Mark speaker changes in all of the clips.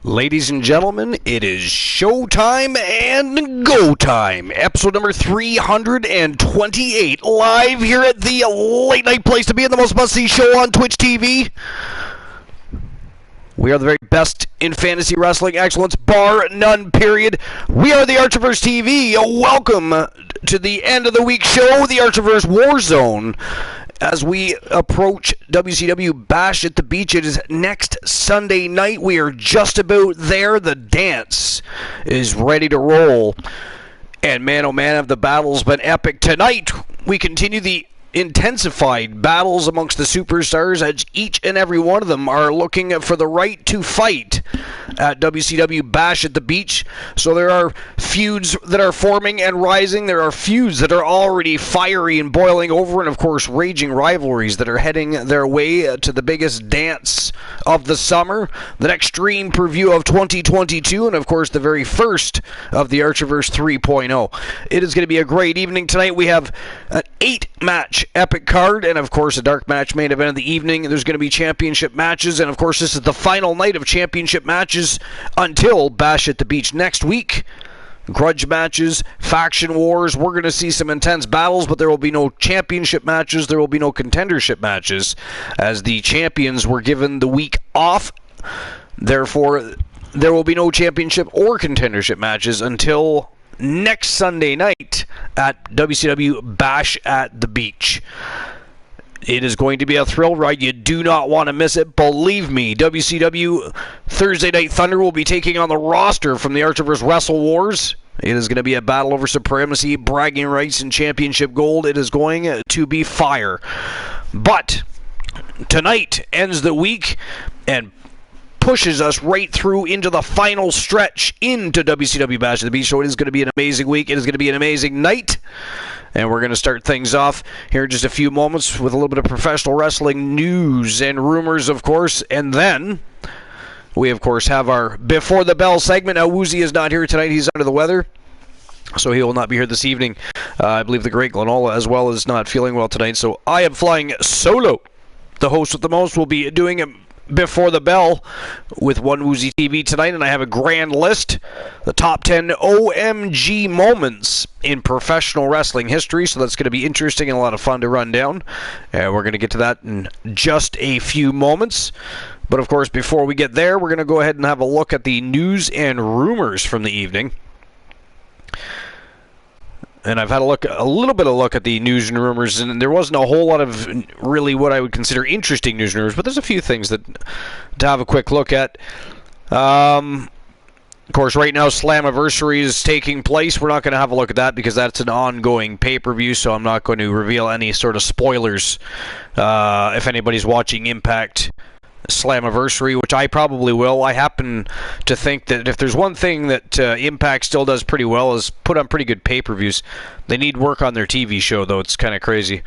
Speaker 1: Ladies and gentlemen, it is showtime and go time. Episode number 328, live here at the late night place to be in, the most must-see show on Twitch TV. We are the very best in fantasy wrestling excellence, bar none, period. We are the Archiverse TV. Welcome to the end of the week show, the Archiverse Warzone. As we approach WCW Bash at the Beach, it is next Sunday night. We are just about there. The dance is ready to roll. And man, oh man, have the battles been epic. Tonight, we continue the intensified battles amongst the superstars as each and every one of them are looking for the right to fight at WCW Bash at the Beach. So there are feuds that are forming and rising. There are feuds that are already fiery and boiling over, and of course raging rivalries that are heading their way to the biggest dance of the summer, the Extreme preview of 2022, and of course the very first of the Archiverse 3.0. It is going to be a great evening tonight. We have an 8-match epic card, and of course a dark match main event of the evening. There's going to be championship matches, and of course this is the final night of championship matches until Bash at the Beach next week. Grudge matches, faction wars. We're going to see some intense battles, but there will be no championship matches. There will be no contendership matches, as the champions were given the week off. Therefore, there will be no championship or contendership matches until next Sunday night at WCW Bash at the Beach. It is going to be a thrill ride. You do not want to miss it. Believe me, WCW Thursday Night Thunder will be taking on the roster from the Archiverse Wrestle Wars. It is going to be a battle over supremacy, bragging rights, and championship gold. It is going to be fire. But tonight ends the week and pushes us right through into the final stretch into WCW Bash at the Beach. So it is going to be an amazing week. It is going to be an amazing night. And we're going to start things off here in just a few moments with a little bit of professional wrestling news and rumors, of course. And then we, of course, have our Before the Bell segment. Now, Woozy is not here tonight. He's under the weather, so he will not be here this evening. I believe the great Glenola as well is not feeling well tonight. So I am flying solo. The host with the most will be doing it Before the Bell with One Woozy TV tonight, and I have a grand list, the top 10 OMG moments in professional wrestling history, so that's going to be interesting and a lot of fun to run down. We're going to get to that in just a few moments, but of course before we get there, we're going to go ahead and have a look at the news and rumors from the evening. And I've had a little bit of look at the news and rumors, and there wasn't a whole lot of really what I would consider interesting news and rumors, but there's a few things that to have a quick look at. Of course, right now Slammiversary is taking place. We're not going to have a look at that because that's an ongoing pay-per-view, so I'm not going to reveal any sort of spoilers if anybody's watching Impact Slammiversary, which I probably will. I happen to think that if there's one thing that Impact still does pretty well is put on pretty good pay-per-views. They need work on their TV show, though. It's kind of crazy.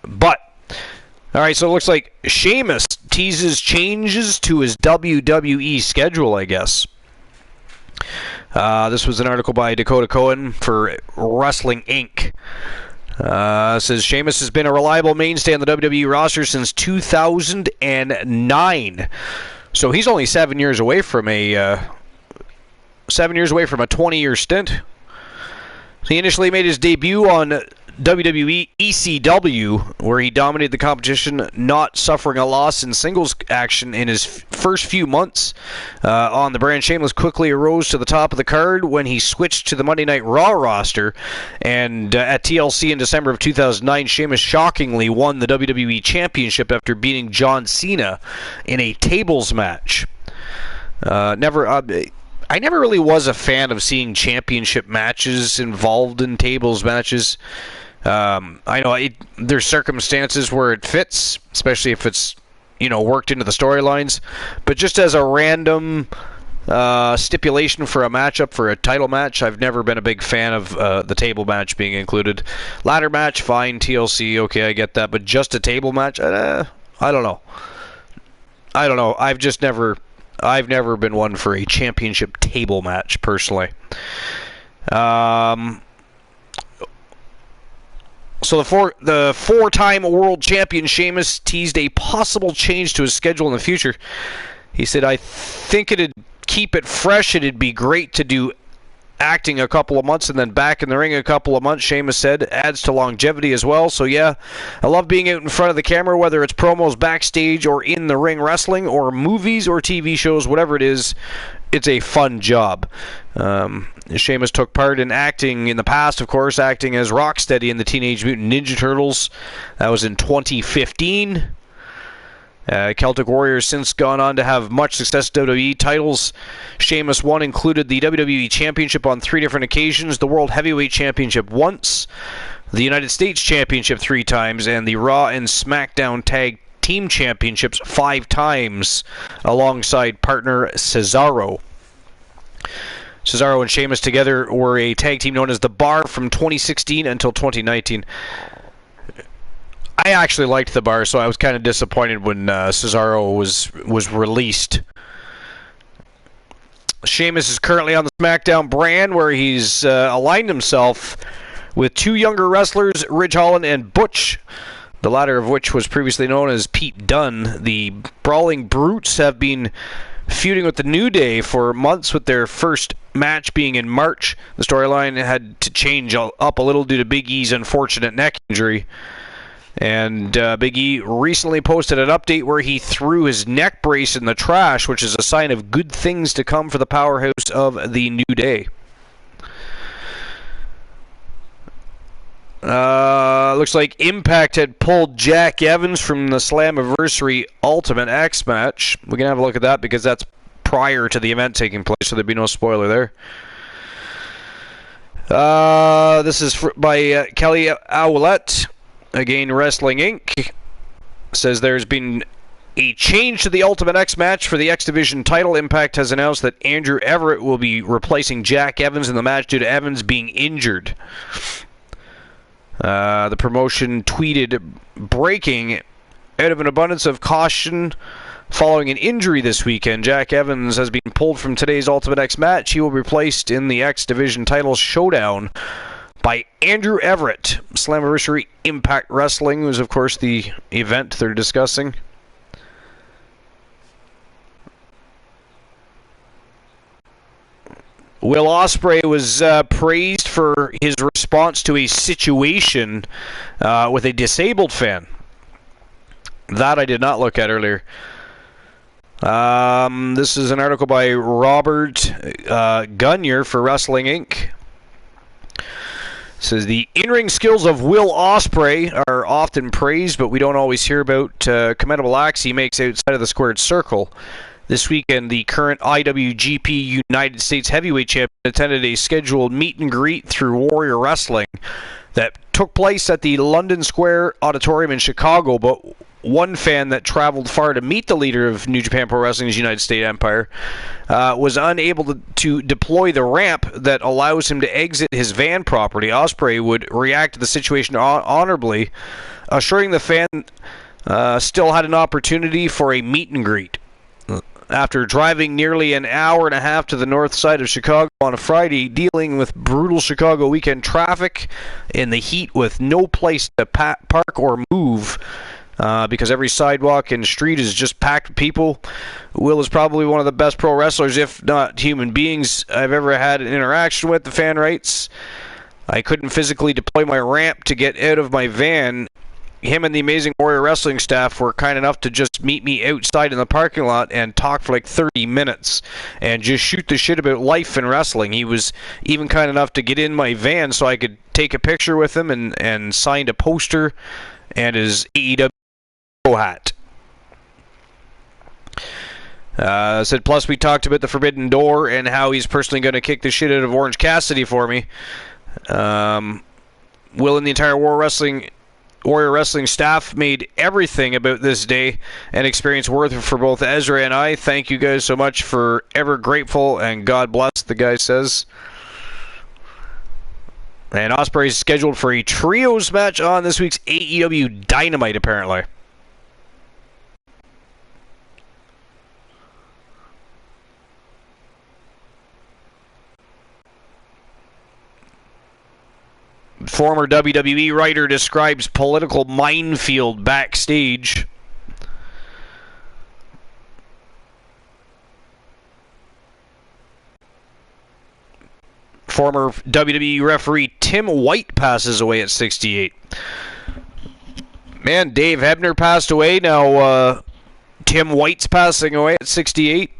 Speaker 1: But, alright, so it looks like Sheamus teases changes to his WWE schedule, I guess. This was an article by Dakota Cohen for Wrestling Inc. Says Sheamus has been a reliable mainstay on the WWE roster since 2009. So he's only 7 years away from a 20-year stint. He initially made his debut on WWE ECW, where he dominated the competition, not suffering a loss in singles action in his first few months on the brand. Sheamus quickly arose to the top of the card when he switched to the Monday Night Raw roster, and at TLC in December of 2009, Sheamus shockingly won the WWE Championship after beating John Cena in a tables match. I never really was a fan of seeing championship matches involved in tables matches. I know there's circumstances where it fits, especially if it's worked into the storylines. But just as a random stipulation for a matchup, for a title match, I've never been a big fan of the table match being included. Ladder match, fine. TLC, okay, I get that. But just a table match, I don't know. I've never been one for a championship table match, personally. So the four-time world champion Sheamus teased a possible change to his schedule in the future. He said, I think it'd keep it fresh. It'd be great to do acting a couple of months and then back in the ring a couple of months, Sheamus said. Adds to longevity as well. So yeah, I love being out in front of the camera, whether it's promos backstage or in the ring wrestling or movies or TV shows, whatever it is. It's a fun job. Sheamus took part in acting in the past, of course, acting as Rocksteady in the Teenage Mutant Ninja Turtles. That was in 2015. Celtic Warrior has since gone on to have much success with WWE titles. Sheamus won included the WWE Championship on 3 different occasions, the World Heavyweight Championship once, the United States Championship 3 times, and the Raw and SmackDown Tag Team Championships 5 times, alongside partner Cesaro. Cesaro and Sheamus together were a tag team known as The Bar from 2016 until 2019. I actually liked The Bar, so I was kind of disappointed when Cesaro was released. Sheamus is currently on the SmackDown brand, where he's aligned himself with 2 younger wrestlers, Ridge Holland and Butch, the latter of which was previously known as Pete Dunne. The Brawling Brutes have been feuding with the New Day for months, with their first match being in March. The storyline had to change up a little due to Big E's unfortunate neck injury. And Big E recently posted an update where he threw his neck brace in the trash, which is a sign of good things to come for the powerhouse of the New Day. Looks like Impact had pulled Jack Evans from the Slammiversary Ultimate X match. We can have a look at that because that's prior to the event taking place, so there'd be no spoiler there. This is by Kelly Owlett. Again, Wrestling Inc. says there's been a change to the Ultimate X match for the X Division title. Impact has announced that Andrew Everett will be replacing Jack Evans in the match due to Evans being injured. The promotion tweeted, breaking, out of an abundance of caution following an injury this weekend, Jack Evans has been pulled from today's Ultimate X match. He will be replaced in the X Division title showdown by Andrew Everett. Slammiversary Impact Wrestling was, of course, the event they're discussing. Will Ospreay was praised for his response to a situation with a disabled fan. That I did not look at earlier. This is an article by Robert Gunyer for Wrestling Inc. It says the in-ring skills of Will Ospreay are often praised, but we don't always hear about commendable acts he makes outside of the squared circle. This weekend, the current IWGP United States Heavyweight Champion attended a scheduled meet and greet through Warrior Wrestling that took place at the London Square Auditorium in Chicago, but one fan that traveled far to meet the leader of New Japan Pro Wrestling's United States Empire was unable to deploy the ramp that allows him to exit his van property. Ospreay would react to the situation honorably, assuring the fan still had an opportunity for a meet and greet. After driving nearly an hour and a half to the north side of Chicago on a Friday, dealing with brutal Chicago weekend traffic in the heat with no place to park or move, because every sidewalk and street is just packed with people, Will is probably one of the best pro wrestlers, if not human beings, I've ever had an interaction with. The fan writes, I couldn't physically deploy my ramp to get out of my van. Him and the amazing Warrior Wrestling staff were kind enough to just meet me outside in the parking lot and talk for like 30 minutes and just shoot the shit about life and wrestling. He was even kind enough to get in my van so I could take a picture with him and signed a poster and his AEW hat. Said, plus we talked about the Forbidden Door and how he's personally going to kick the shit out of Orange Cassidy for me. Will and the entire Warrior Wrestling staff made everything about this day and experience worth it for both Ezra and I. Thank you guys so much, for ever grateful, and God bless, the guy says. And Ospreay is scheduled for a trios match on this week's AEW Dynamite, apparently. Former WWE writer describes political minefield backstage. Former WWE referee Tim White passes away at 68. Man, Dave Hebner passed away. Now Tim White's passing away at 68.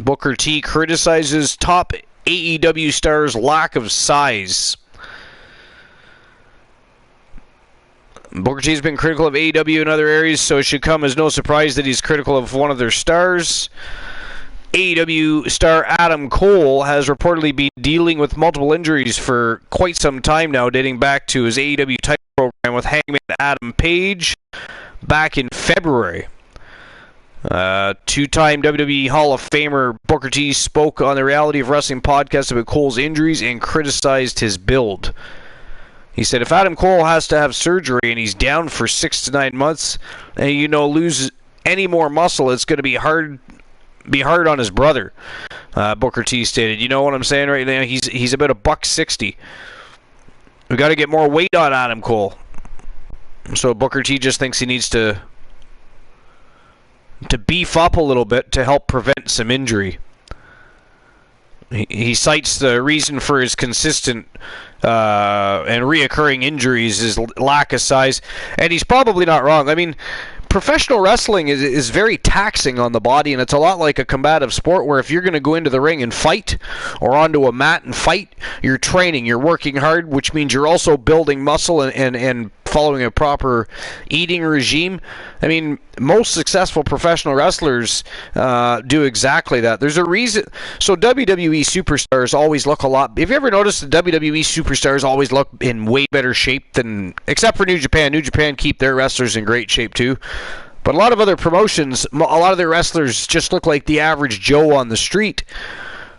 Speaker 1: Booker T criticizes top AEW stars' lack of size. Booker T has been critical of AEW in other areas, so it should come as no surprise that he's critical of one of their stars. AEW star Adam Cole has reportedly been dealing with multiple injuries for quite some time now, dating back to his AEW title program with Hangman Adam Page back in February. Two-time WWE Hall of Famer Booker T spoke on the Reality of Wrestling podcast about Cole's injuries and criticized his build. He said, if Adam Cole has to have surgery and he's down for 6 to 9 months and, lose any more muscle, it's going to be hard on his brother, Booker T stated. You know what I'm saying right now? He's about $160. We got to get more weight on Adam Cole. So Booker T just thinks he needs to beef up a little bit to help prevent some injury. He cites the reason for his consistent and reoccurring injuries is lack of size, and he's probably not wrong. I mean, professional wrestling is very taxing on the body, and it's a lot like a combative sport where if you're going to go into the ring and fight or onto a mat and fight, you're training, you're working hard, which means you're also building muscle and following a proper eating regime. I mean, most successful professional wrestlers do exactly that. There's a reason. So WWE superstars always look a lot. Have you ever noticed that WWE superstars always look in way better shape than, except for New Japan? New Japan keep their wrestlers in great shape too. But a lot of other promotions, a lot of their wrestlers just look like the average Joe on the street.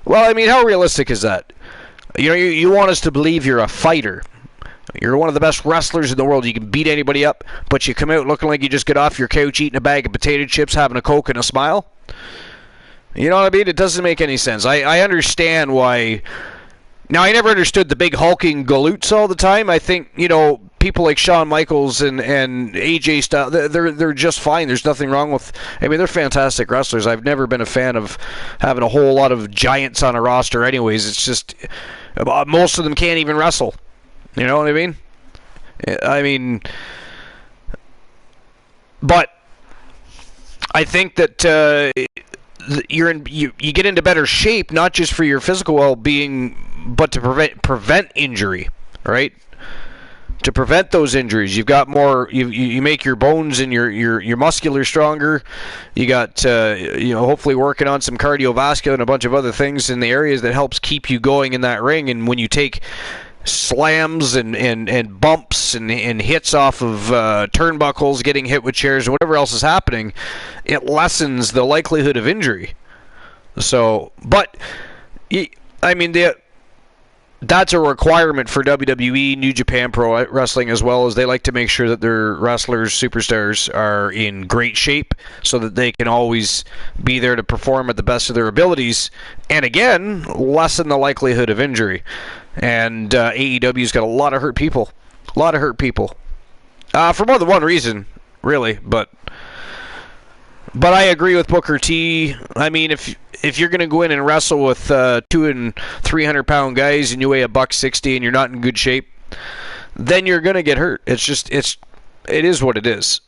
Speaker 1: Well, I mean, how realistic is that? You want us to believe you're a fighter. You're one of the best wrestlers in the world. You can beat anybody up, but you come out looking like you just got off your couch eating a bag of potato chips, having a Coke and a smile? You know what I mean? It doesn't make any sense. I understand why. Now, I never understood the big hulking galoots all the time. I think, people like Shawn Michaels and AJ Styles, they're just fine. There's nothing wrong with. I mean, they're fantastic wrestlers. I've never been a fan of having a whole lot of giants on a roster anyways. It's just most of them can't even wrestle. You know what I mean? But I think that you get into better shape, not just for your physical well-being, but to prevent injury, right? To prevent those injuries, you've got more. You make your bones and your muscular stronger. You got hopefully working on some cardiovascular and a bunch of other things in the areas that helps keep you going in that ring. And when you take slams and bumps and hits off of turnbuckles, getting hit with chairs, and whatever else is happening, it lessens the likelihood of injury. So, but I mean, that's a requirement for WWE, New Japan Pro Wrestling, as well as they like to make sure that their wrestlers, superstars, are in great shape so that they can always be there to perform at the best of their abilities, and again, lessen the likelihood of injury. And AEW's got a lot of hurt people. For more than one reason, really, but I agree with Booker T. I mean, if you're going to go in and wrestle with 200 and 300 pound guys and you weigh $160 and you're not in good shape, then you're going to get hurt. It is what it is.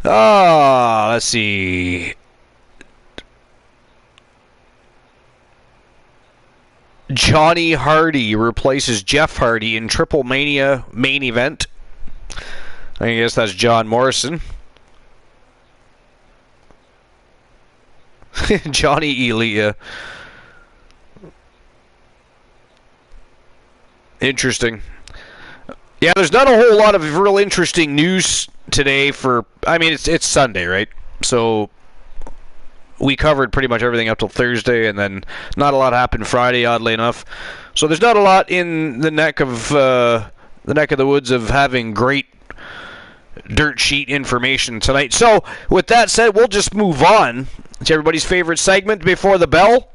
Speaker 1: Let's see. Johnny Hardy replaces Jeff Hardy in Triple Mania main event. I guess that's John Morrison. Johnny Elia. Interesting. Yeah, there's not a whole lot of real interesting news today it's Sunday, right? So we covered pretty much everything up till Thursday, and then not a lot happened Friday, oddly enough. So there's not a lot in the neck of the woods of having great dirt sheet information tonight. So with that said, we'll just move on to everybody's favorite segment, Before the Bell.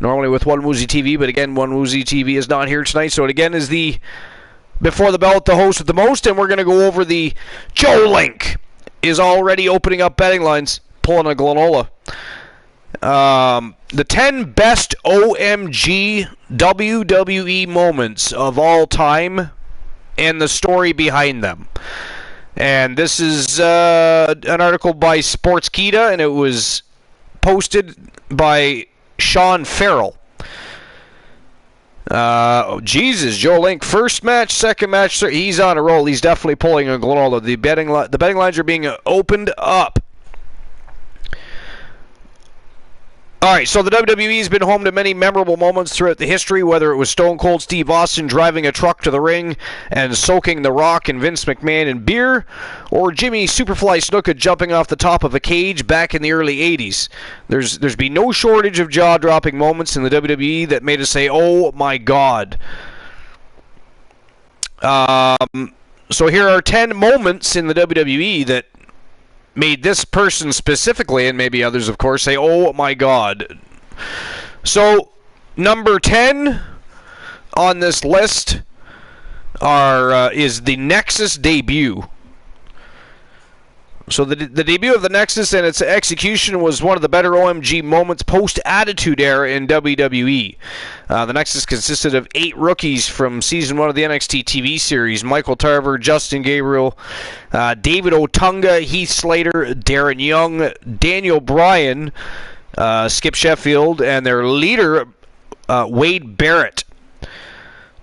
Speaker 1: Normally with One Woozy TV, but again, One Woozy TV is not here tonight, so it again is the Before the Bell with the host with the most, and we're going to go over the Joe Link is already opening up betting lines, pulling a Glenola. The 10 best OMG WWE moments of all time and the story behind them. And this is an article by Sportskeeda, and it was posted by Sean Farrell. Jesus, Joe Link, first match, second match, he's on a roll. He's definitely pulling a Glenola. The betting lines are being opened up. All right, so the WWE has been home to many memorable moments throughout the history, whether it was Stone Cold Steve Austin driving a truck to the ring and soaking The Rock and Vince McMahon in beer, or Jimmy Superfly Snuka jumping off the top of a cage back in the early 80s. There's been no shortage of jaw-dropping moments in the WWE that made us say, oh my God. So here are 10 moments in the WWE that made this person specifically, and maybe others, of course, say, oh my God. So, number 10 on this list is the Nexus debut. So the debut of the Nexus and its execution was one of the better OMG moments post-Attitude Era in WWE. The Nexus consisted of 8 rookies from Season 1 of the NXT TV series: Michael Tarver, Justin Gabriel, David Otunga, Heath Slater, Darren Young, Daniel Bryan, Skip Sheffield, and their leader, Wade Barrett.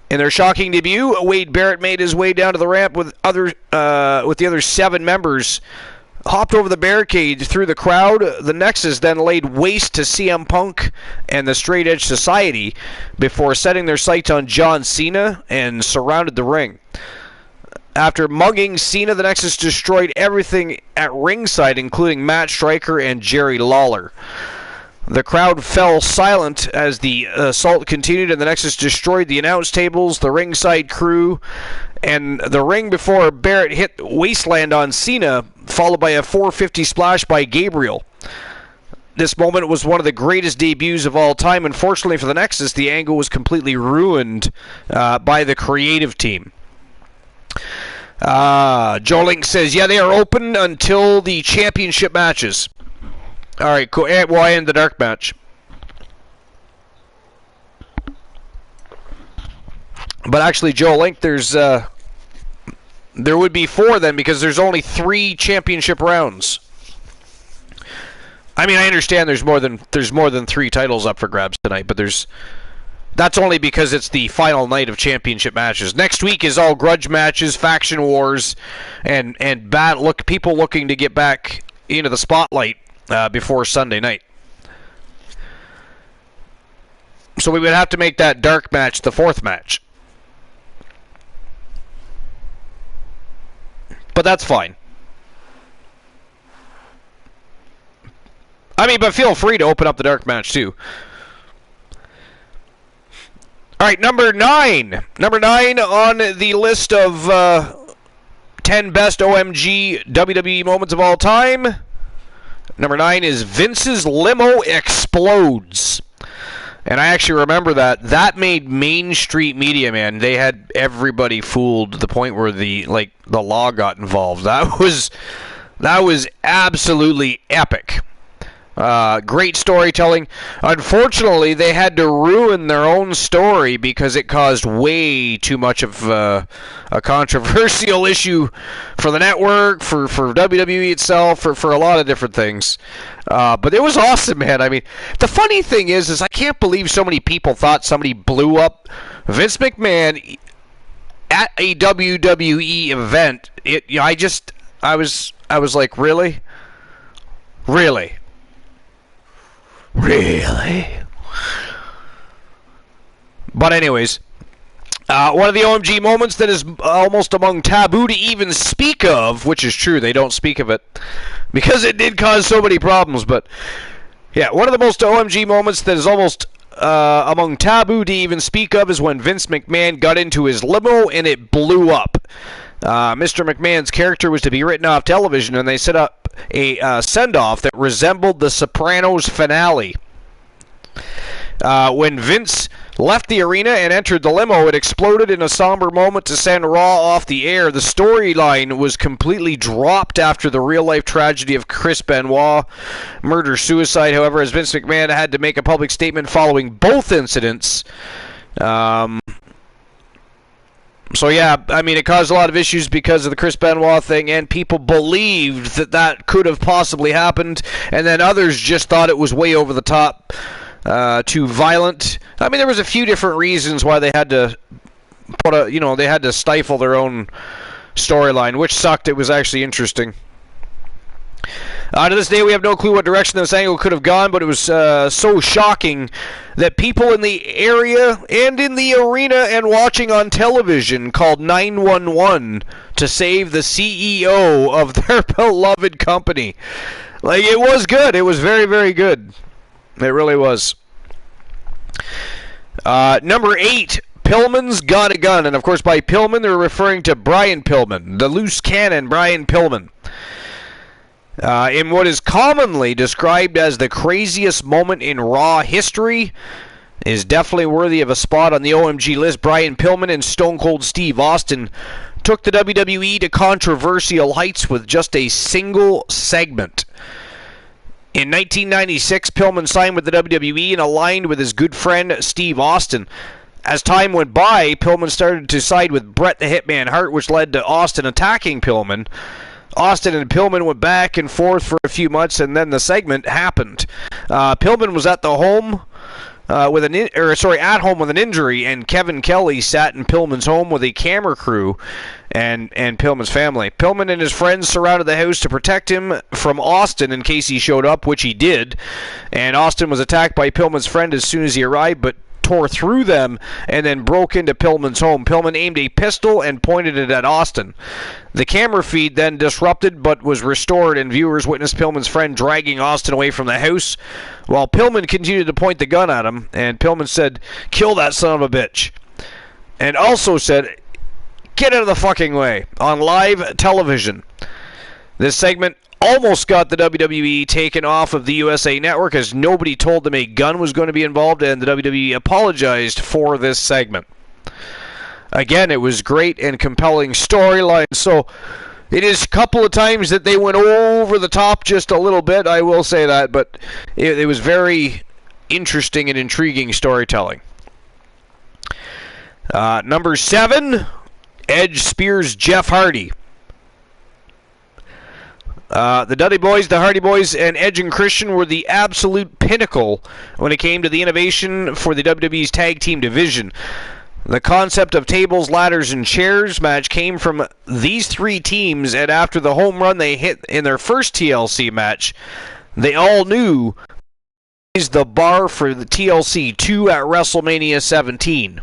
Speaker 1: In their shocking debut, Wade Barrett made his way down to the ramp with the other 7 members, hopped over the barricade through the crowd. The Nexus then laid waste to CM Punk and the Straight Edge Society before setting their sights on John Cena and surrounded the ring. After mugging Cena, the Nexus destroyed everything at ringside, including Matt Striker and Jerry Lawler. The crowd fell silent as the assault continued, and the Nexus destroyed the announce tables, the ringside crew, and the ring before Barrett hit Wasteland on Cena, followed by a 450 splash by Gabriel. This moment was one of the greatest debuts of all time. Unfortunately for the Nexus, the angle was completely ruined by the creative team. Joe Link says, yeah, they are open until the championship matches. All right, cool. Well, I end the dark match. But actually, Joe Link, there would be 4 then, because there's only 3 championship rounds. I mean, I understand there's more than 3 titles up for grabs tonight, but that's only because it's the final night of championship matches. Next week is all grudge matches, faction wars, and people looking to get back into the spotlight before Sunday night. So we would have to make that dark match the 4th match. But that's fine. I mean, but feel free to open up the dark match too. Alright, number 9. Number 9 on the list of 10 best OMG WWE moments of all time. Number 9 is Vince's limo explodes. And I actually remember that. That made Main Street media, man. They had everybody fooled to the point where the law got involved. That was absolutely epic. Great storytelling. Unfortunately, they had to ruin their own story because it caused way too much of a controversial issue for the network, for WWE itself, for a lot of different things. But it was awesome, man. I mean, the funny thing is I can't believe so many people thought somebody blew up Vince McMahon at a WWE event. I was like, really? Really? Really? But anyways, one of the OMG moments that is almost among taboo to even speak of, which is true, they don't speak of it, because it did cause so many problems, but yeah, one of the most OMG moments that is almost among taboo to even speak of is when Vince McMahon got into his limo and it blew up. Mr. McMahon's character was to be written off television, and they set up a send-off that resembled the Sopranos finale. When Vince left the arena and entered the limo. It exploded in a somber moment to send Raw off the air. The storyline was completely dropped after the real-life tragedy of Chris Benoit murder-suicide. However, as Vince McMahon had to make a public statement following both incidents. So yeah, I mean, it caused a lot of issues because of the Chris Benoit thing, and people believed that that could have possibly happened, and then others just thought it was way over the top, too violent. I mean, there was a few different reasons why they had to they had to stifle their own storyline, which sucked. It was actually interesting. To this day, we have no clue what direction this angle could have gone, but it was so shocking that people in the area and in the arena and watching on television called 911 to save the CEO of their beloved company. Like, it was good. It was very, very good. It really was. Number 8, Pillman's Got a Gun. And, of course, by Pillman, they're referring to Brian Pillman, the loose cannon Brian Pillman. In what is commonly described as the craziest moment in Raw history, is definitely worthy of a spot on the OMG list. Brian Pillman and Stone Cold Steve Austin took the WWE to controversial heights with just a single segment. In 1996, Pillman signed with the WWE and aligned with his good friend Steve Austin. As time went by, Pillman started to side with Bret the Hitman Hart, which led to Austin attacking Pillman. Austin and Pillman went back and forth for a few months, and then the segment happened. Pillman was at home with an injury, and Kevin Kelly sat in Pillman's home with a camera crew and Pillman's family. Pillman and his friends surrounded the house to protect him from Austin in case he showed up, which he did. And Austin was attacked by Pillman's friend as soon as he arrived, but tore through them and then broke into Pillman's home. Pillman aimed a pistol and pointed it at Austin. The camera feed then disrupted but was restored, and viewers witnessed Pillman's friend dragging Austin away from the house while Pillman continued to point the gun at him, and Pillman said, "Kill that son of a bitch," and also said, "Get out of the fucking way," on live television. This segment almost got the WWE taken off of the USA Network as nobody told them a gun was going to be involved, and the WWE apologized for this segment. Again, it was great and compelling storyline. So it is a couple of times that they went over the top just a little bit, I will say that, but it was very interesting and intriguing storytelling. Number 7, Edge spears Jeff Hardy. The Dudley Boys, the Hardy Boys, and Edge and Christian were the absolute pinnacle when it came to the innovation for the WWE's tag team division. The concept of tables, ladders, and chairs match came from these three teams, and after the home run they hit in their first TLC match, they all knew the bar for the TLC 2 at WrestleMania 17.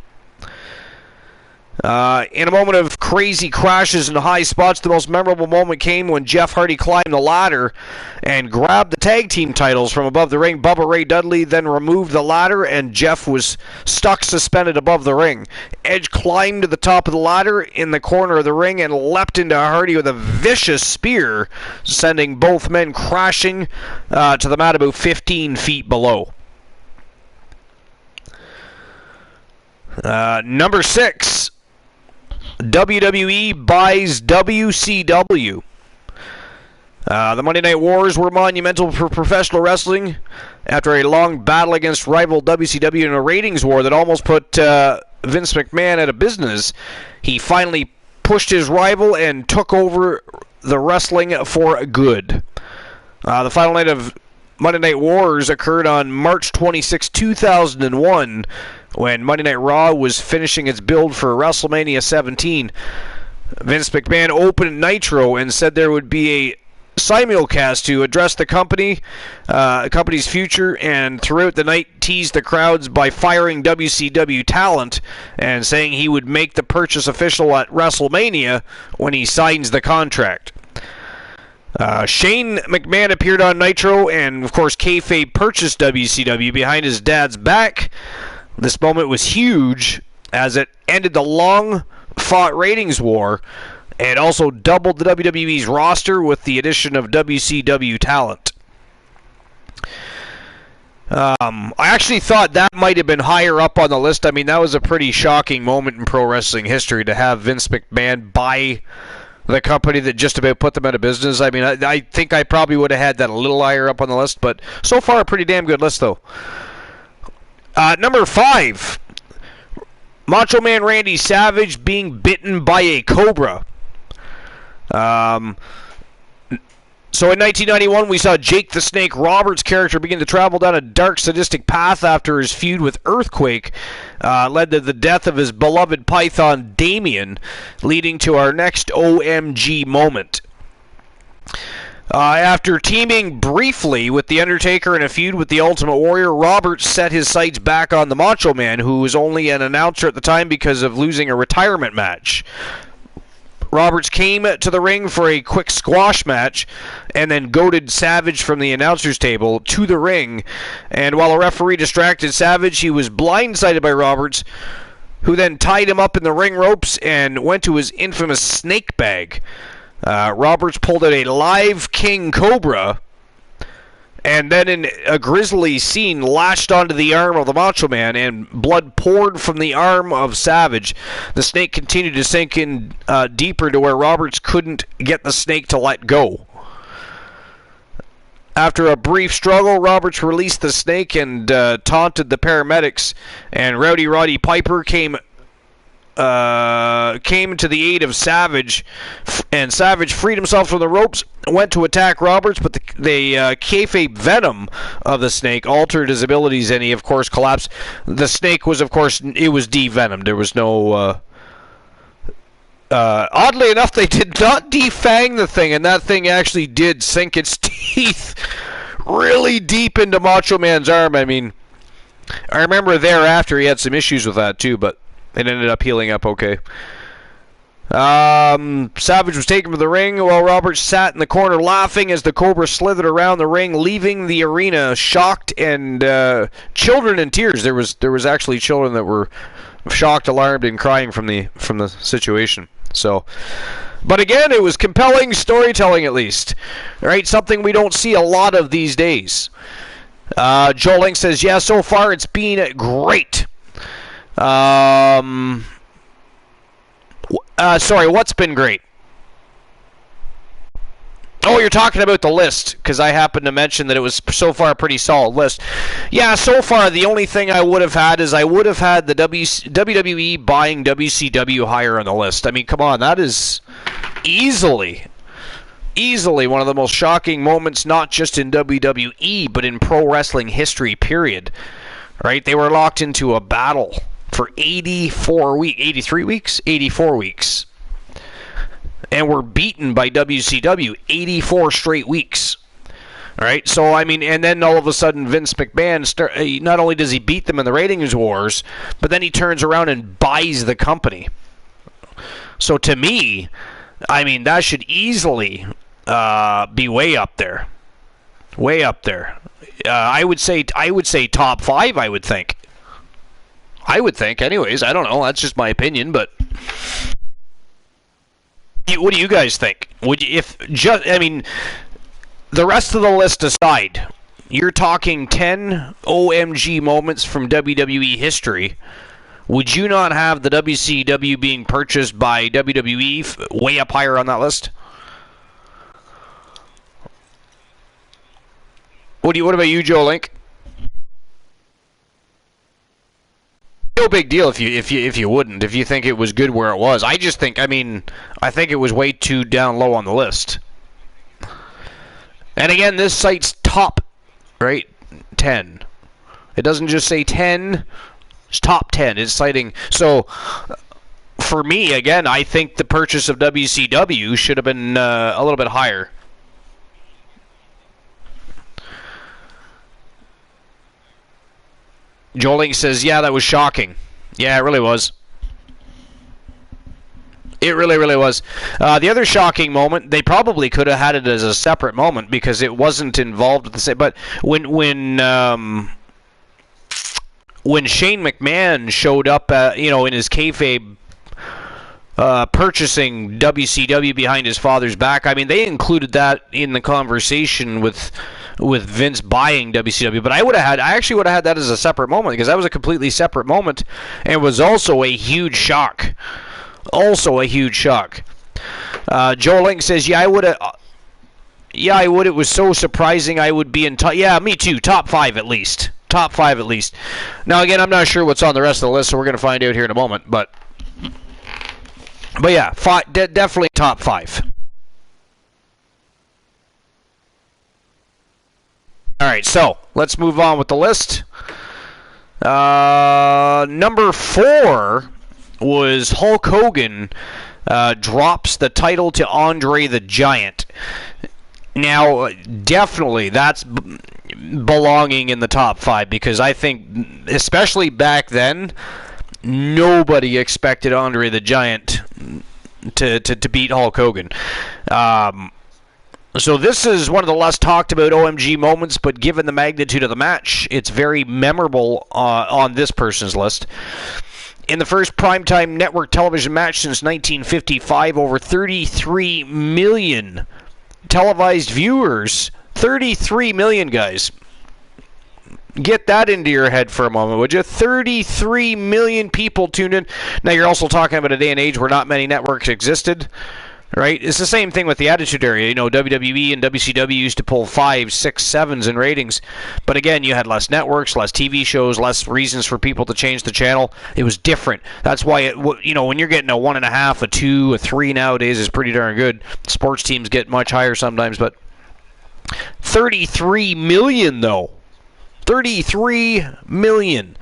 Speaker 1: In a moment of crazy crashes and high spots, the most memorable moment came when Jeff Hardy climbed the ladder and grabbed the tag team titles from above the ring. Bubba Ray Dudley then removed the ladder, and Jeff was stuck suspended above the ring. Edge climbed to the top of the ladder in the corner of the ring and leapt into Hardy with a vicious spear, sending both men crashing to the mat about 15 feet below. Number 6. WWE buys WCW. The Monday Night Wars were monumental for professional wrestling. After a long battle against rival WCW in a ratings war that almost put Vince McMahon out of business, he finally pushed his rival and took over the wrestling for good. The final night of Monday Night Wars occurred on March 26, 2001, when Monday Night Raw was finishing its build for WrestleMania 17. Vince McMahon opened Nitro and said there would be a simulcast to address the company's future, and throughout the night teased the crowds by firing WCW talent and saying he would make the purchase official at WrestleMania when he signs the contract. Shane McMahon appeared on Nitro, and of course kayfabe purchased WCW behind his dad's back. This moment was huge as it ended the long-fought ratings war and also doubled the WWE's roster with the addition of WCW talent. I actually thought that might have been higher up on the list. I mean, that was a pretty shocking moment in pro wrestling history to have Vince McMahon buy the company that just about put them out of business. I mean, I think I probably would have had that a little higher up on the list, but so far a pretty damn good list, though. Number 5, Macho Man Randy Savage being bitten by a cobra. So in 1991, we saw Jake the Snake Roberts' character begin to travel down a dark, sadistic path after his feud with Earthquake led to the death of his beloved Python Damien, leading to our next OMG moment. After teaming briefly with The Undertaker in a feud with The Ultimate Warrior, Roberts set his sights back on the Macho Man, who was only an announcer at the time because of losing a retirement match. Roberts came to the ring for a quick squash match and then goaded Savage from the announcer's table to the ring. And while a referee distracted Savage, he was blindsided by Roberts, who then tied him up in the ring ropes and went to his infamous snake bag. Roberts pulled out a live king cobra and then in a grisly scene lashed onto the arm of the Macho Man, and blood poured from the arm of Savage. The snake continued to sink in deeper to where Roberts couldn't get the snake to let go. After a brief struggle, Roberts released the snake and taunted the paramedics, and Rowdy Roddy Piper came to the aid of Savage, and Savage freed himself from the ropes, went to attack Roberts, but the kayfabe venom of the snake altered his abilities, and he, of course, collapsed. The snake was, of course, it was de-venomed. There was no... oddly enough, they did not defang the thing, and that thing actually did sink its teeth really deep into Macho Man's arm. I mean, I remember thereafter he had some issues with that, too, but it ended up healing up okay. Savage was taken to the ring while Roberts sat in the corner laughing as the Cobra slithered around the ring, leaving the arena shocked and children in tears. There was actually children that were shocked, alarmed, and crying from the situation. So, but again, it was compelling storytelling, at least. Right, something we don't see a lot of these days. Joel Link says, "Yeah, so far it's been great." Sorry, what's been great? Oh, you're talking about the list, because I happened to mention that it was so far a pretty solid list. Yeah, so far the only thing I would have had is I would have had the WWE buying WCW higher on the list. I mean, come on, that is easily one of the most shocking moments, not just in WWE, but in pro wrestling history, period. Right? They were locked into a battle for 84 weeks. And were beaten by WCW 84 straight weeks. All right, so I mean, and then all of a sudden Vince McMahon, not only does he beat them in the ratings wars, but then he turns around and buys the company. So to me, I mean, that should easily be way up there. Way up there. I would say top 5, I would think. Anyways, I don't know. That's just my opinion, but what do you guys think? The rest of the list aside, you're talking 10 OMG moments from WWE history. Would you not have the WCW being purchased by WWE way up higher on that list? What about you, Joe Link? No big deal if you wouldn't. If you think it was good where it was, I think it was way too down low on the list. And again, this site's top, right? 10. It doesn't just say 10. It's top 10. It's citing. So for me, again, I think the purchase of WCW should have been a little bit higher. Joling says, yeah, that was shocking. Yeah, it really was. It really, really was. The other shocking moment, they probably could have had it as a separate moment because it wasn't involved with the same. But when Shane McMahon showed up, in his kayfabe, purchasing WCW behind his father's back, I mean, they included that in the conversation with Vince buying WCW. But I actually would have had that as a separate moment, because that was a completely separate moment, and was also a huge shock. Also a huge shock. Joe Link says, yeah, I would have. Yeah, I would. It was so surprising I would be in top. Yeah, me too. Top 5 at least. Top 5 at least. Now, again, I'm not sure what's on the rest of the list, so we're going to find out here in a moment. But yeah, definitely top 5. All right, so let's move on with the list. Number 4 was Hulk Hogan drops the title to Andre the Giant. Now, definitely, that's belonging in the top 5, because I think, especially back then, nobody expected Andre the Giant to beat Hulk Hogan. So this is one of the less talked about OMG moments, but given the magnitude of the match, it's very memorable on this person's list. In the first primetime network television match since 1955, over 33 million televised viewers. 33 million, guys. Get that into your head for a moment, would you? 33 million people tuned in. Now, you're also talking about a day and age where not many networks existed, right? It's the same thing with the Attitude Era. You know, WWE and WCW used to pull 5, 6, 7s in ratings. But again, you had less networks, less TV shows, less reasons for people to change the channel. It was different. That's why, when you're getting a 1.5, a 2, a 3 nowadays is pretty darn good. Sports teams get much higher sometimes, but 33 million, though. 33 million.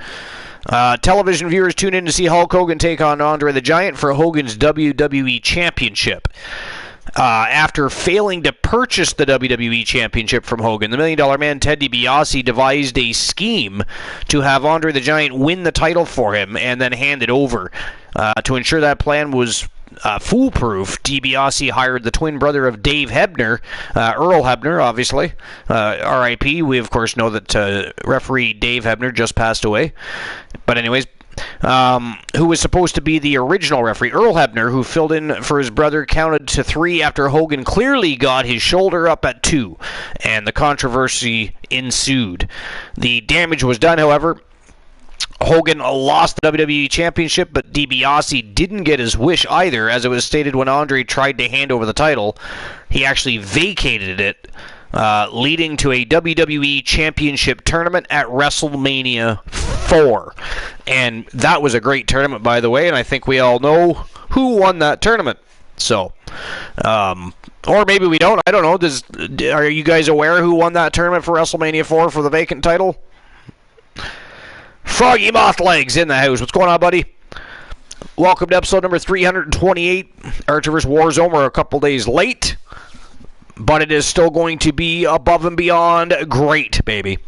Speaker 1: Television viewers tune in to see Hulk Hogan take on Andre the Giant for Hogan's WWE Championship. After failing to purchase the WWE Championship from Hogan, the $1 Million Man Ted DiBiase devised a scheme to have Andre the Giant win the title for him and then hand it over. To ensure that plan was foolproof, DiBiase hired the twin brother of Dave Hebner, Earl Hebner, obviously. R.I.P. We, of course, know that referee Dave Hebner just passed away. But anyways, who was supposed to be the original referee. Earl Hebner, who filled in for his brother, counted to 3 after Hogan clearly got his shoulder up at 2, and the controversy ensued. The damage was done, however. Hogan lost the WWE Championship, but DiBiase didn't get his wish either, as it was stated when Andre tried to hand over the title. He actually vacated it, leading to a WWE Championship tournament at WrestleMania 4. And that was a great tournament, by the way, and I think we all know who won that tournament. So, or maybe we don't. I don't know. Are you guys aware who won that tournament for WrestleMania 4 for the vacant title? Froggy Mothlegs in the house. What's going on, buddy? Welcome to episode number 328. Archerverse Warzone. We're a couple days late, but it is still going to be above and beyond great, baby.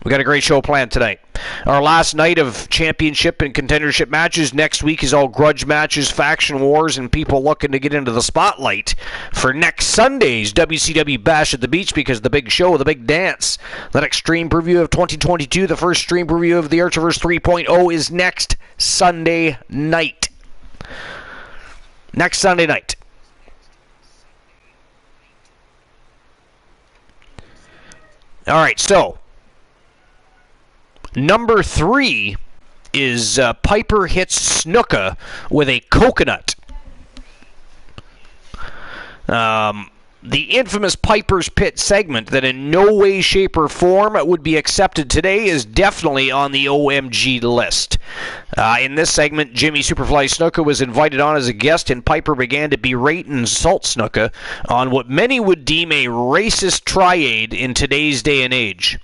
Speaker 1: We got a great show planned tonight. Our last night of championship and contendership matches. Next week is all grudge matches, faction wars, and people looking to get into the spotlight for next Sunday's WCW Bash at the Beach, because the big show, the big dance, that extreme preview of 2022, the first stream preview of the Archerverse 3.0 is next Sunday night. Next Sunday night. All right, so number 3 is Piper hits Snuka with a coconut. The infamous Piper's Pit segment that in no way, shape, or form would be accepted today is definitely on the OMG list. In this segment, Jimmy Superfly Snuka was invited on as a guest, and Piper began to berate and insult Snuka on what many would deem a racist tirade in today's day and age.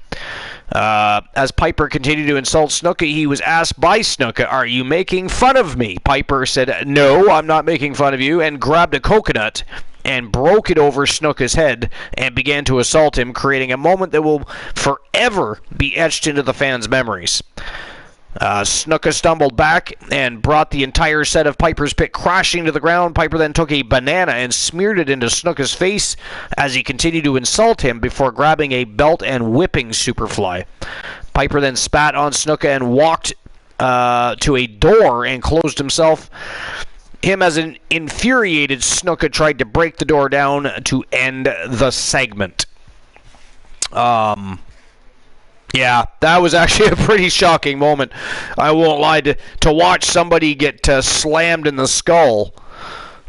Speaker 1: As Piper continued to insult Snuka, he was asked by Snuka, "Are you making fun of me?" Piper said, "No, I'm not making fun of you," and grabbed a coconut and broke it over Snuka's head and began to assault him, creating a moment that will forever be etched into the fans' memories. Snuka stumbled back and brought the entire set of Piper's Pit crashing to the ground. Piper then took a banana and smeared it into Snuka's face as he continued to insult him before grabbing a belt and whipping Superfly. Piper then spat on Snuka and walked to a door and closed himself. Him as an infuriated Snuka tried to break the door down to end the segment. Yeah, that was actually a pretty shocking moment. I won't lie. To watch somebody get slammed in the skull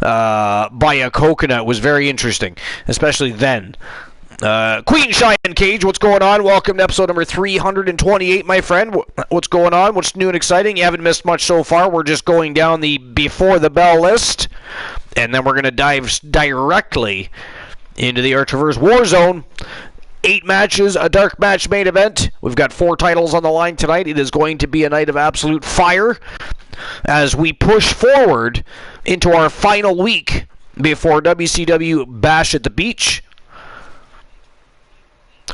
Speaker 1: by a coconut was very interesting, especially then. Queen Cheyenne Cage, what's going on? Welcome to episode number 328, my friend. What's going on? What's new and exciting? You haven't missed much so far. We're just going down the before the bell list, and then we're going to dive directly into the Archerverse Warzone. 8 matches, a dark match main event. We've got 4 titles on the line tonight. It is going to be a night of absolute fire as we push forward into our final week before WCW Bash at the Beach.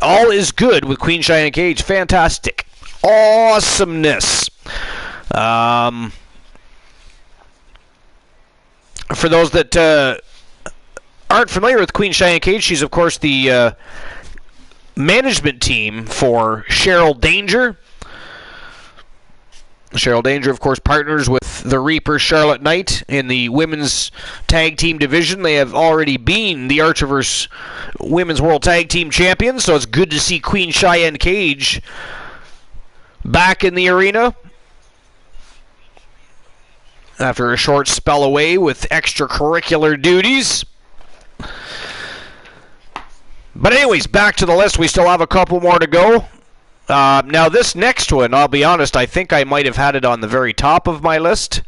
Speaker 1: All is good with Queen Cheyenne Cage. Fantastic. Awesomeness. For those that aren't familiar with Queen Cheyenne Cage, she's, of course, the management team for Cheryl Danger. Cheryl Danger, of course, partners with the Reaper Charlotte Knight in the women's tag team division. They have already been the Archerverse Women's World Tag Team Champions, so it's good to see Queen Cheyenne Cage back in the arena after a short spell away with extracurricular duties. But anyways, back to the list. We still have a couple more to go. Now, this next one, I'll be honest, I think I might have had it on the very top of my list.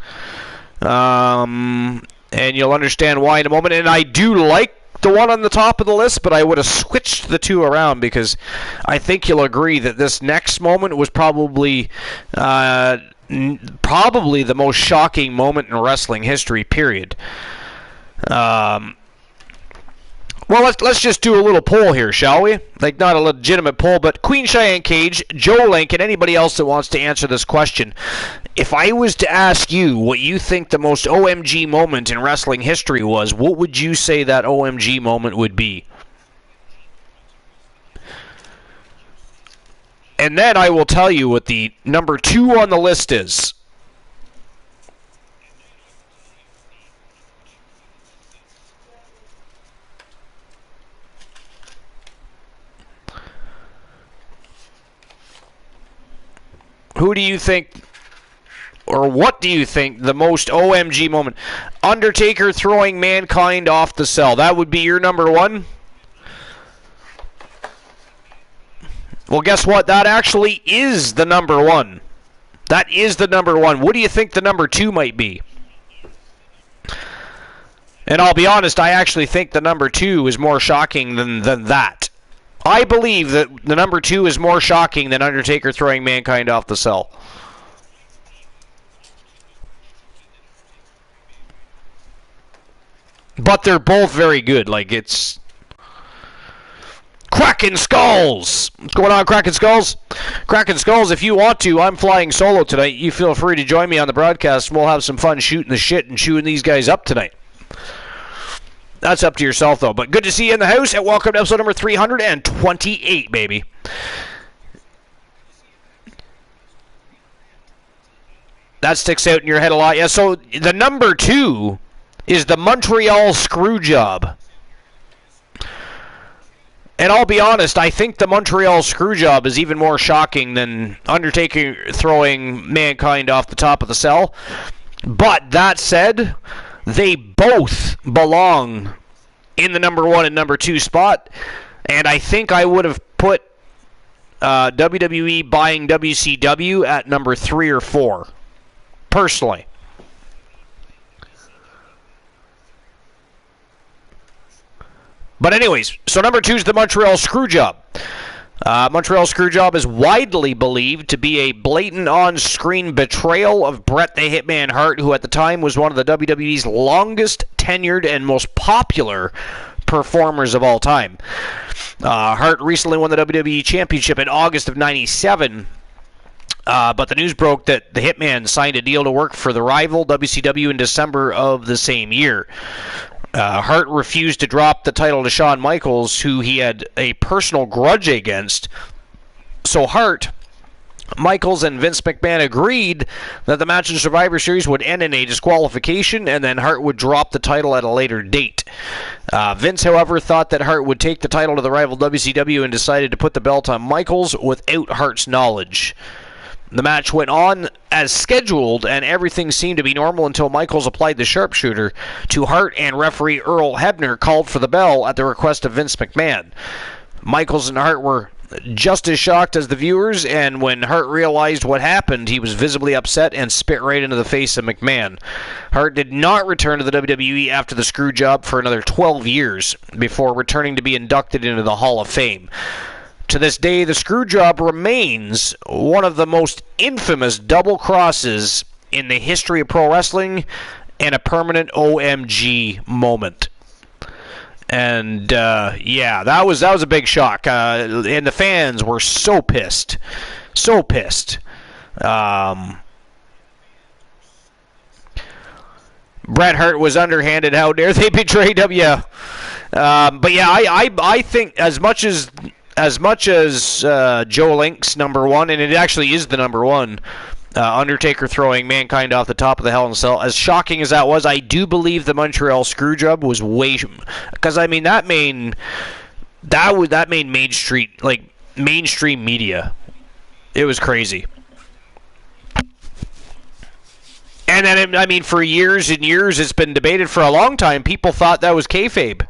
Speaker 1: And you'll understand why in a moment. And I do like the one on the top of the list, but I would have switched the two around because I think you'll agree that this next moment was probably the most shocking moment in wrestling history, period. Well, let's just do a little poll here, shall we? Like, not a legitimate poll, but Queen Cheyenne Cage, Joe Link, and anybody else that wants to answer this question. If I was to ask you what you think the most OMG moment in wrestling history was, what would you say that OMG moment would be? And then I will tell you what the number 2 on the list is. Who do you think, or what do you think, the most OMG moment? Undertaker throwing Mankind off the cell. That would be your number 1? Well, guess what? That actually is the number 1. That is the number 1. What do you think the number 2 might be? And I'll be honest, I actually think the number 2 is more shocking than that. I believe that the number 2 is more shocking than Undertaker throwing Mankind off the cell. But they're both very good. Like, it's Cracking Skulls! What's going on, Cracking Skulls? Cracking Skulls, if you want to, I'm flying solo tonight. You feel free to join me on the broadcast. We'll have some fun shooting the shit and chewing these guys up tonight. That's up to yourself, though. But good to see you in the house, and welcome to episode number 328, baby. That sticks out in your head a lot. Yeah, so the number 2 is the Montreal Screwjob. And I'll be honest, I think the Montreal Screwjob is even more shocking than Undertaker throwing Mankind off the top of the cell. But that said, they both belong in the number 1 and number 2 spot, and I think I would have put WWE buying WCW at number 3 or 4, personally. But anyways, so number 2 is the Montreal Screwjob. Montreal Screwjob is widely believed to be a blatant on-screen betrayal of Bret the Hitman Hart, who at the time was one of the WWE's longest tenured and most popular performers of all time. Hart recently won the WWE Championship in August of '97, but the news broke that the Hitman signed a deal to work for the rival WCW in December of the same year. Hart refused to drop the title to Shawn Michaels, who he had a personal grudge against. So Hart, Michaels, and Vince McMahon agreed that the match in Survivor Series would end in a disqualification, and then Hart would drop the title at a later date. Vince, however, thought that Hart would take the title to the rival WCW and decided to put the belt on Michaels without Hart's knowledge. The match went on as scheduled, and everything seemed to be normal until Michaels applied the sharpshooter to Hart, and referee Earl Hebner called for the bell at the request of Vince McMahon. Michaels and Hart were just as shocked as the viewers, and when Hart realized what happened, he was visibly upset and spit right into the face of McMahon. Hart did not return to the WWE after the screw job for another 12 years before returning to be inducted into the Hall of Fame. To this day, the screw job remains one of the most infamous double crosses in the history of pro wrestling and a permanent OMG moment. And yeah, that was a big shock, and the fans were so pissed. Bret Hart was underhanded. How dare they betray W? But yeah, I think as much as Joe Link's number one, and it actually is the number one, Undertaker throwing Mankind off the top of the Hell in a Cell, as shocking as that was, I do believe the Montreal Screwjob was way, because I mean that made mainstream media. It was crazy. And then, I mean, for years and years, it's been debated for a long time. People thought that was kayfabe.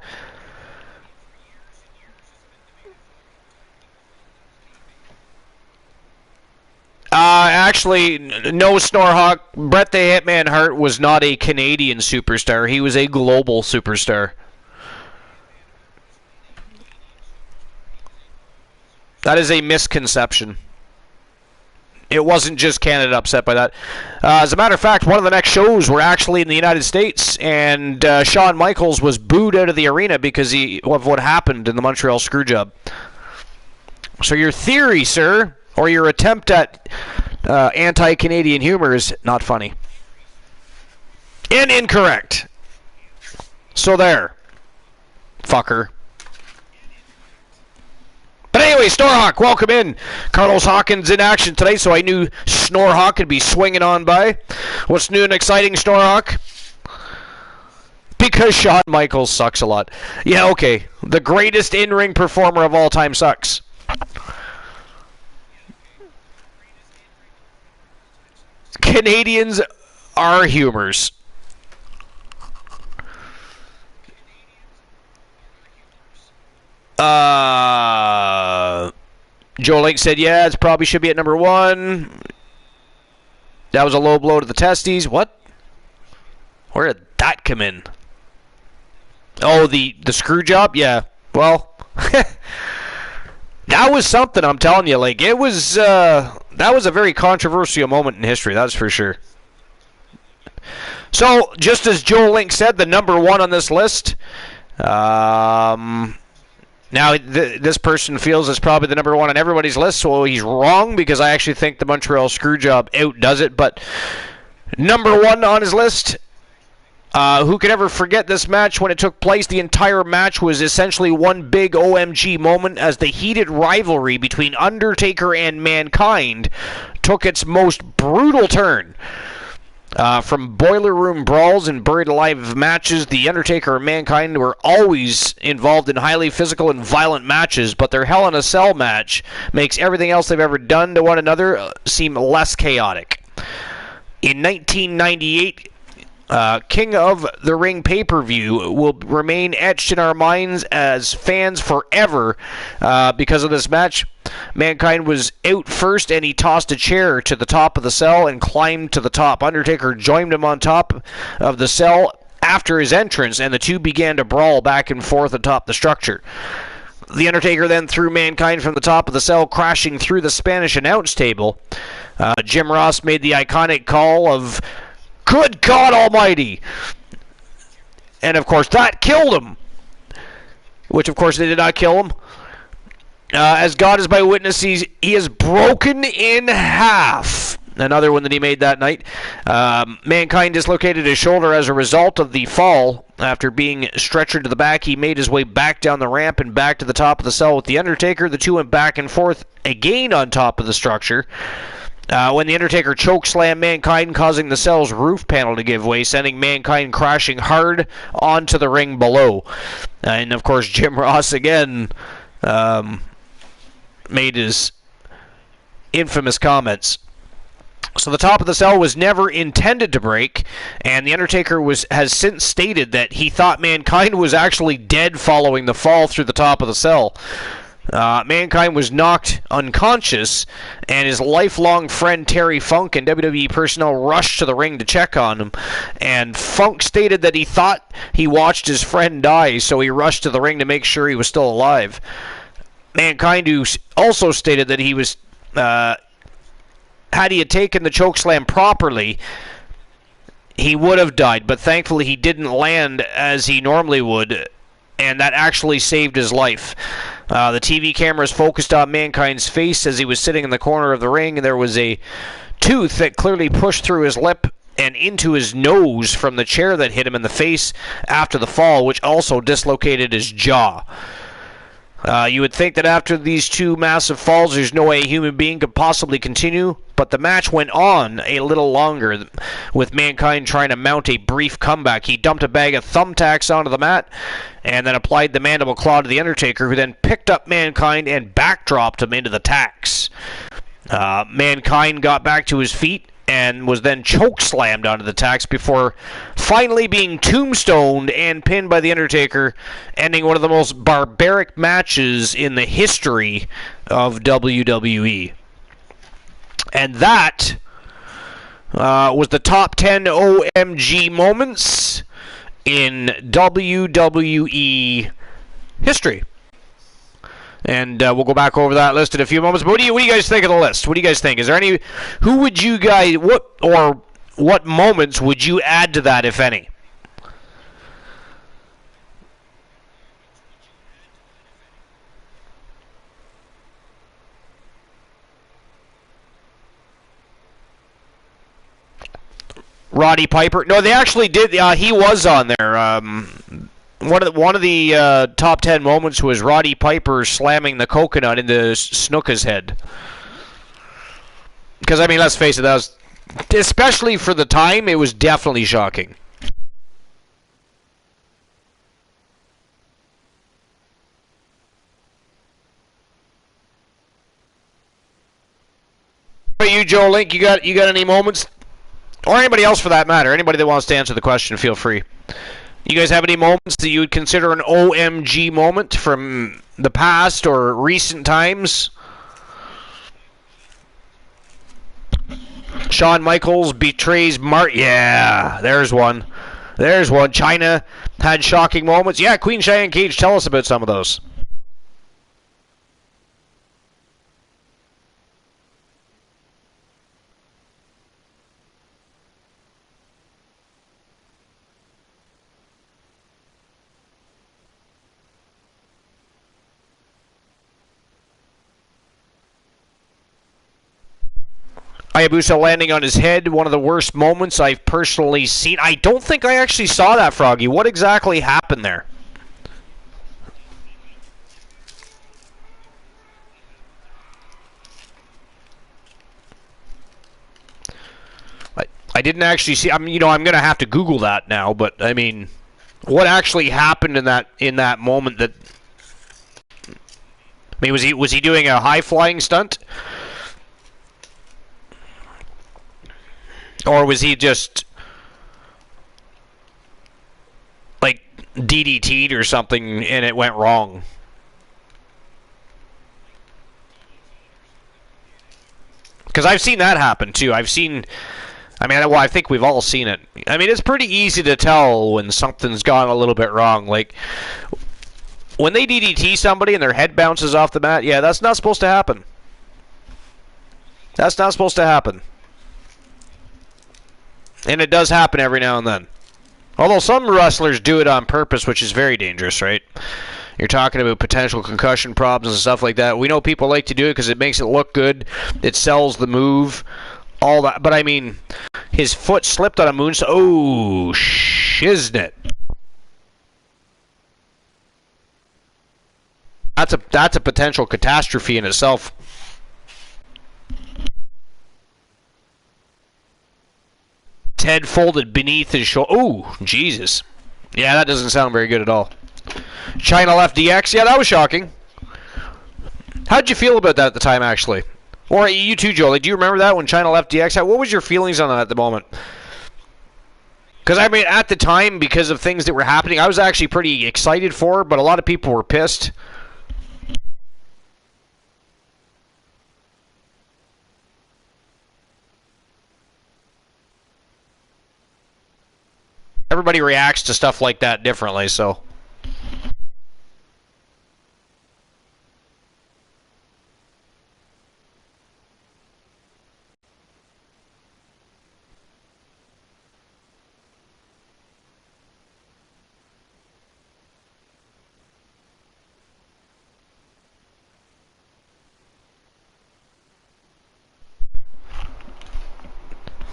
Speaker 1: Actually, no, Snorhawk. Bret the Hitman Hart was not a Canadian superstar. He was a global superstar. That is a misconception. It wasn't just Canada upset by that. As a matter of fact, one of the next shows were actually in the United States, and Shawn Michaels was booed out of the arena because of what happened in the Montreal Screwjob. So your theory, sir, or your attempt at anti-Canadian humor is not funny. And incorrect. So there. Fucker. But anyway, Snorhawk, welcome in. Carlos Hawkins in action today, so I knew Snorhawk could be swinging on by. What's new and exciting, Snorhawk? Because Shawn Michaels sucks a lot. Yeah, okay. The greatest in-ring performer of all time sucks. Canadians are humors. Joe Link said, yeah, it probably should be at number one. That was a low blow to the testes. What? Where did that come in? Oh, the screw job? Yeah. Well, that was something, I'm telling you. Like, it was, that was a very controversial moment in history, that's for sure. So, just as Joe Link said, the number one on this list, now, this person feels it's probably the number one on everybody's list, so he's wrong, because I actually think the Montreal Screwjob outdoes it. But number one on his list, who could ever forget this match when it took place? The entire match was essentially one big OMG moment as the heated rivalry between Undertaker and Mankind took its most brutal turn. From boiler room brawls and buried alive matches, the Undertaker and Mankind were always involved in highly physical and violent matches, but their Hell in a Cell match makes everything else they've ever done to one another seem less chaotic. In 1998, King of the Ring pay-per-view will remain etched in our minds as fans forever because of this match. Mankind was out first, and he tossed a chair to the top of the cell and climbed to the top. Undertaker joined him on top of the cell after his entrance, and the two began to brawl back and forth atop the structure. The Undertaker then threw Mankind from the top of the cell, crashing through the Spanish announce table. Jim Ross made the iconic call of, "Good God Almighty!" And, of course, that killed him. Which, of course, they did not kill him. As God is my witness, he is broken in half. Another one that he made that night. Mankind dislocated his shoulder as a result of the fall. After being stretchered to the back, he made his way back down the ramp and back to the top of the cell with the Undertaker. The two went back and forth again on top of the structure. when The Undertaker chokeslammed Mankind, causing the cell's roof panel to give way, sending Mankind crashing hard onto the ring below. And, of course, Jim Ross, again, made his infamous comments. So the top of the cell was never intended to break, and The Undertaker has since stated that he thought Mankind was actually dead following the fall through the top of the cell. Mankind was knocked unconscious, and his lifelong friend Terry Funk and WWE personnel rushed to the ring to check on him. And Funk stated that he thought he watched his friend die, so he rushed to the ring to make sure he was still alive. Mankind also stated that he was, had he had taken the chokeslam properly, he would have died, but thankfully he didn't land as he normally would, and that actually saved his life. The TV cameras focused on Mankind's face as he was sitting in the corner of the ring, and there was a tooth that clearly pushed through his lip and into his nose from the chair that hit him in the face after the fall, which also dislocated his jaw. You would think that after these two massive falls, there's no way a human being could possibly continue, but the match went on a little longer, with Mankind trying to mount a brief comeback. He dumped a bag of thumbtacks onto the mat, and then applied the mandible claw to The Undertaker, who then picked up Mankind and backdropped him into the tacks. Mankind got back to his feet and was then chokeslammed onto the tacks before finally being tombstoned and pinned by The Undertaker, ending one of the most barbaric matches in the history of WWE. And that was the top 10 OMG moments in WWE history. And we'll go back over that list in a few moments. But what do you guys think of the list? What do you guys think? Is there any? Who would you guys? What moments would you add to that, if any? Roddy Piper? No, they actually did. He was on there. One of the top 10 moments was Roddy Piper slamming the coconut into Snuka's head. Because, I mean, let's face it, that was, especially for the time, it was definitely shocking. What about you, Joe Link? You got any moments? Or anybody else for that matter. Anybody that wants to answer the question, feel free. You guys have any moments that you would consider an OMG moment from the past or recent times? Shawn Michaels betrays Yeah, there's one. There's one. China had shocking moments. Yeah, Queen Cheyenne Cage, tell us about some of those. Hayabusa landing on his head, one of the worst moments I've personally seen. I don't think I actually saw that, Froggy. What exactly happened there? I didn't actually see. I'm going to have to Google that now. But I mean, what actually happened in that moment? That, I mean, was he doing a high flying stunt? Or was he just, like, DDT'd or something and it went wrong? Because I've seen that happen, too. I think we've all seen it. I mean, it's pretty easy to tell when something's gone a little bit wrong. Like, when they DDT somebody and their head bounces off the mat, yeah, that's not supposed to happen. That's not supposed to happen. And it does happen every now and then. Although some wrestlers do it on purpose, which is very dangerous, right? You're talking about potential concussion problems and stuff like that. We know people like to do it because it makes it look good. It sells the move, all that. But, I mean, his foot slipped on a moonsault. Oh, shiznit. That's a potential catastrophe in itself. head folded beneath his shoulder. Oh, Jesus. Yeah, that doesn't sound very good at all. China left DX. Yeah, that was shocking. How'd you feel about that at the time, actually? Or you too, Joe. Like, do you remember that when China left DX? What was your feelings on that at the moment? Because, I mean, at the time, because of things that were happening, I was actually pretty excited for it, but a lot of people were pissed. Everybody reacts to stuff like that differently, so...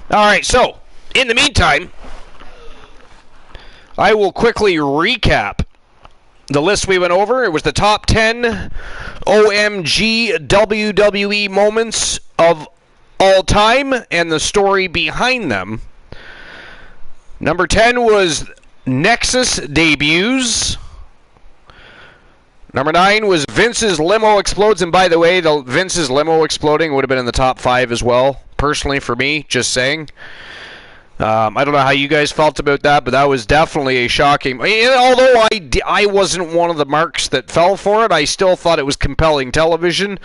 Speaker 1: Alright, so, in the meantime, I will quickly recap the list we went over. It was the top 10 OMG WWE moments of all time and the story behind them. Number 10 was Nexus debuts. Number 9 was Vince's limo explodes. And by the way, the Vince's limo exploding would have been in the top 5 as well. Personally, for me, just saying. I don't know how you guys felt about that, but that was definitely a shocking... Although I wasn't one of the marks that fell for it, I still thought it was compelling television.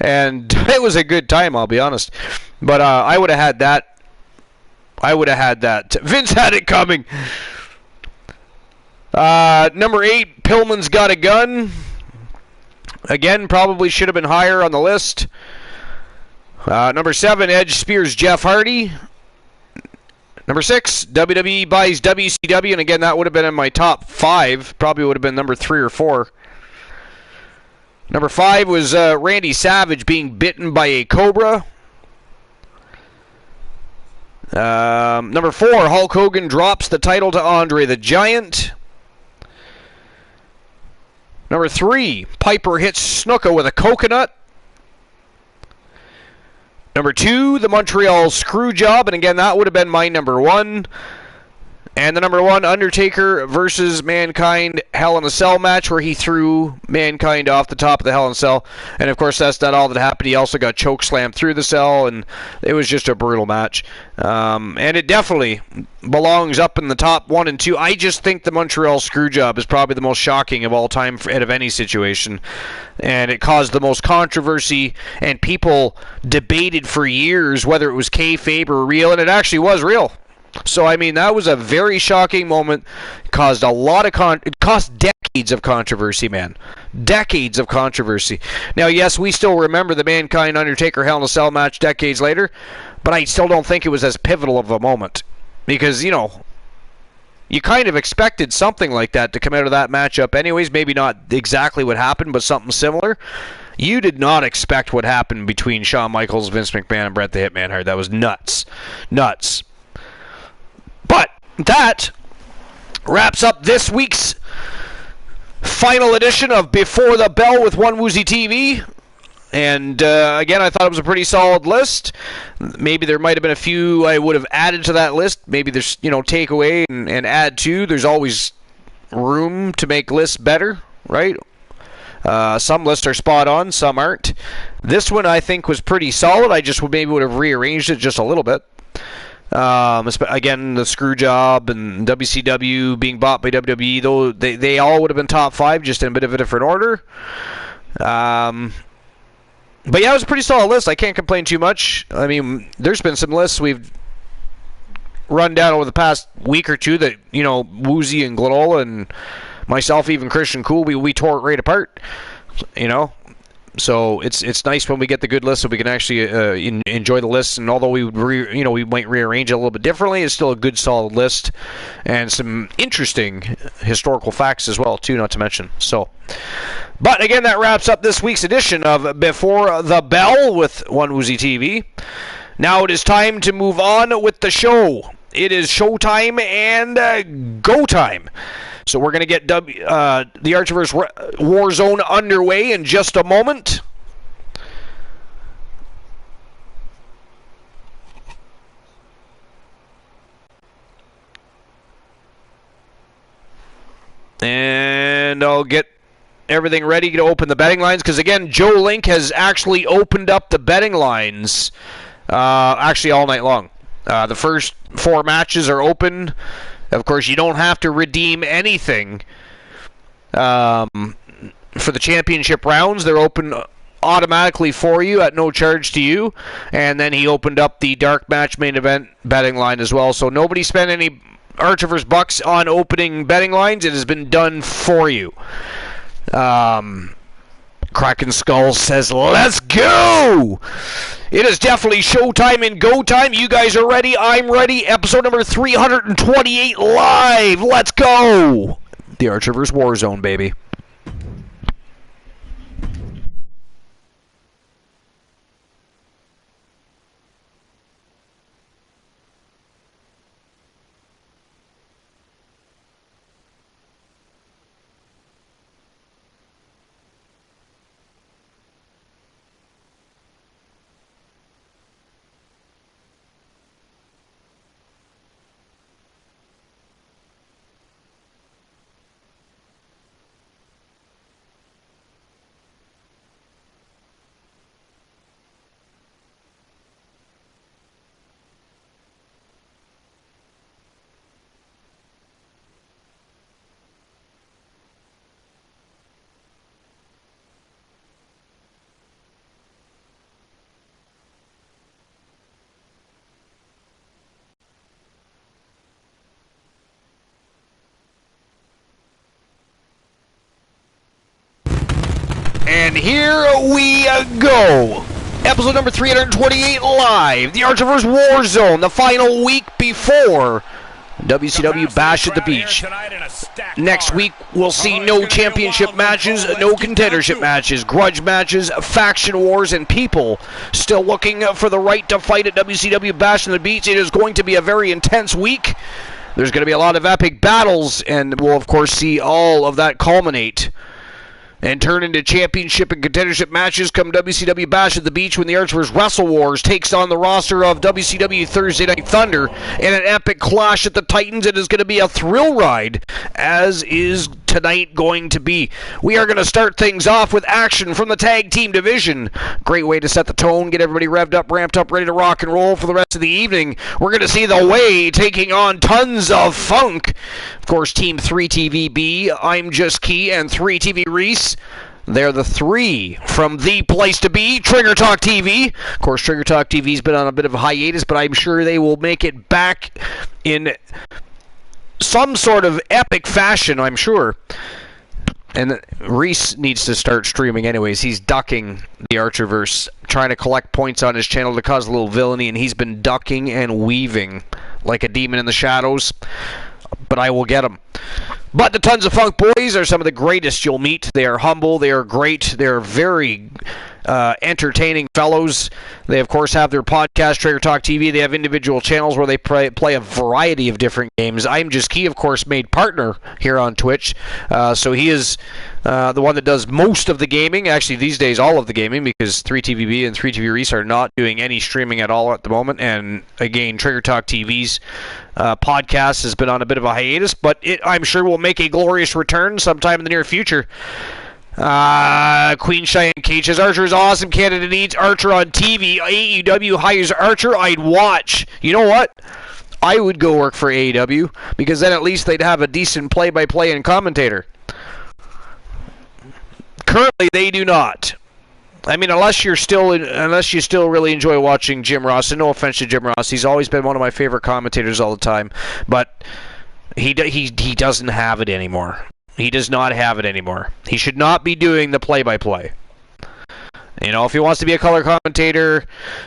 Speaker 1: And it was a good time, I'll be honest. But I would have had that. I would have had that. Vince had it coming. Number 8, Pillman's Got a Gun. Again, probably should have been higher on the list. Number 7, Edge spears Jeff Hardy. Number 6, WWE buys WCW, and again, that would have been in my top 5. Probably would have been number 3 or 4. Number 5 was Randy Savage being bitten by a cobra. Number 4, Hulk Hogan drops the title to Andre the Giant. Number 3, Piper hits Snuka with a coconut. Number 2, the Montreal Screwjob, and again, that would have been my number 1. And the number 1, Undertaker versus Mankind Hell in a Cell match, where he threw Mankind off the top of the Hell in a Cell. And of course, that's not all that happened. He also got chokeslammed through the cell, and it was just a brutal match. And it definitely belongs up in the top 1 and 2. I just think the Montreal Screwjob is probably the most shocking of all time out of any situation. And it caused the most controversy, and people debated for years whether it was kayfabe or real, and it actually was real. So, I mean, that was a very shocking moment. It caused a lot of it cost decades of controversy, man. Decades of controversy. Now, yes, we still remember the Mankind Undertaker Hell in a Cell match decades later, but I still don't think it was as pivotal of a moment. Because, you know, you kind of expected something like that to come out of that matchup anyways. Maybe not exactly what happened, but something similar. You did not expect what happened between Shawn Michaels, Vince McMahon, and Bret the Hitman Hart. That was nuts. Nuts. But that wraps up this week's final edition of Before the Bell with One Woozy TV. And again, I thought it was a pretty solid list. Maybe there might have been a few I would have added to that list. Maybe there's, you know, take away and add to. There's always room to make lists better, right? Some lists are spot on, some aren't. This one I think was pretty solid. I just maybe would have rearranged it just a little bit. Again, the screw job and WCW being bought by WWE, though they all would have been top 5, just in a bit of a different order. But yeah, it was a pretty solid list. I can't complain too much. I mean, there's been some lists we've run down over the past week or two that, you know, Woozy and Glanola and myself, even Christian Cool, we tore it right apart. You know. So it's nice when we get the good list so we can actually enjoy the list. And although we might rearrange it a little bit differently, it's still a good solid list and some interesting historical facts as well too, not to mention. So, but again, that wraps up this week's edition of Before the Bell with One Woozy TV. Now it is time to move on with the show. It is showtime and go time. So we're going to get the Archiverse Warzone underway in just a moment. and I'll get everything ready to open the betting lines, because again, Joe Link has actually opened up the betting lines actually all night long. The first 4 matches are open. Of course, you don't have to redeem anything for the championship rounds. They're open automatically for you at no charge to you. And then he opened up the dark match main event betting line as well. So nobody spent any Archivers bucks on opening betting lines. It has been done for you. Kraken Skull says, let's go! It is definitely showtime and go time. You guys are ready. I'm ready. Episode number 328 live. Let's go! The Archivers Warzone, baby. And here we go. Episode number 328 live. The Archivers Warzone, the final week before WCW Bash at the Beach. Next week, we'll see no championship matches, no contendership matches, grudge matches, faction wars, and people still looking for the right to fight at WCW Bash at the Beach. It is going to be a very intense week. There's going to be a lot of epic battles, and we'll, of course, see all of that culminate and turn into championship and contendership matches come WCW Bash at the Beach, when the Archivers Wrestle Wars takes on the roster of WCW Thursday Night Thunder in an epic clash at the Titans. It is going to be a thrill ride, as is tonight going to be. We are going to start things off with action from the tag team division. Great way to set the tone, get everybody revved up, ramped up, ready to rock and roll for the rest of the evening. We're going to see The Way taking on Tons of Funk. Of course, Team 3TVB, I'm Just Key, and 3TV Reese. They're the 3 from the place to be, Trigger Talk TV. Of course, Trigger Talk TV's been on a bit of a hiatus, but I'm sure they will make it back in some sort of epic fashion, I'm sure. And Reese needs to start streaming anyways. He's ducking the Archiverse, trying to collect points on his channel to cause a little villainy, and he's been ducking and weaving like a demon in the shadows. But I will get him. But the Tons of Funk boys are some of the greatest you'll meet. They are humble. They are great. They are very entertaining fellows. They, of course, have their podcast, Trigger Talk TV. They have individual channels where they play a variety of different games. I'm Just Key, of course, made partner here on Twitch. So he is the one that does most of the gaming. Actually, these days, all of the gaming, because 3TVB and 3TV Reese are not doing any streaming at all at the moment. And, again, Trigger Talk TV's podcast has been on a bit of a hiatus, but I'm sure will make a glorious return sometime in the near future. Queen Cheyenne Cage says, Archer is awesome. Canada needs Archer on TV. AEW hires Archer. I'd watch. You know what? I would go work for AEW, because then at least they'd have a decent play-by-play and commentator. Currently, they do not. I mean, unless you still really enjoy watching Jim Ross, and no offense to Jim Ross, he's always been one of my favorite commentators all the time, but he doesn't have it anymore. He does not have it anymore. He should not be doing the play-by-play. You know, if he wants to be a color commentator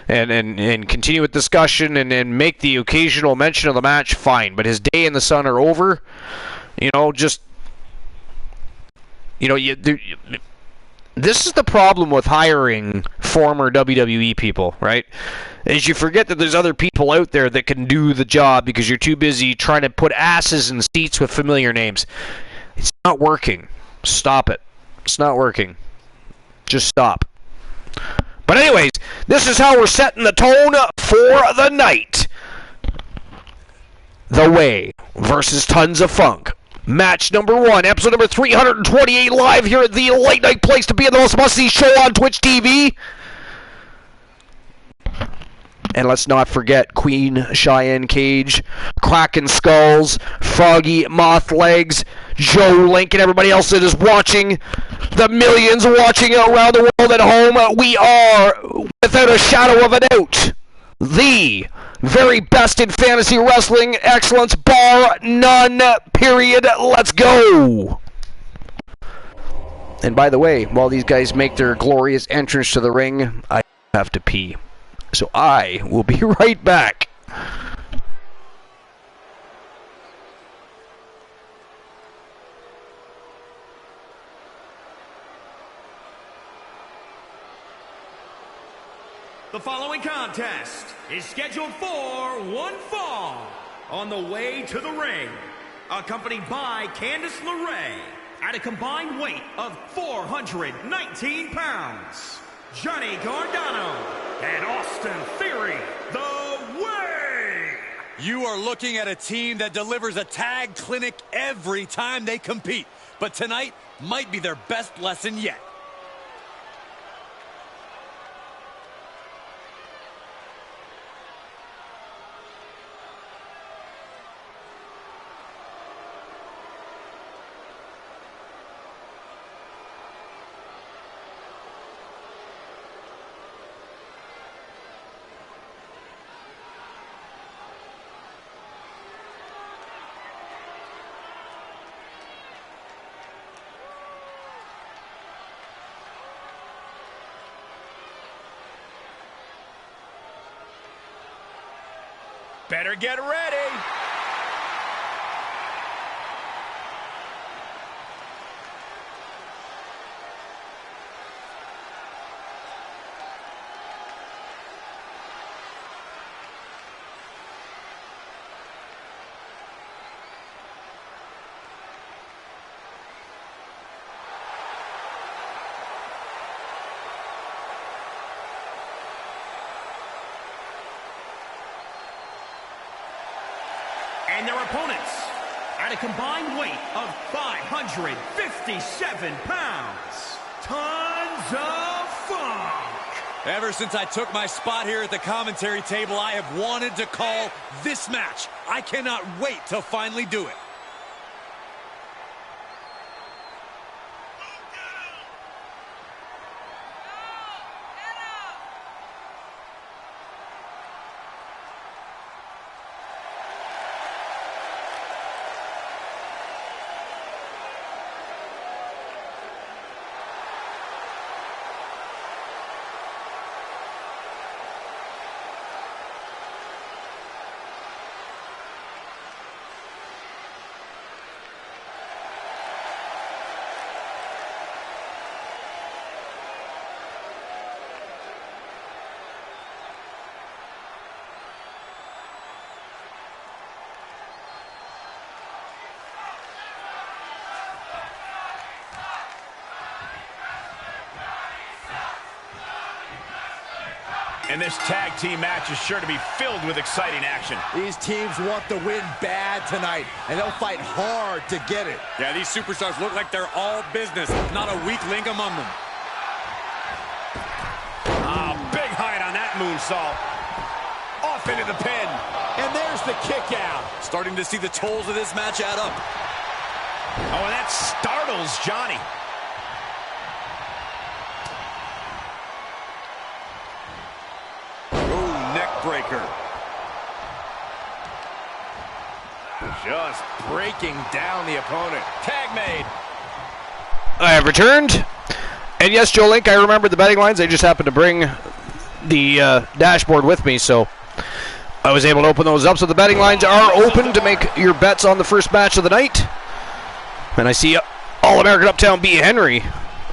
Speaker 1: and continue with discussion and make the occasional mention of the match, fine. But his day in the sun are over. You know, just... You know, this is the problem with hiring former WWE people, right? Is you forget that there's other people out there that can do the job because you're too busy trying to put asses in seats with familiar names. It's not working. Stop it. It's not working. Just stop. But anyways, this is how we're setting the tone for the night. The Way versus Tons of Funk. Match number 1, episode number 328, live here at the late night place to be in the most must-see show on Twitch TV. And let's not forget Queen Cheyenne Cage, Kraken Skulls, Froggy Moth Legs, Joe Link, and everybody else that is watching, the millions watching around the world at home. We are, without a shadow of a doubt, the very best in fantasy wrestling excellence, bar none, period. Let's go! And by the way, while these guys make their glorious entrance to the ring, I have to pee. So I will be right back.
Speaker 2: The following contest is scheduled for one fall. On the way to the ring, accompanied by Candice LeRae at a combined weight of 419 pounds, Johnny Gargano and Austin Theory, the Way.
Speaker 3: You are looking at a team that delivers a tag clinic every time they compete, but tonight might be their best lesson yet.
Speaker 2: Better get ready. And their opponents, at a combined weight of 557 pounds, Tons of Funk.
Speaker 3: Ever since I took my spot here at the commentary table, I have wanted to call this match. I cannot wait to finally do it.
Speaker 2: And this tag team match is sure to be filled with exciting action.
Speaker 4: These teams want the win bad tonight, and they'll fight hard to get it.
Speaker 3: Yeah, these superstars look like they're all business, not a weak link among them.
Speaker 2: Big height on that moonsault. Off into the pin.
Speaker 4: And there's the kick out.
Speaker 3: Starting to see the tolls of this match add up.
Speaker 2: Oh, and that startles Johnny. Breaker. Just breaking down the opponent. Tag made.
Speaker 1: I have returned. And yes, Joe Link, I remember the betting lines. I just happened to bring the dashboard with me, so I was able to open those up. So the betting lines are open to make your bets on the first match of the night. And I see All-American Uptown B. Henry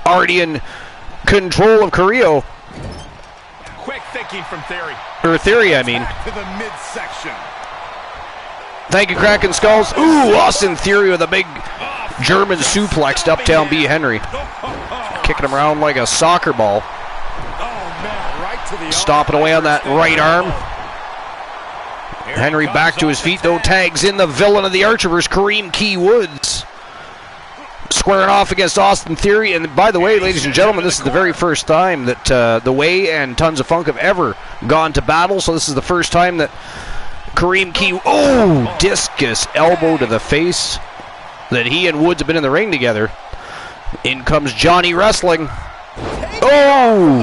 Speaker 1: already in control of Carrillo.
Speaker 2: Quick thinking from Theory.
Speaker 1: Or Theory, I mean.
Speaker 2: Back to the midsection.
Speaker 1: Thank you, Kraken Skulls. Ooh, Austin Theory with a big German suplex to Uptown B. Henry. Kicking him around like a soccer ball. Stomping away on that right arm. Henry back to his feet, though. Tags in the villain of the Archerverse, Kareem Key Woods. squaring off against Austin Theory. And by the way, ladies and gentlemen, this is the very first time that The Way and Tons of Funk have ever gone to battle. So this is the first time that Kareem Key, discus elbow to the face, that he and Woods have been in the ring together. In comes Johnny Wrestling.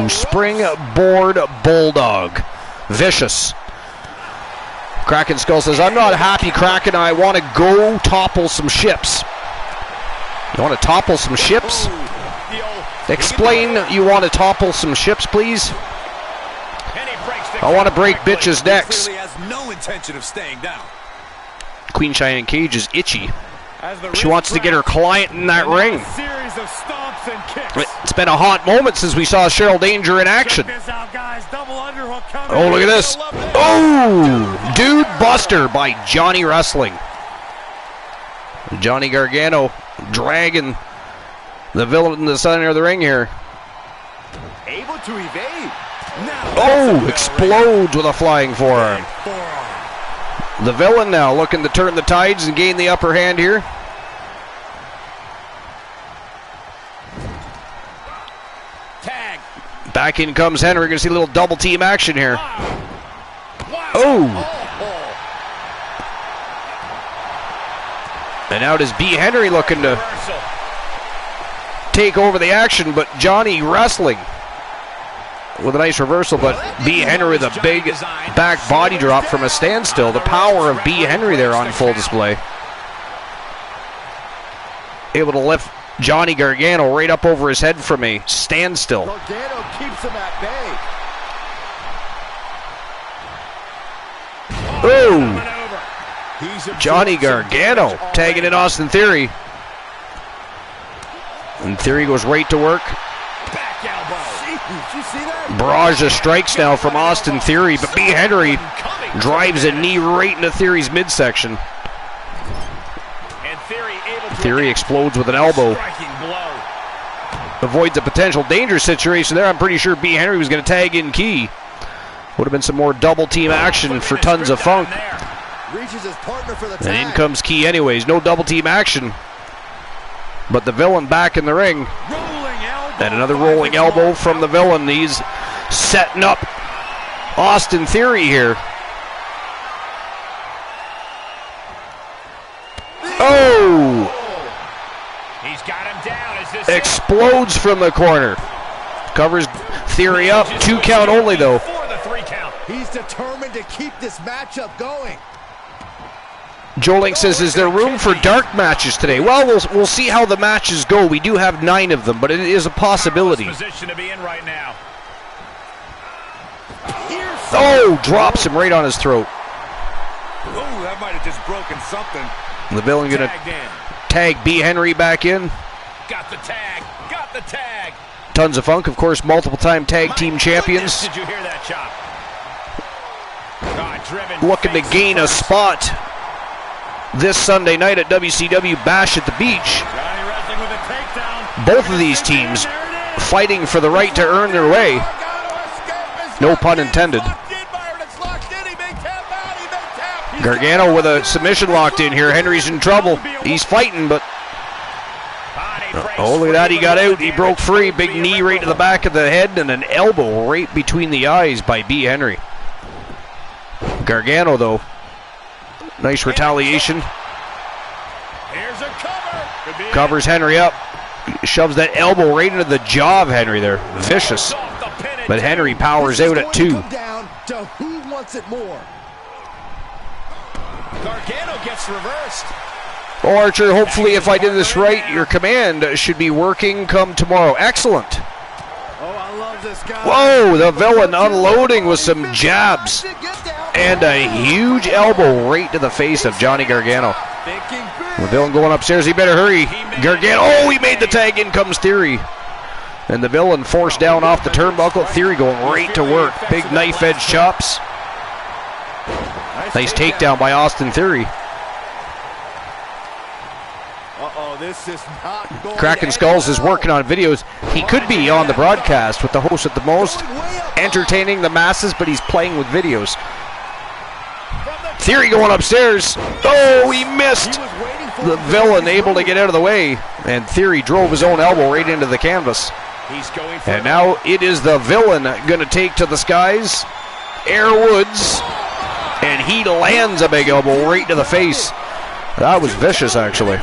Speaker 1: Springboard Bulldog. Vicious. Kraken Skull says, I'm not happy, Kraken. I want to go topple some ships. You want to topple some ships? Explain you want to topple some ships, please. I want to break bitches' necks.
Speaker 3: Has no intention of staying down.
Speaker 1: Queen Shining Cage is itchy. She wants to get her client in that ring. It's been a hot moment since we saw Cheryl Danger in action. Oh, look at this. Dude Buster by Johnny Wrestling. Johnny Gargano dragging the villain in the center of the ring here.
Speaker 4: Able to evade.
Speaker 1: Explodes with a flying forearm. The villain now looking to turn the tides and gain the upper hand here.
Speaker 3: Tag.
Speaker 1: Back in comes Henry. We're going to see a little double team action here. And now does B. Henry looking to take over the action, but Johnny Wrestling with a nice reversal, but B. Henry with a big back body drop from a standstill. The power of B. Henry there on full display. Able to lift Johnny Gargano right up over his head from a standstill.
Speaker 4: Gargano keeps him at bay.
Speaker 1: Johnny Gargano tagging in Austin Theory. And Theory goes right to work.
Speaker 3: Back elbow.
Speaker 4: Did you see that?
Speaker 1: Barrage of strikes now from Austin Theory, but B. Henry drives a knee right into Theory's midsection.
Speaker 3: And
Speaker 1: Theory explodes with an elbow. Avoids a potential danger situation there. I'm pretty sure B. Henry was going to tag in Key. Would have been some more double team action for Tons of Funk.
Speaker 4: Reaches his partner for the tag.
Speaker 1: And in comes Key anyways. No double team action. But the villain back in the ring. And another rolling elbow from the villain. He's setting up Austin Theory here.
Speaker 3: He's got him down. Is this
Speaker 1: explodes from the corner. Covers Theory up. 2 count only though.
Speaker 4: He's determined to keep this matchup going.
Speaker 1: Joe Link says, is there room for dark matches today? Well, we'll see how the matches go. We do have 9 of them, but it is a possibility.
Speaker 3: Position to be in right now.
Speaker 1: Drops him right on his throat.
Speaker 3: That might have just broken something.
Speaker 1: The villain gonna tag B. Henry back in.
Speaker 3: Got the tag. Got the tag.
Speaker 1: Tons of Funk, of course, multiple-time tag team champions.
Speaker 3: Did you hear that chop?
Speaker 1: Looking to gain a spot this Sunday night at WCW Bash at the Beach. Both of these teams fighting for the right to earn their way. No pun intended. Gargano with a submission locked in here. Henry's in trouble. He's fighting, but look at that. He got out. He broke free. Big knee right to the back of the head and an elbow right between the eyes by B. Henry. Gargano, though. Nice retaliation. Covers Henry up. Shoves that elbow right into the jaw of Henry there. Vicious. But Henry powers out at 2.
Speaker 4: Down to who wants it more.
Speaker 3: Gargano gets reversed.
Speaker 1: Oh, Archer, hopefully if I did this right, your command should be working come tomorrow. Excellent.
Speaker 4: I love this guy.
Speaker 1: Whoa, the villain unloading with some jabs. And a huge elbow right to the face of Johnny Gargano. The villain going upstairs. He better hurry. Gargano. He made the tag. In comes Theory. And the villain forced down off the turnbuckle. Theory going right to work. Big knife edge chops. Nice takedown by Austin Theory.
Speaker 4: This is not going.
Speaker 1: Kraken Skulls is working on videos. He could be on the broadcast with the host at the most, entertaining the masses, but he's playing with videos. Theory going upstairs. He missed. The Villain able to get out of the way, and Theory drove his own elbow right into the canvas. And now it is the Villain going to take to the skies. Air Woods, and he lands a big elbow right to the face. That was vicious, actually.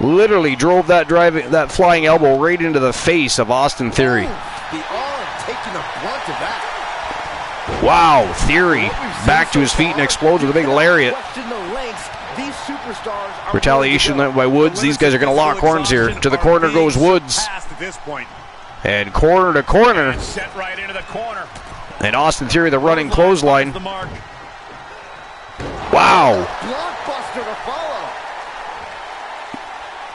Speaker 1: Literally drove that flying elbow right into the face of Austin Theory.
Speaker 4: The arm taking the brunt of that.
Speaker 1: Wow, Theory back to his feet and explodes with a big lariat. Retaliation by Woods. These guys are going to lock horns here. To the corner goes Woods. And corner to corner. And Austin Theory, the running clothesline. Wow.
Speaker 4: Blockbuster to follow.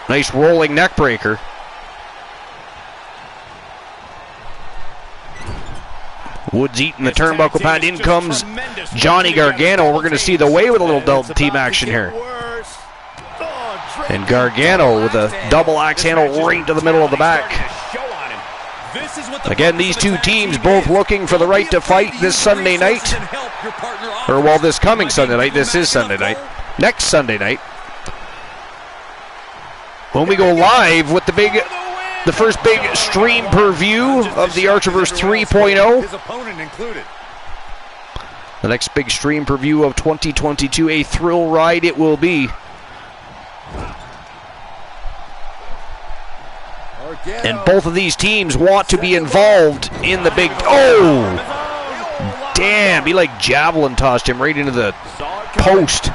Speaker 1: Nice rolling neck breaker. Woods eating the turnbuckle pad. In comes Johnny Gargano. We're going to see the way with a little double team action here. And Gargano with a double axe handle right to the middle of the back. Again, these two teams both looking for the right to fight this Sunday night. Or, well, this coming Sunday night. This is Sunday night. Next Sunday night. When we go live with the first big stream per view of the Archerverse 3.0. The next big stream per view of 2022. A thrill ride it will be. And both of these teams want to be involved in the big... Oh! Damn, he like javelin tossed him right into the post.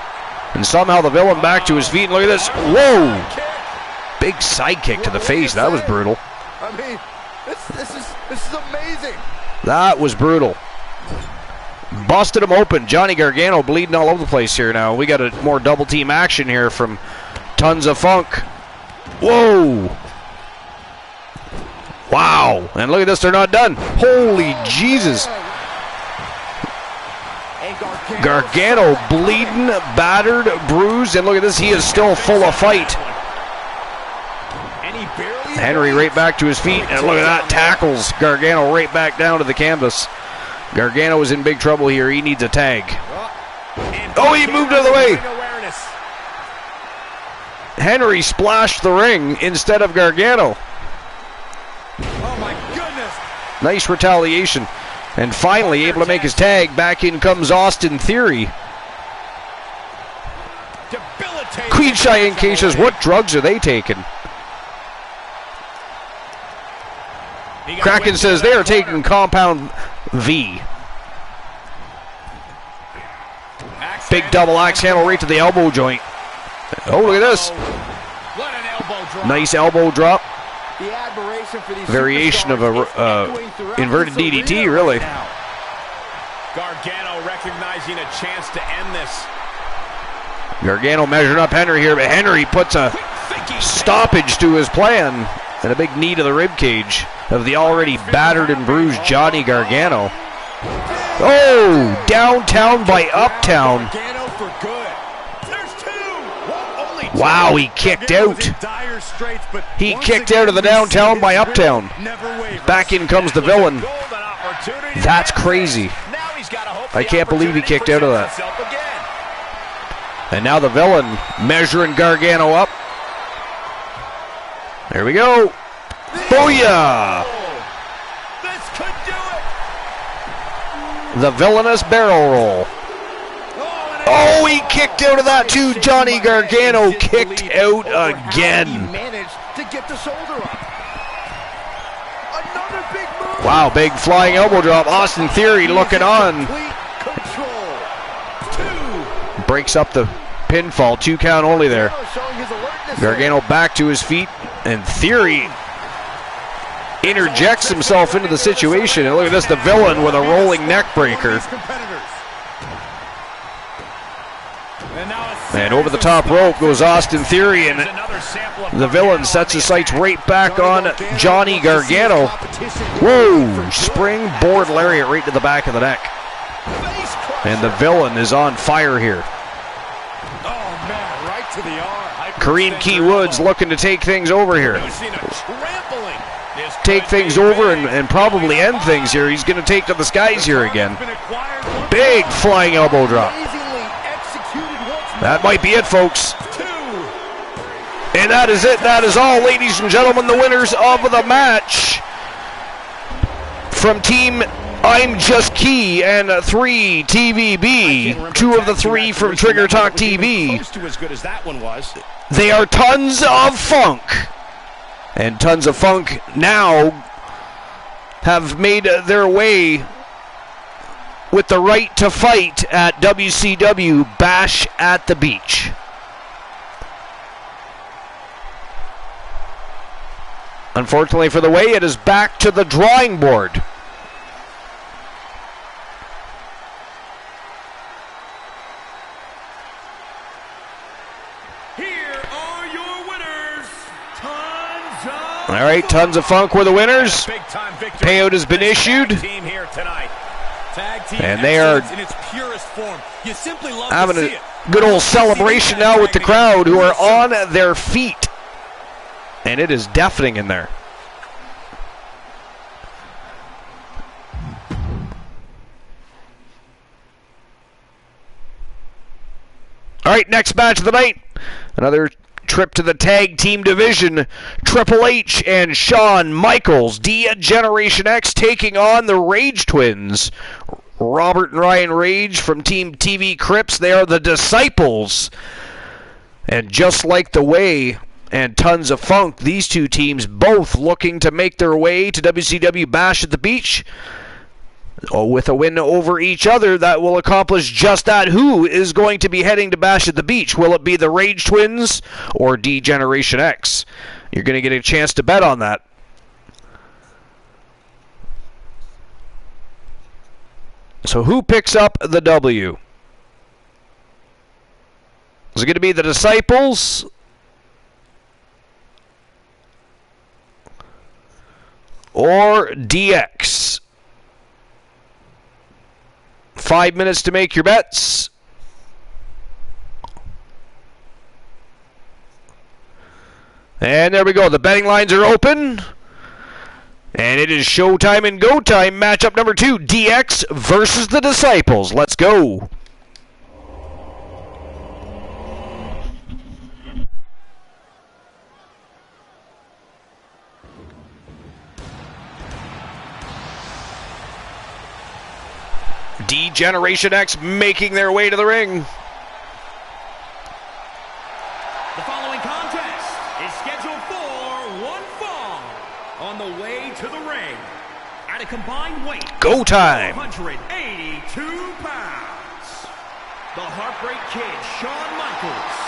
Speaker 1: And somehow the Villain back to his feet. And look at this. Whoa! Big side kick to the face. That was brutal.
Speaker 4: I mean, this is amazing.
Speaker 1: That was brutal. Busted him open. Johnny Gargano bleeding all over the place here now. We got a more double team action here from Tons of Funk. Whoa! Wow. And look at this. They're not done. Holy Jesus. Gargano bleeding, battered, bruised. And look at this. He is still full of fight. Henry right back to his feet, and look at that, tackles Gargano right back down to the canvas. Gargano is in big trouble here. He needs a tag. Oh, he moved out of the way. Henry splashed the ring instead of Gargano.
Speaker 3: Oh my goodness.
Speaker 1: Nice retaliation. And finally able to make his tag. Back in comes Austin Theory. Queen Cheyenne Cases, what drugs are they taking? Kraken says they are taking Compound V. Big double axe handle right to the elbow joint. Oh, look at this. Nice elbow drop. Variation of a inverted DDT, really.
Speaker 3: Gargano recognizing a chance to end this.
Speaker 1: Gargano measuring up Henry here, but Henry puts a stoppage to his plan. And a big knee to the ribcage of the already battered and bruised Johnny Gargano. Oh, downtown by uptown. Wow, he kicked out. He kicked out of the downtown by uptown. Back in comes the Villain. That's crazy. I can't believe he kicked out of that. And now the Villain measuring Gargano up. There we go. Booyah!
Speaker 3: This could do it.
Speaker 1: The Villainous barrel roll. Oh, he kicked out of that too. Johnny Gargano kicked out again. Wow, big flying elbow drop. Austin Theory looking on. Breaks up the pinfall. 2 count only there. Gargano back to his feet. And Theory interjects himself into the situation. And look at this, the Villain with a rolling neck breaker. And over the top rope goes Austin Theory, and the Villain sets his sights right back on Johnny Gargano. Whoa, springboard lariat right to the back of the neck. And the Villain is on fire here. Kareem Key Woods looking to take things over here. Take things over and probably end things here. He's going to take to the skies here again. Big flying elbow drop. That might be it, folks. And that is it. That is all, ladies and gentlemen. The winners of the match from Team I'm Just Key and 3 TVB. 2 of the 3 from Trigger Talk TV. They are Tons of Funk. And Tons of Funk now have made their way with the right to fight at WCW Bash at the Beach. Unfortunately for the way, it is back to the drawing board.
Speaker 2: Here are your winners, Tons of
Speaker 1: All right, Tons of Funk were the winners. Payout has been issued. And they are
Speaker 3: in its purest form. You simply love
Speaker 1: having
Speaker 3: to see
Speaker 1: a
Speaker 3: it.
Speaker 1: good old celebration now with the crowd who are on their feet. And it is deafening in there. All right, next match of the night. Another trip to the tag team division. Triple H and Shawn Michaels, D-Generation X, taking on the Rage Twins. Robert and Ryan Rage from Team TV Crips. They are the Disciples. And just like the Way and Tons of Funk, these two teams both looking to make their way to WCW Bash at the Beach. With a win over each other, that will accomplish just that. Who is going to be heading to Bash at the Beach? Will it be the Rage Twins or D-Generation X? You're going to get a chance to bet on that. So who picks up the W? Is it going to be the Disciples? Or DX? 5 minutes to make your bets. And there we go. The betting lines are open. And it is showtime and go time. Matchup number 2, DX versus the Disciples. Let's go. D-Generation X making their way to the ring.
Speaker 2: The following contest is scheduled for one fall on the way to the ring at a combined weight
Speaker 1: Go time.
Speaker 2: 182 pounds. The Heartbreak Kid, Shawn Michaels,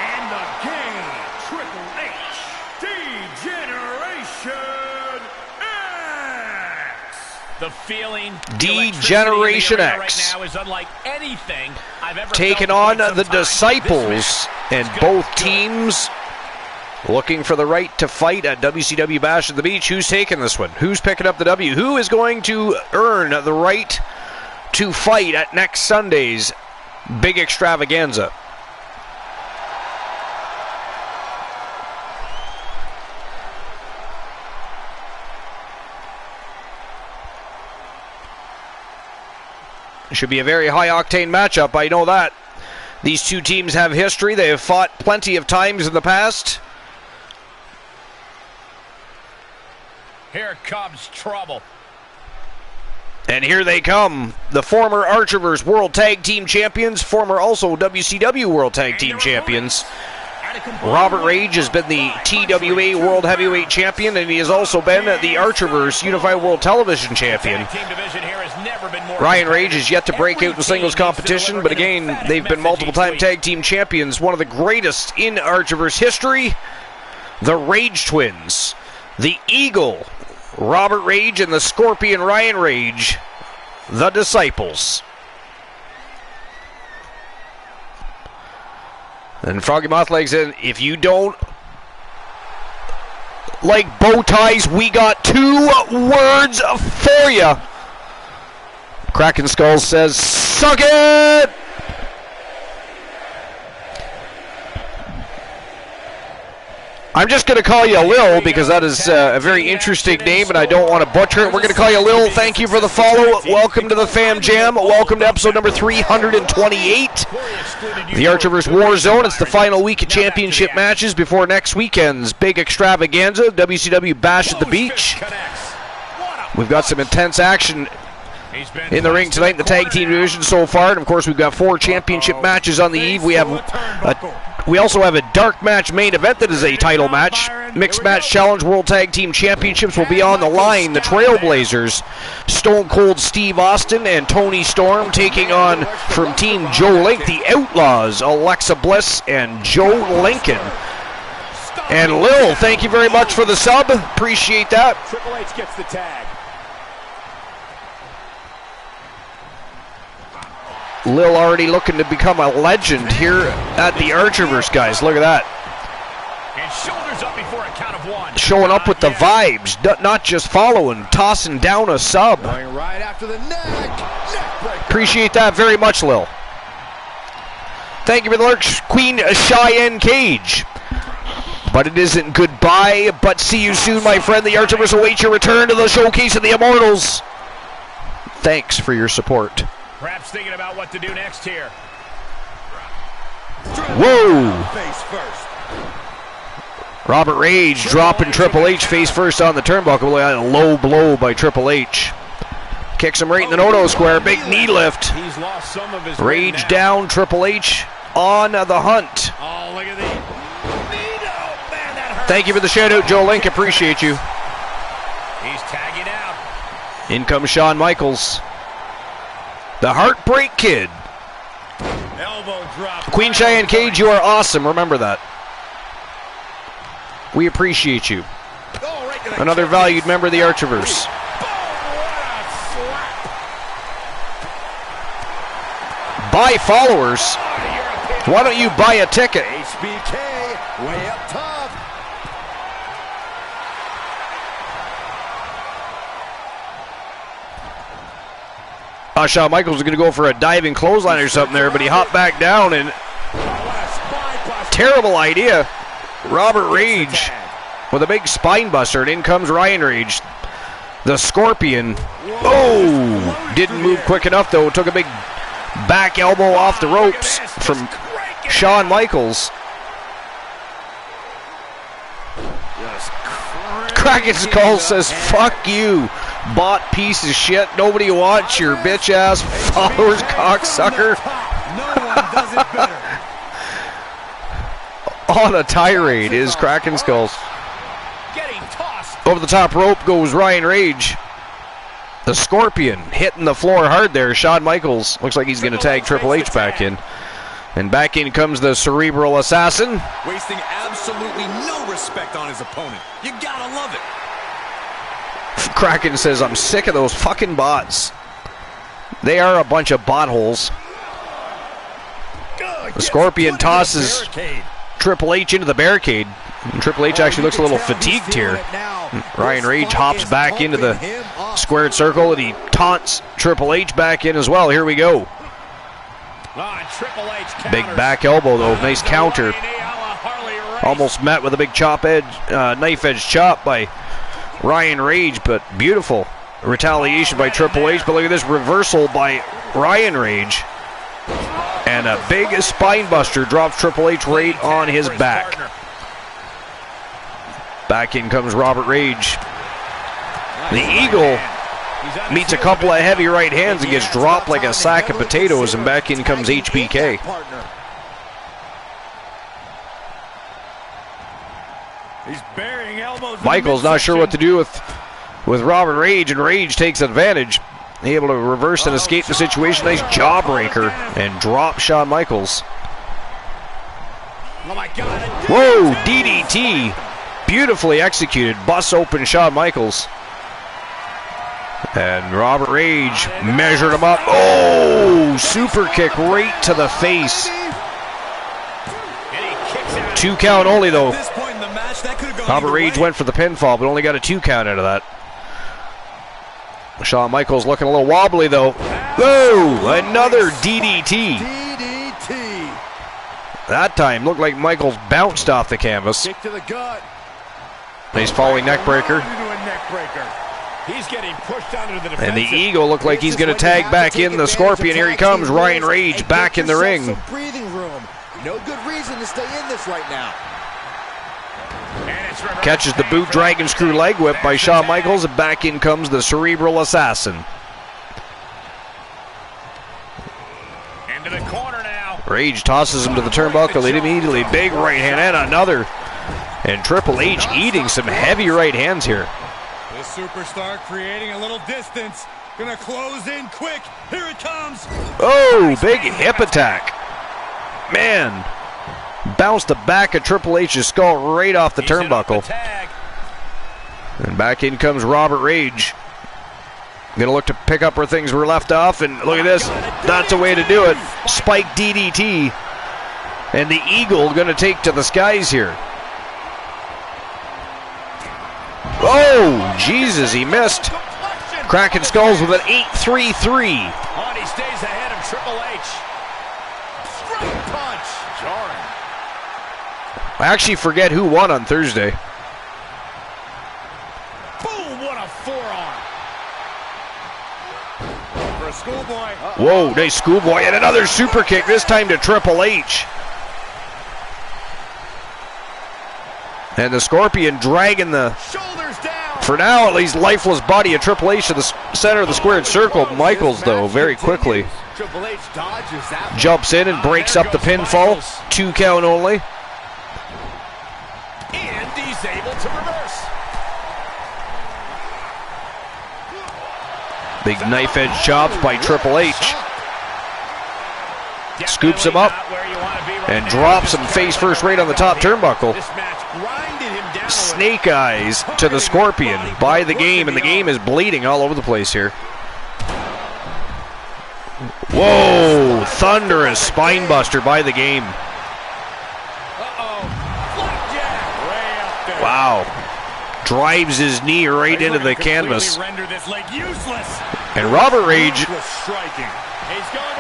Speaker 2: and the Game Triple H, D-Generation X.
Speaker 3: The feeling
Speaker 1: D-Generation X
Speaker 3: right now is unlike anything I've ever
Speaker 1: taking
Speaker 3: felt
Speaker 1: on
Speaker 3: in
Speaker 1: the
Speaker 3: some time.
Speaker 1: Disciples, and both teams looking for the right to fight at WCW Bash at the Beach. Who's taking this one? Who's picking up the W? Who is going to earn the right to fight at next Sunday's big extravaganza? It should be a very high-octane matchup, I know that. These two teams have history. They have fought plenty of times in the past.
Speaker 3: Here comes trouble.
Speaker 1: And here they come. The former Archerverse World Tag Team Champions, former also WCW World Tag Team Champions. Robert Rage has been the TWA World Heavyweight Champion, and he has also been the Archerverse Unified World Television Champion. Ryan Rage is yet to break out in singles competition, but again, they've been multiple-time tag team champions. One of the greatest in Archerverse history, the Rage Twins. The Eagle, Robert Rage, and the Scorpion, Ryan Rage, the Disciples. And Froggy Mothlegs in, if you don't like bow ties, we got 2 words for you. Kraken Skull says, suck it! I'm just going to call you Lil because that is a very interesting name and I don't want to butcher it. We're going to call you Lil. Thank you for the follow. Welcome to the Fam Jam. Welcome to episode number 328. The Archerverse Warzone. It's the final week of championship matches before next weekend's big extravaganza, WCW Bash at the Beach. We've got some intense action in the ring tonight in the tag team division so far, and of course we've got 4 championship matches on the eve. We also have a dark match main event that is a title match. Mixed Match Challenge World Tag Team Championships will be on the line. The Trailblazers, Stone Cold Steve Austin and Tony Storm, taking on from Team Joe Link, the Outlaws, Alexa Bliss and Joe Lincoln. And Lil, thank you very much for the sub. Appreciate that.
Speaker 4: Triple H gets the tag.
Speaker 1: Lil already looking to become a legend here at the Archerverse, guys. Look at that.
Speaker 2: And shoulders up before a count of 1.
Speaker 1: Showing up with the vibes, not just following, tossing down a sub.
Speaker 4: Going right after the neck.
Speaker 1: Appreciate that very much, Lil. Thank you for the lurks, Queen Cheyenne Cage. But it isn't goodbye, but see you soon, my friend. The Archerverse awaits your return to the Showcase of the Immortals. Thanks for your support.
Speaker 2: Perhaps thinking about what to do next here.
Speaker 1: Whoa!
Speaker 4: Face first.
Speaker 1: Robert Rage dropping Triple H face first on the turnbuckle. A low blow by Triple H. Kicks him right in the no-no square. Big knee lift.
Speaker 2: He's lost some of his
Speaker 1: Rage down, Triple H on the hunt.
Speaker 2: Oh, look at the man, that hurt.
Speaker 1: Thank you for the shout-out, Joe Link. Appreciate you.
Speaker 2: He's tagging out.
Speaker 1: In comes Shawn Michaels. The Heartbreak Kid.
Speaker 2: Elbow drop.
Speaker 1: Queen Cheyenne Cage, you are awesome. Remember that. We appreciate you. Another valued member of the Archerverse. Buy followers. Why don't you buy a ticket?
Speaker 4: HBK way up top.
Speaker 1: Shawn Michaels was going to go for a diving clothesline or something there, but he hopped back down, and terrible idea. Robert Rage with a big spine buster, and in comes Ryan Rage. The Scorpion. Oh! Didn't move quick enough, though. Took a big back elbow off the ropes from Shawn Michaels. Kraken Skull says, fuck you, bought piece of shit. Nobody wants your bitch ass followers, cocksucker.
Speaker 4: No one does it better.
Speaker 1: On a tirade is Kraken Skulls.
Speaker 2: Getting tossed.
Speaker 1: Over the top rope goes Ryan Rage. The Scorpion hitting the floor hard there. Shawn Michaels looks like he's going to tag Triple H back in. And back in comes the Cerebral Assassin.
Speaker 3: Wasting absolutely no respect on his opponent. You gotta love it.
Speaker 1: Kraken says, I'm sick of those fucking bots. They are a bunch of bot holes. The Scorpion tosses Triple H into the barricade. And Triple H actually looks a little fatigued here. Ryan Rage hops back into the squared circle, and he taunts Triple H back in as well. Here we go. Big back elbow, though. Nice counter. Almost met with a big chop edge, knife edge chop by Ryan Rage, but beautiful retaliation by Triple H. But look at this reversal by Ryan Rage. And a big spine buster drops Triple H right on his back. Back in comes Robert Rage. The Eagle meets a couple of heavy right hands and gets dropped like a sack of potatoes, and back in comes HBK.
Speaker 2: He's burying elbows.
Speaker 1: Michael's not sure what to do with Robert Rage, and Rage takes advantage. Able to reverse and escape the situation. Nice jawbreaker and drop Shawn Michaels.
Speaker 2: Oh my God.
Speaker 1: Whoa, DDT. Beautifully executed. Busts open Shawn Michaels. And Robert Rage measured him up. Oh, super kick right to the face. 2 count only, though. Robert Rage went for the pinfall, but only got a 2 count out of that. Shawn Michaels looking a little wobbly, though. Whoa, another DDT. That time looked like Michaels bounced off the canvas.
Speaker 4: Kick to the gut.
Speaker 1: Nice falling neck breaker.
Speaker 4: He's getting pushed down to the defensive.
Speaker 1: And the Eagle looked like he's going to tag back in the Scorpion. Here he comes, Ryan Rage back in the ring.
Speaker 4: Some breathing room. No good reason to stay in this right now.
Speaker 1: Catches the boot dragon screw leg whip by Shawn Michaels, and back in comes the Cerebral Assassin.
Speaker 2: Into the corner now.
Speaker 1: Rage tosses him to the turnbuckle immediately. Big right hand and another. And Triple H eating some heavy right hands here.
Speaker 3: The superstar creating a little distance. Gonna close in quick. Here it comes.
Speaker 1: Oh, big hip attack. Man. Bounced the back of Triple H's skull right off the turnbuckle. And back in comes Robert Rage. Gonna look to pick up where things were left off, and look at this. That's a way to do it. Spike DDT. And the Eagle gonna take to the skies here. Oh, Jesus, he missed. Cracking skulls with an 8-3-3.
Speaker 2: On, he stays ahead of Triple H. Straight punch. Jarring.
Speaker 1: I actually forget who won on Thursday.
Speaker 2: Boom, what a forearm.
Speaker 3: For a schoolboy.
Speaker 1: Whoa, nice schoolboy. And another super kick, this time to Triple H. And the Scorpion dragging the,
Speaker 2: Shoulders down.
Speaker 1: for now at least, lifeless body of Triple H to the center of the squared circle. Michaels, though, very quickly
Speaker 4: Triple H dodges that.
Speaker 1: jumps in and breaks up the pinfall. 2 count only.
Speaker 2: And he's able to reverse.
Speaker 1: Big knife edge chops by Triple H. Scoops him up and drops him face first right on the top turnbuckle.
Speaker 2: This match grinded him down.
Speaker 1: Snake eyes to the Scorpion by the game, and the game is bleeding all over the place here. Whoa, thunderous spine buster by the game. Wow. Drives his knee right into the canvas. And Robert Rage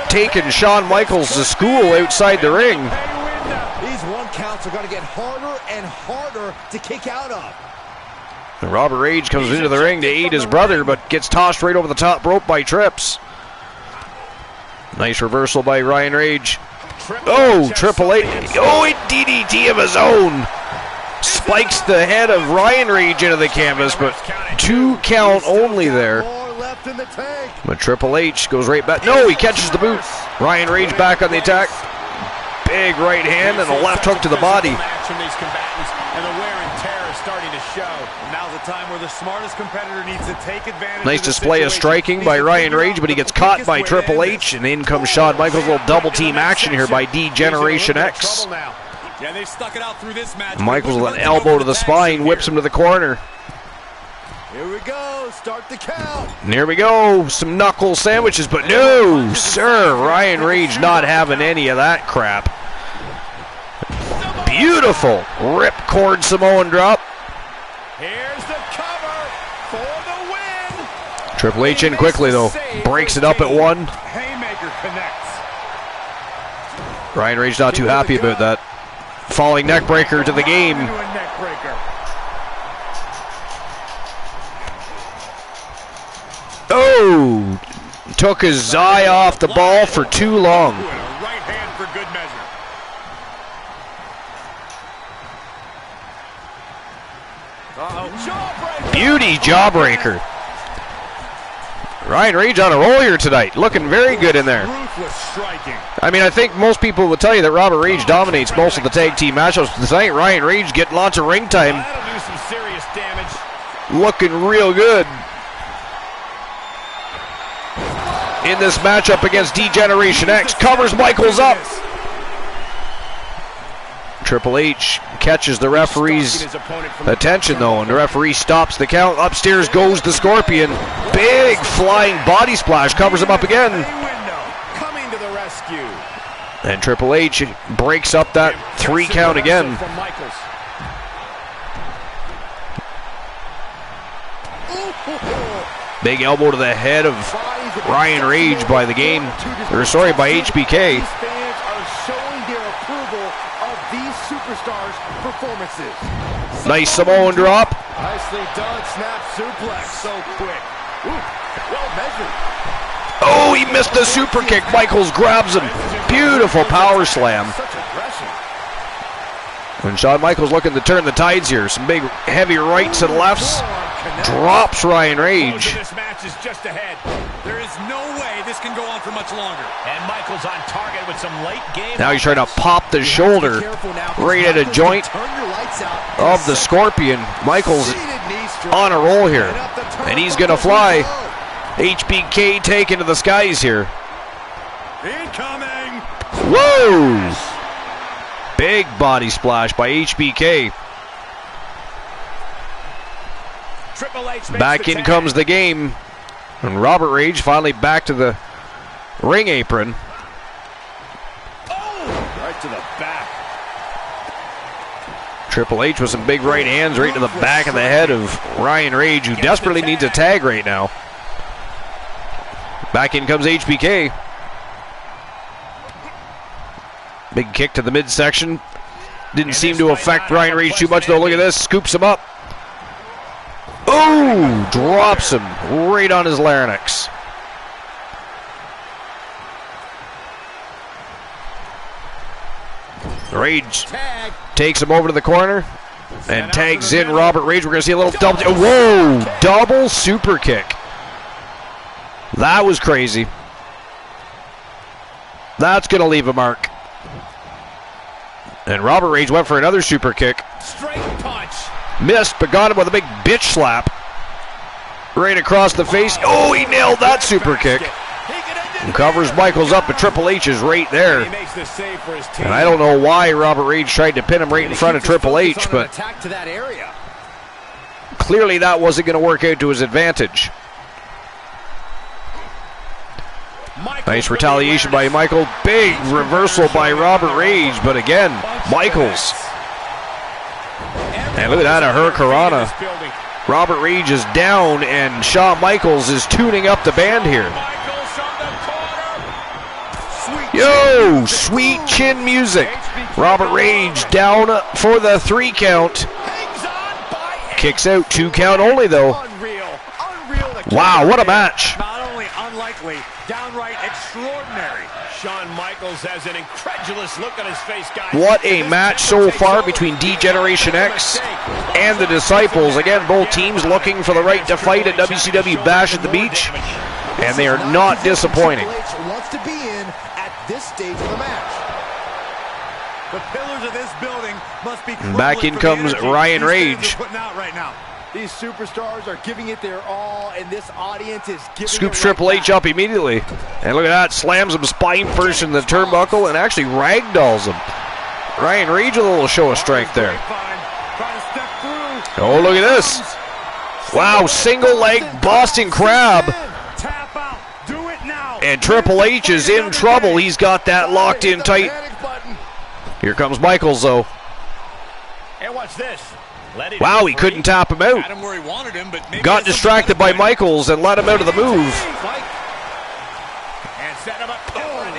Speaker 1: taking Shawn Michaels to school outside the ring.
Speaker 4: These one counts are going to get harder and harder to kick out of.
Speaker 1: And Robert Rage comes into the ring to aid his brother, but gets tossed right over the top rope by Trips. Nice reversal by Ryan Rage. Oh, Triple H. Oh, a DDT of his own. Spikes the head of Ryan Rage into the canvas, but 2 count only there. But Triple H goes right back. No, he catches the boot. Ryan Rage back on the attack. Big right hand and a left hook to the body. Nice display of striking by Ryan Rage, but he gets caught by Triple H, and in comes Shawn Michaels. A little double team action here by D-Generation X.
Speaker 3: Yeah, they stuck it out through this match.
Speaker 1: Michaels with an elbow to the spine, whips him to the corner.
Speaker 4: Here we go, start the count.
Speaker 1: And here we go, some knuckle sandwiches, but no, sir, Ryan Rage not having any of that crap. Beautiful ripcord Samoan drop.
Speaker 2: Here's the cover for the win.
Speaker 1: Triple H in quickly though, breaks it up at 1.
Speaker 3: Haymaker connects.
Speaker 1: Ryan Rage not too happy about that. Falling neckbreaker to the game. Oh, took his eye off the ball for too long.
Speaker 3: Right hand for good measure.
Speaker 1: Beauty jawbreaker. Ryan Rage on a roll here tonight, looking very good in there. I mean, I think most people would tell you that Robert Rage dominates most of the tag team matchups tonight. Ryan Rage getting lots of ring time.
Speaker 2: That'll do some serious damage.
Speaker 1: Looking real good in this matchup against D-Generation X. Covers Michaels up. Triple H catches the referee's attention though, and the referee stops the count. Upstairs goes the Scorpion. Big flying body splash, covers him up again.
Speaker 2: Coming to the rescue.
Speaker 1: And Triple H breaks up that 3 count again. Big elbow to the head of Ryan Rage by the game, or sorry, by HBK.
Speaker 4: These fans are showing their approval of love these superstars' performances.
Speaker 1: Nice Samoan drop.
Speaker 4: Nicely done, snap suplex, so quick. Ooh, well measured.
Speaker 1: Oh, he missed the super kick. Michaels grabs him. Beautiful power slam.
Speaker 4: Such aggression.
Speaker 1: And Shawn Michaels looking to turn the tides here. Some big heavy rights and lefts. Drops Ryan Rage.
Speaker 3: This match is just ahead. There is no way this can go on for much longer.
Speaker 2: And Michaels on target with some late game.
Speaker 1: Now he's trying to pop the shoulder right at a joint of the Scorpion. Michaels on a roll here. And he's going to fly. HBK taken to the skies here.
Speaker 3: Incoming.
Speaker 1: Whoa! Big body splash by HBK.
Speaker 2: Triple H
Speaker 1: Back in comes the game. And Robert Rage finally back to the ring apron.
Speaker 3: Right to the back.
Speaker 1: Triple H with some big right hands right to the back of the head of Ryan Rage, who desperately needs a tag right now. Back in comes HBK. Big kick to the midsection. Didn't seem to affect Ryan Rage too much, though. Look at this. Scoops him up. Oh, drops him right on his larynx. Rage takes him over to the corner and tags in Robert Rage. We're going to see a little double. Whoa, double super kick. That was crazy. That's going to leave a mark. And Robert Rage went for another super kick.
Speaker 2: Straight punch.
Speaker 1: Missed, but got him with a big bitch slap. Right across the face. Oh, he nailed that super kick. And covers Michaels up, but Triple H is right there. And I don't know why Robert Rage tried to pin him right in front of Triple H, but clearly that wasn't going to work out to his advantage. Nice retaliation by Michael. Big reversal by Robert Rage, but again, Michaels. And look at that, a Hurricanrana. Robert Rage is down, and Shawn Michaels is tuning up the band here. Yo, sweet chin music. Robert Rage down for the 3 count. Kicks out, 2 count only though. Wow, what a match.
Speaker 3: Not only unlikely, downright extraordinary.
Speaker 2: Shawn Michaels has an incredulous look on his face, guys.
Speaker 1: What a match so far between D-Generation X and the Disciples. Again, both teams looking for the right to fight at WCW Bash at the Beach, and they are not disappointing.
Speaker 4: Wants to be in at this stage of the match.
Speaker 3: The pillars of this building must be
Speaker 1: Back in comes Ryan Rage.
Speaker 4: These superstars are giving it their all, and this audience is giving
Speaker 1: Scoops
Speaker 4: it
Speaker 1: Triple
Speaker 4: right
Speaker 1: H up immediately. And look at that, slams him spine first in the turnbuckle and actually ragdolls him. Ryan Rage with a little show of strength there. Oh, look at this. Wow, single leg Boston Crab.
Speaker 3: Tap out. Do it now.
Speaker 1: And Triple H is in trouble. He's got that locked in tight. Here comes Michaels, though.
Speaker 2: And watch this.
Speaker 1: Wow, he couldn't tap him out.
Speaker 3: Had him where he wanted him, but maybe
Speaker 1: Got distracted by Michaels and let him out of the move.
Speaker 2: And set him up.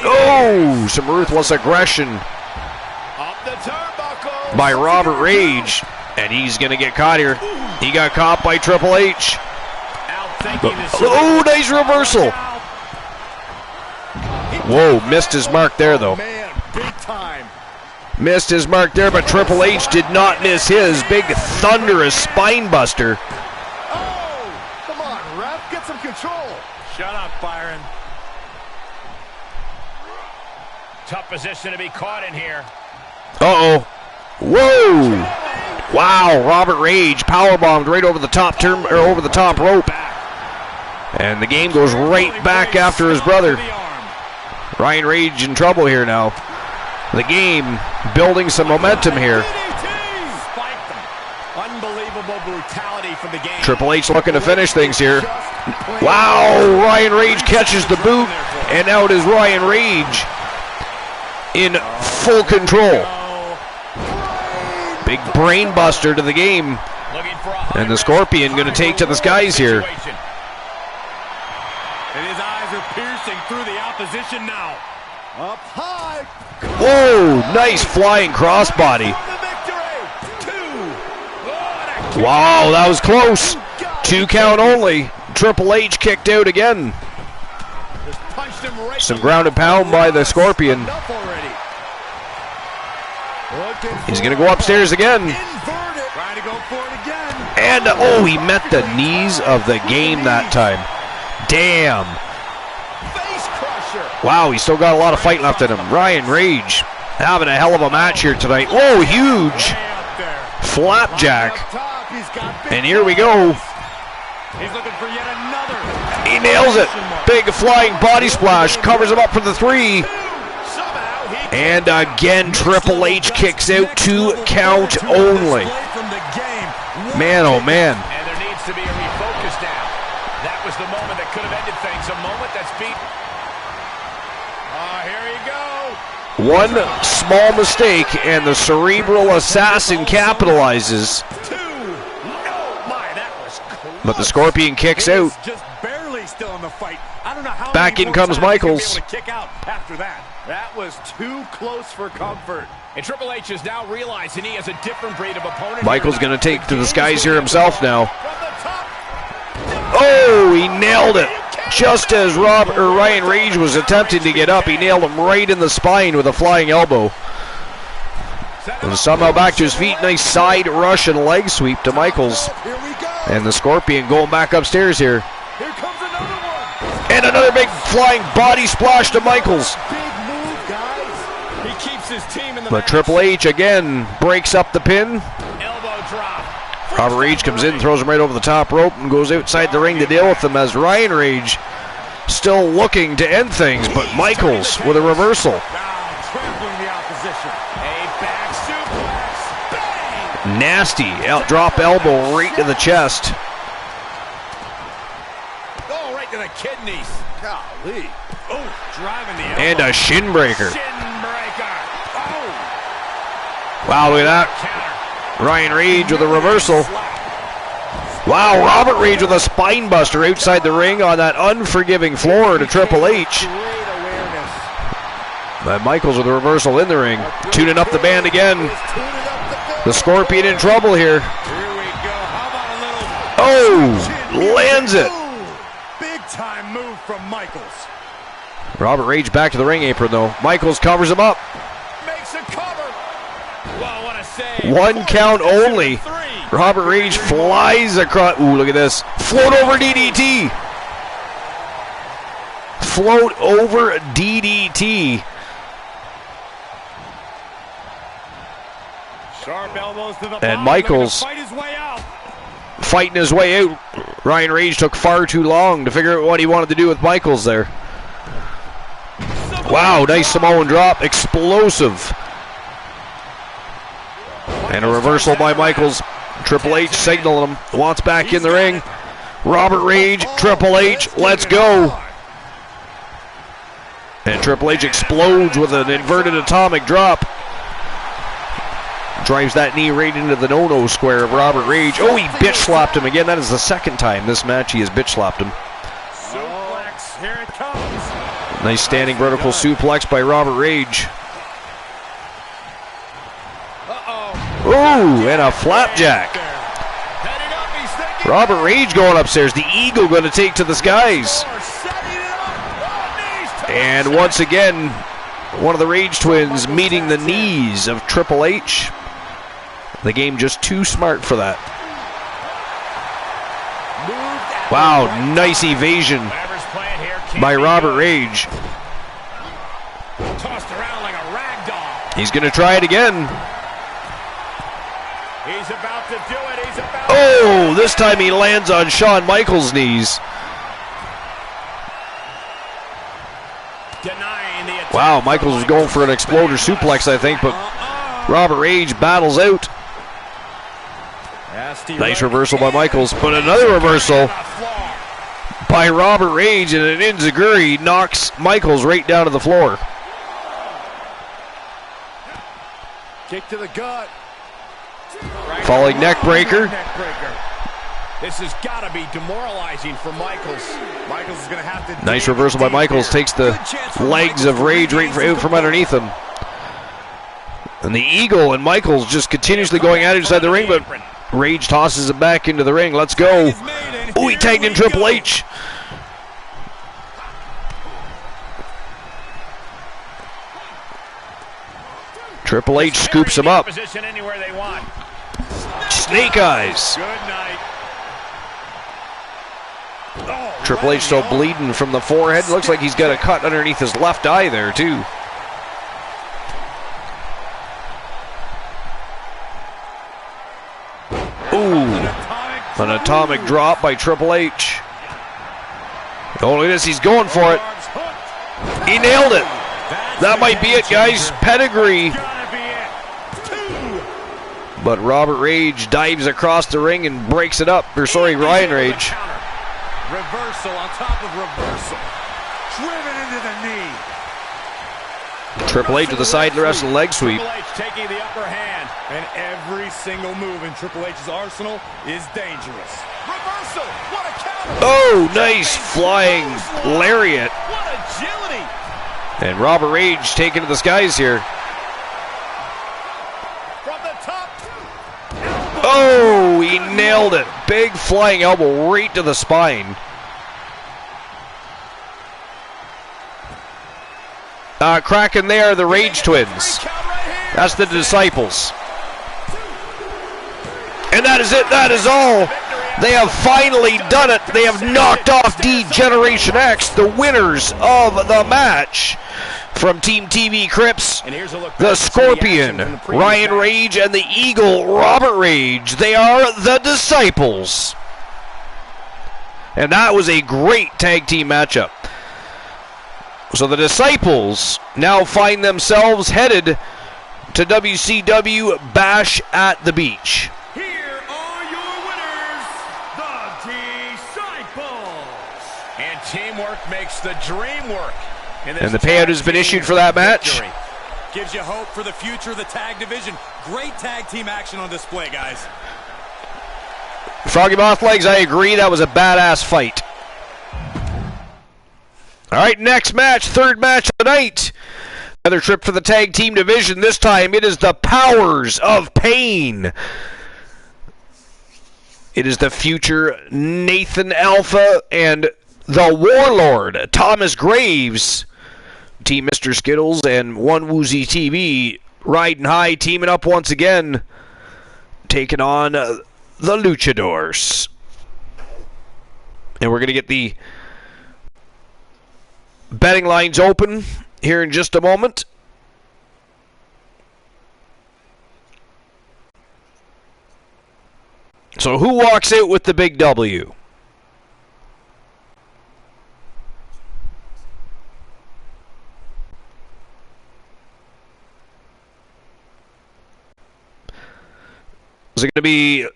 Speaker 1: Oh, some ruthless aggression
Speaker 2: Up the turnbuckle.
Speaker 1: by Robert Rage. And he's going to get caught here. He got caught by Triple H. Oh, nice reversal. Whoa, missed his mark there, though.
Speaker 4: Man, big time.
Speaker 1: Missed his mark there, but Triple H did not miss his. Big thunderous spine buster.
Speaker 4: Oh, come on, ref, get some control.
Speaker 2: Shut up, Byron. Tough position to be caught in here.
Speaker 1: Uh-oh. Whoa. Wow, Robert Rage powerbombed right over the top over the top rope. And the game goes right back after his brother. Ryan Rage in trouble here now. The game building some momentum here.
Speaker 2: Unbelievable brutality from the game.
Speaker 1: Triple H looking to finish things here. Wow, Ryan Rage catches the boot, and out is Ryan Rage in full control. Big brain buster to the game. And the Scorpion going to take to the skies here.
Speaker 3: And his eyes are piercing through the opposition now.
Speaker 4: Up high.
Speaker 1: Whoa, nice flying crossbody. Wow, that was close. 2 count only. Triple H kicked out again. Some ground and pound by the Scorpion. He's going to go upstairs again. And, oh, he met the knees of the game that time. Damn. Wow, he's still got a lot of fight left in him. Ryan Rage having a hell of a match here tonight. Whoa, huge flapjack. And here we go. He nails it. Big flying body splash. Covers him up for the 3. And again, Triple H kicks out. 2 count only. Man, oh man.
Speaker 5: And there needs to be a refocus now. That was the moment that could have ended things. A moment that's beat. Here you go.
Speaker 1: One small mistake, and the Cerebral Assassin capitalizes. But the Scorpion kicks out.
Speaker 3: Just barely still in the fight. I don't know how
Speaker 1: back in comes Michaels.
Speaker 3: Kick out after that.
Speaker 5: That was too close for comfort. And Triple H is now realizing he has a different breed of opponent.
Speaker 1: Michaels going to take to the skies here himself now. Oh, he nailed it. Just as Ryan Rage was attempting to get up, he nailed him right in the spine with a flying elbow. And somehow back to his feet. Nice side rush and leg sweep to Michaels. And the Scorpion going back upstairs here.
Speaker 5: Here comes another one.
Speaker 1: And another big flying body splash to Michaels.
Speaker 5: Big move, guys. He keeps his team in the
Speaker 1: But Triple H again breaks up the pin.
Speaker 5: elbow drop.
Speaker 1: Robert Rage comes in, throws him right over the top rope, and goes outside the ring to deal with him as Ryan Rage still looking to end things, but Michaels with a reversal.
Speaker 3: Now trampling the opposition.
Speaker 5: A back suplex. Bang!
Speaker 1: Nasty drop elbow right to the chest.
Speaker 5: Oh, right to the kidneys.
Speaker 3: Golly. Oh, driving the elbow.
Speaker 1: And a shin breaker.
Speaker 5: Shin breaker. Oh.
Speaker 1: Wow, look at that.
Speaker 5: Counter.
Speaker 1: Ryan Rage with a reversal. Wow, Robert Rage with a spine buster outside the ring on that unforgiving floor to Triple H. But Michaels with a reversal in the ring. Tuning up the band again. The Scorpion in trouble here.
Speaker 3: Here we go. How about a little...
Speaker 1: Oh, lands it.
Speaker 3: Big time move from Michaels.
Speaker 1: Robert Rage back to the ring apron though. Michaels covers him up.
Speaker 5: Makes a cover. Well, what a save.
Speaker 1: 1 count only. Robert Rage flies across. Ooh, look at this. Float over DDT. Float over DDT.
Speaker 3: Sharp elbows to the
Speaker 1: And Michaels
Speaker 3: fight his way out.
Speaker 1: fighting his way out. Ryan Rage took far too long to figure out what he wanted to do with Michaels there. Wow, nice Samoan drop. Explosive. And a reversal by Michaels. Triple H signaling him. Wants back in the ring. Robert Rage, Triple H, let's go. And Triple H explodes with an inverted atomic drop. Drives that knee right into the no-no square of Robert Rage. Oh, he bitch slapped him again. That is the second time this match he has bitch slapped him.
Speaker 3: Suplex, here it comes.
Speaker 1: Nice standing vertical suplex by Robert Rage. Ooh, and a flapjack. Robert Rage going upstairs. The Eagle going to take to the skies. And once again, one of the Rage twins meeting the knees of Triple H. The game just too smart for that. Wow, nice evasion by Robert Rage.
Speaker 5: Tossed around like a rag doll.
Speaker 1: He's going to try it again.
Speaker 5: He's about to do it. He's about
Speaker 1: Oh, this time he lands on Shawn Michaels' knees.
Speaker 5: denying the attack.
Speaker 1: Wow, Michaels was going for an exploder suplex, I think, but Robert Rage battles out. Nice reversal by Michaels, but another reversal by Robert Rage, and an enziguri knocks Michaels right down to the floor.
Speaker 3: Kick to the gut.
Speaker 1: Falling neck breaker.
Speaker 5: This has got to be demoralizing for Michaels.
Speaker 3: Michaels is going to have to...
Speaker 1: Nice reversal by Michaels, takes the legs of Rage right out from underneath him. And the Eagle and Michaels just continuously going at it inside the ring, but Rage tosses it back into the ring. Let's go. Oh, he tagged in Triple H. Triple H scoops him up. Snake eyes. Triple H still bleeding from the forehead. Looks like he's got a cut underneath his left eye there, too. Ooh, an atomic drop by Triple H. Oh, look at this, he's going for it. He nailed it. That might be it, guys. Pedigree. But Robert Rage dives across the ring and breaks it up. Or sorry, Ryan Rage.
Speaker 4: Reversal on top of reversal. Driven into the knee.
Speaker 1: Triple H to the side, the rest of the leg sweep.
Speaker 4: Triple H taking the upper hand. And every single move in Triple H's arsenal is dangerous. Reversal. What a counter.
Speaker 1: Oh, nice flying lariat.
Speaker 4: What agility.
Speaker 1: And Robert Rage taking to the skies here.
Speaker 4: From the top.
Speaker 1: Oh, he nailed it. Big flying elbow right to the spine. Cracking there, the Rage twins. That's the Disciples. And that is it. That is all. They have finally done it. They have knocked off D-Generation X, the winners of the match. From Team TV Crips, the Scorpion, Ryan Rage, and the Eagle, Robert Rage. They are the Disciples. And that was a great tag team matchup. So the Disciples now find themselves headed to WCW Bash at the Beach.
Speaker 2: Here are your winners, the Disciples.
Speaker 3: And teamwork makes the dream work.
Speaker 1: And the payout has been issued for that match.
Speaker 3: Gives you hope for the future of the tag division. Great tag team action on display, guys.
Speaker 1: Froggy Moth Legs, I agree. That was a badass fight. All right, next match, third match of the night. Another trip for the tag team division. This time it is the Powers of Pain. It is the future Nathan Alpha and the Warlord, Thomas Graves. Team Mr. Skittles and One Woozy TV riding high, teaming up once again, taking on the Luchadors. And we're going to get the betting lines open here in just a moment. So who walks out with the big W? Is it going to be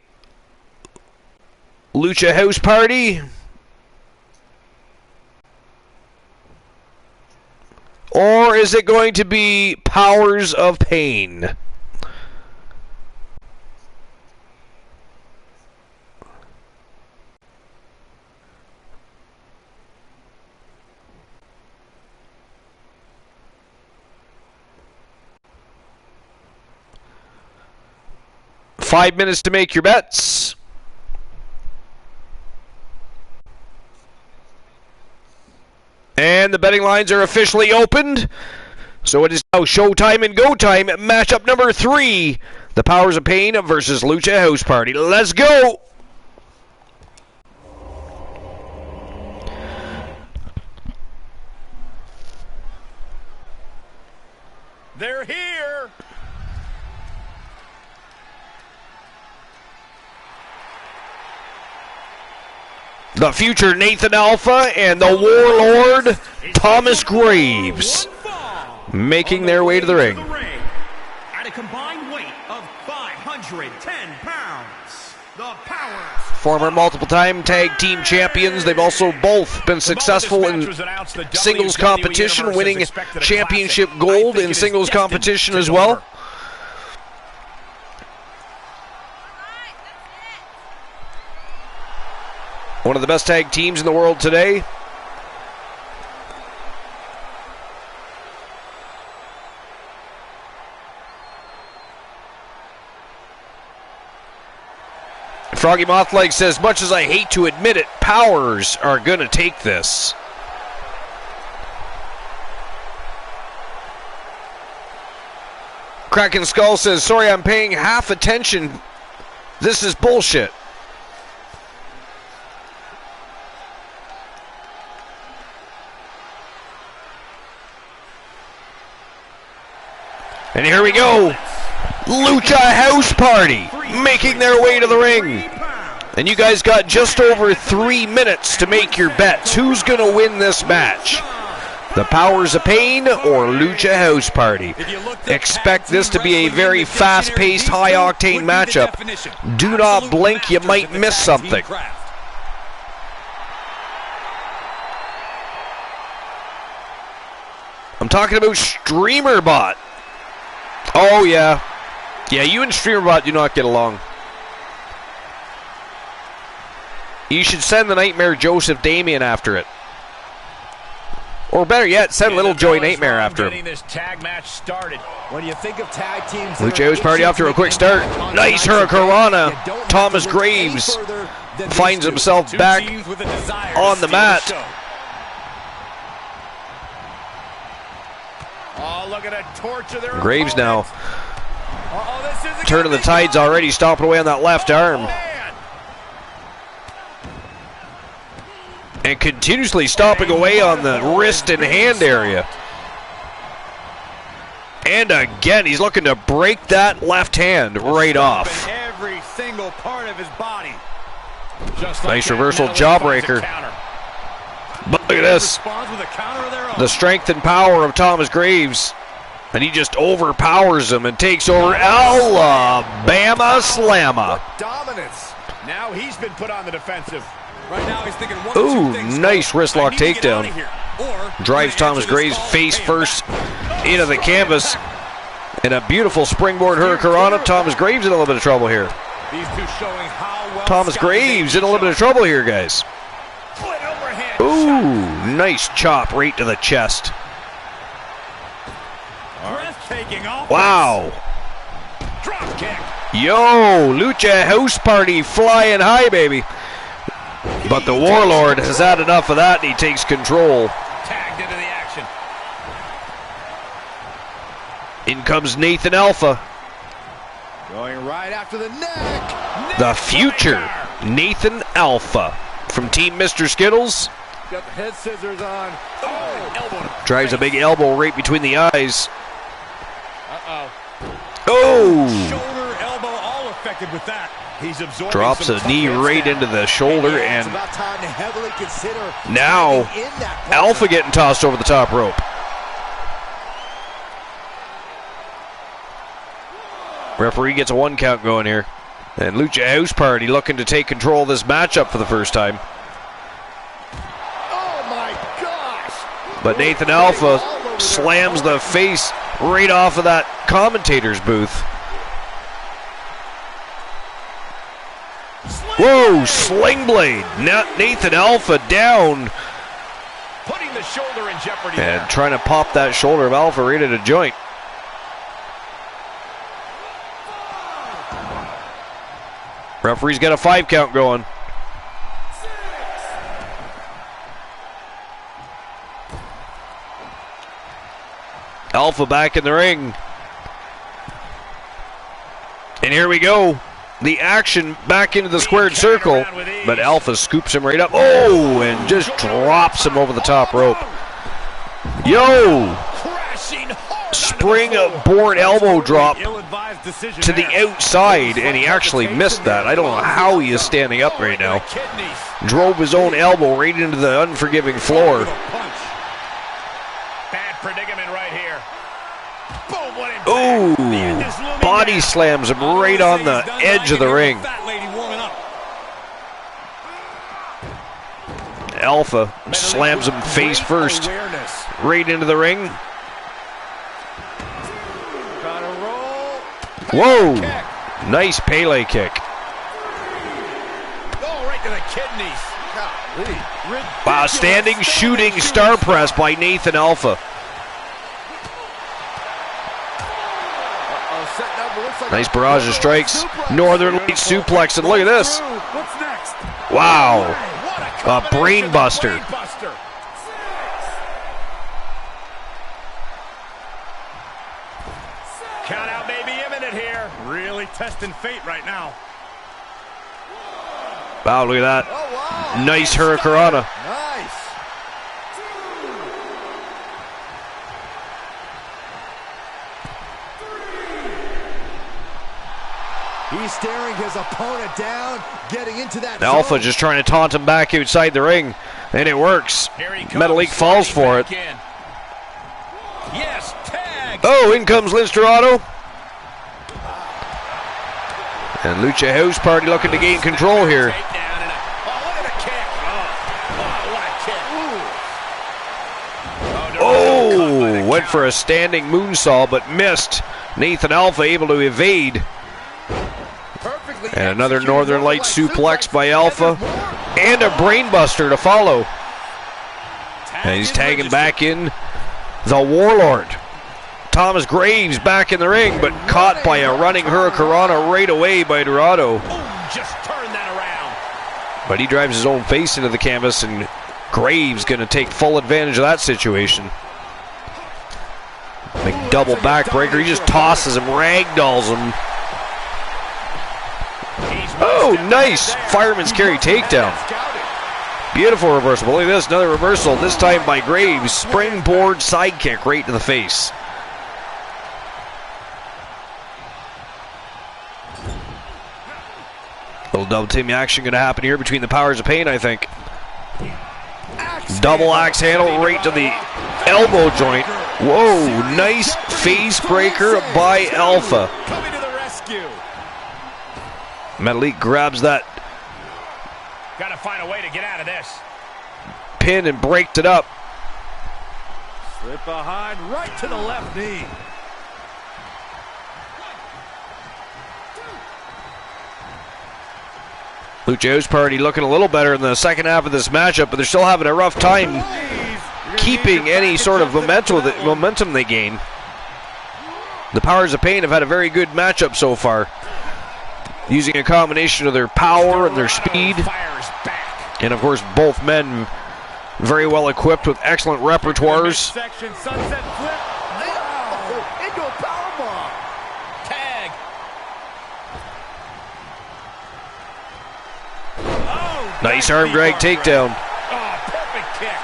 Speaker 1: Lucha House Party? Or is it going to be Powers of Pain? Five minutes to make your bets. And the betting lines are officially opened. So it is now showtime and go time. Matchup number 3. The Powers of Pain versus Lucha House Party. Let's go!
Speaker 3: They're here.
Speaker 1: The future Nathan Alpha and the Warlord Thomas Graves making their way to the ring.
Speaker 2: At a combined weight of 510 pounds, the Powers.
Speaker 1: Former multiple-time tag team champions. They've also both been successful in singles competition, winning championship gold in singles competition as well. One of the best tag teams in the world today. Froggy Mothleg says, much as I hate to admit it, powers are going to take this. Kraken Skull says, sorry, I'm paying half attention. This is bullshit. And here we go. Lucha House Party making their way to the ring. And you guys got just over 3 minutes to make your bets. Who's going to win this match? The Powers of Pain or Lucha House Party? Expect this to be a very fast-paced, high-octane matchup. Do not blink, you might miss something. I'm talking about StreamerBot. Oh, yeah. Yeah, you and StreamerBot do not get along. You should send the Nightmare Joseph Damien after it. Or better yet, send Little Joey Nightmare after him.
Speaker 5: This tag match started.
Speaker 6: When you think of tag teams,
Speaker 1: Lucha House Party off to a quick start. Nice Hurricanrana. Thomas Graves finds himself back on the mat.
Speaker 5: Oh, look at a torch of their
Speaker 1: Graves now.
Speaker 5: This is
Speaker 1: Turning the tides already, stomping away on that left arm. And continuously stomping away on the wrist and hand area. And again, he's looking to break that left hand right off.
Speaker 3: Every single part of his body.
Speaker 5: just like
Speaker 1: nice
Speaker 5: that,
Speaker 1: reversal jawbreaker. But look at this. The strength and power of Thomas Graves. And he just overpowers him and takes over Alabama Slamma.
Speaker 5: Dominance. Now he's been put on the defensive.
Speaker 3: Right now he's thinking one
Speaker 1: Ooh,
Speaker 3: or two things.
Speaker 1: nice wristlock takedown.
Speaker 3: Or
Speaker 1: Drives Thomas Graves face first into the canvas. And a beautiful springboard hurricanrana. Thomas Graves in a little bit of trouble here.
Speaker 5: These two showing how well
Speaker 1: Thomas Graves in a little bit of trouble here, guys. Ooh, nice chop right to the chest.
Speaker 5: breathtaking offense.
Speaker 1: Wow.
Speaker 5: Drop kick.
Speaker 1: Yo, Lucha House Party flying high, baby. But the Warlord has had enough of that and he takes control.
Speaker 5: Tagged into the action.
Speaker 1: In comes Nathan Alpha.
Speaker 6: Going right after the neck.
Speaker 1: The future Nathan Alpha from Team Mr. Skittles.
Speaker 6: Got the head scissors on.
Speaker 5: Oh,
Speaker 1: Drives a big elbow right between the eyes.
Speaker 5: uh-oh.
Speaker 1: Oh!
Speaker 5: Shoulder, elbow, all affected with that. He's absorbing
Speaker 1: Drops
Speaker 5: some
Speaker 1: a
Speaker 5: tough
Speaker 1: knee
Speaker 5: hits
Speaker 1: right
Speaker 5: now.
Speaker 1: into the shoulder,
Speaker 6: It's
Speaker 1: and
Speaker 6: about time to heavily consider
Speaker 1: now
Speaker 6: tagging in that partner.
Speaker 1: Alpha getting tossed over the top rope. Referee gets a 1 count going here. And Lucha House Party looking to take control of this matchup for the first time.
Speaker 6: Oh my gosh!
Speaker 1: But Nathan Alpha slams the face right off of that commentator's booth. Whoa, sling blade. Nathan Alpha down.
Speaker 5: Putting the shoulder in jeopardy.
Speaker 1: And trying to pop that shoulder of Alpha right at a joint. Referee's got a 5 count going. Alpha back in the ring. And here we go. The action back into the squared circle. But Alpha scoops him right up. Oh, and just drops him over the top rope. Yo! Springboard elbow drop to the outside, and he actually missed that. I don't know how he is standing up right now. Drove his own elbow right into the unforgiving floor.
Speaker 5: Bad predicament right here. Boom, what impact.
Speaker 1: Ooh,
Speaker 5: The end is looming
Speaker 1: body
Speaker 5: now.
Speaker 1: slams him right on the edge of the ring. Alpha slams him face first right into the ring. Whoa, nice Pele kick.
Speaker 5: Oh, right to the kidneys.
Speaker 1: Wow, standing shooting star press by Nathan Alpha.
Speaker 6: Setting up with
Speaker 1: Nice barrage of strikes. Northern Light suplex, and look at this.
Speaker 6: What's next?
Speaker 1: Wow. A brain buster.
Speaker 5: Count out may be imminent here.
Speaker 4: Really testing fate right now.
Speaker 1: Wow, look at that.
Speaker 6: Oh, wow.
Speaker 1: Nice hurricanrana.
Speaker 6: Nice. He's staring his opponent down, getting into that
Speaker 1: Alpha
Speaker 6: zone.
Speaker 1: just trying to taunt him back outside the ring, and it works. Metalik falls for it.
Speaker 5: Yes, tag.
Speaker 1: Oh, in comes Lince Dorado. And Lucha House Party looking to gain control here.
Speaker 5: Takedown and look at the kick. What a kick.
Speaker 1: Oh, went for a standing moonsault, but missed. Nathan Alpha able to evade.
Speaker 6: Perfectly
Speaker 1: And another
Speaker 6: executed
Speaker 1: Northern Light suplex by Alpha. And a brainbuster to follow. And he's tagging back in the Warlord. Thomas Graves back in the ring, but caught by a running hurricanrana right away by Dorado.
Speaker 5: Oh, just turn that around.
Speaker 1: But he drives his own face into the canvas, and Graves going to take full advantage of that situation. Big double backbreaker. He just tosses him, ragdolls him. Oh, nice fireman's carry takedown. Beautiful reversal. Look at this, another reversal, this time by Graves. Springboard sidekick right to the face. Little double team action going to happen here between the Powers of Pain, I think. Double axe handle right to the elbow joint. Whoa, nice face breaker by Alpha.
Speaker 5: Coming to the rescue.
Speaker 1: Metalik grabs that
Speaker 5: Got to find a way to get out of this.
Speaker 1: pin and braked it up.
Speaker 6: Slip behind, right to the left knee.
Speaker 1: Lucha House Party looking a little better in the second half of this matchup, but they're still having a rough time keeping any sort of momentum they gain. The Powers of Pain have had a very good matchup so far, using a combination of their power and their speed.
Speaker 5: Fires back.
Speaker 1: And of course, both men very well equipped with excellent repertoires.
Speaker 4: Section, sunset flip.
Speaker 6: Oh, into a powerbomb.
Speaker 5: Tag.
Speaker 4: Oh,
Speaker 1: Nice arm drag takedown.
Speaker 5: Oh, perfect kick.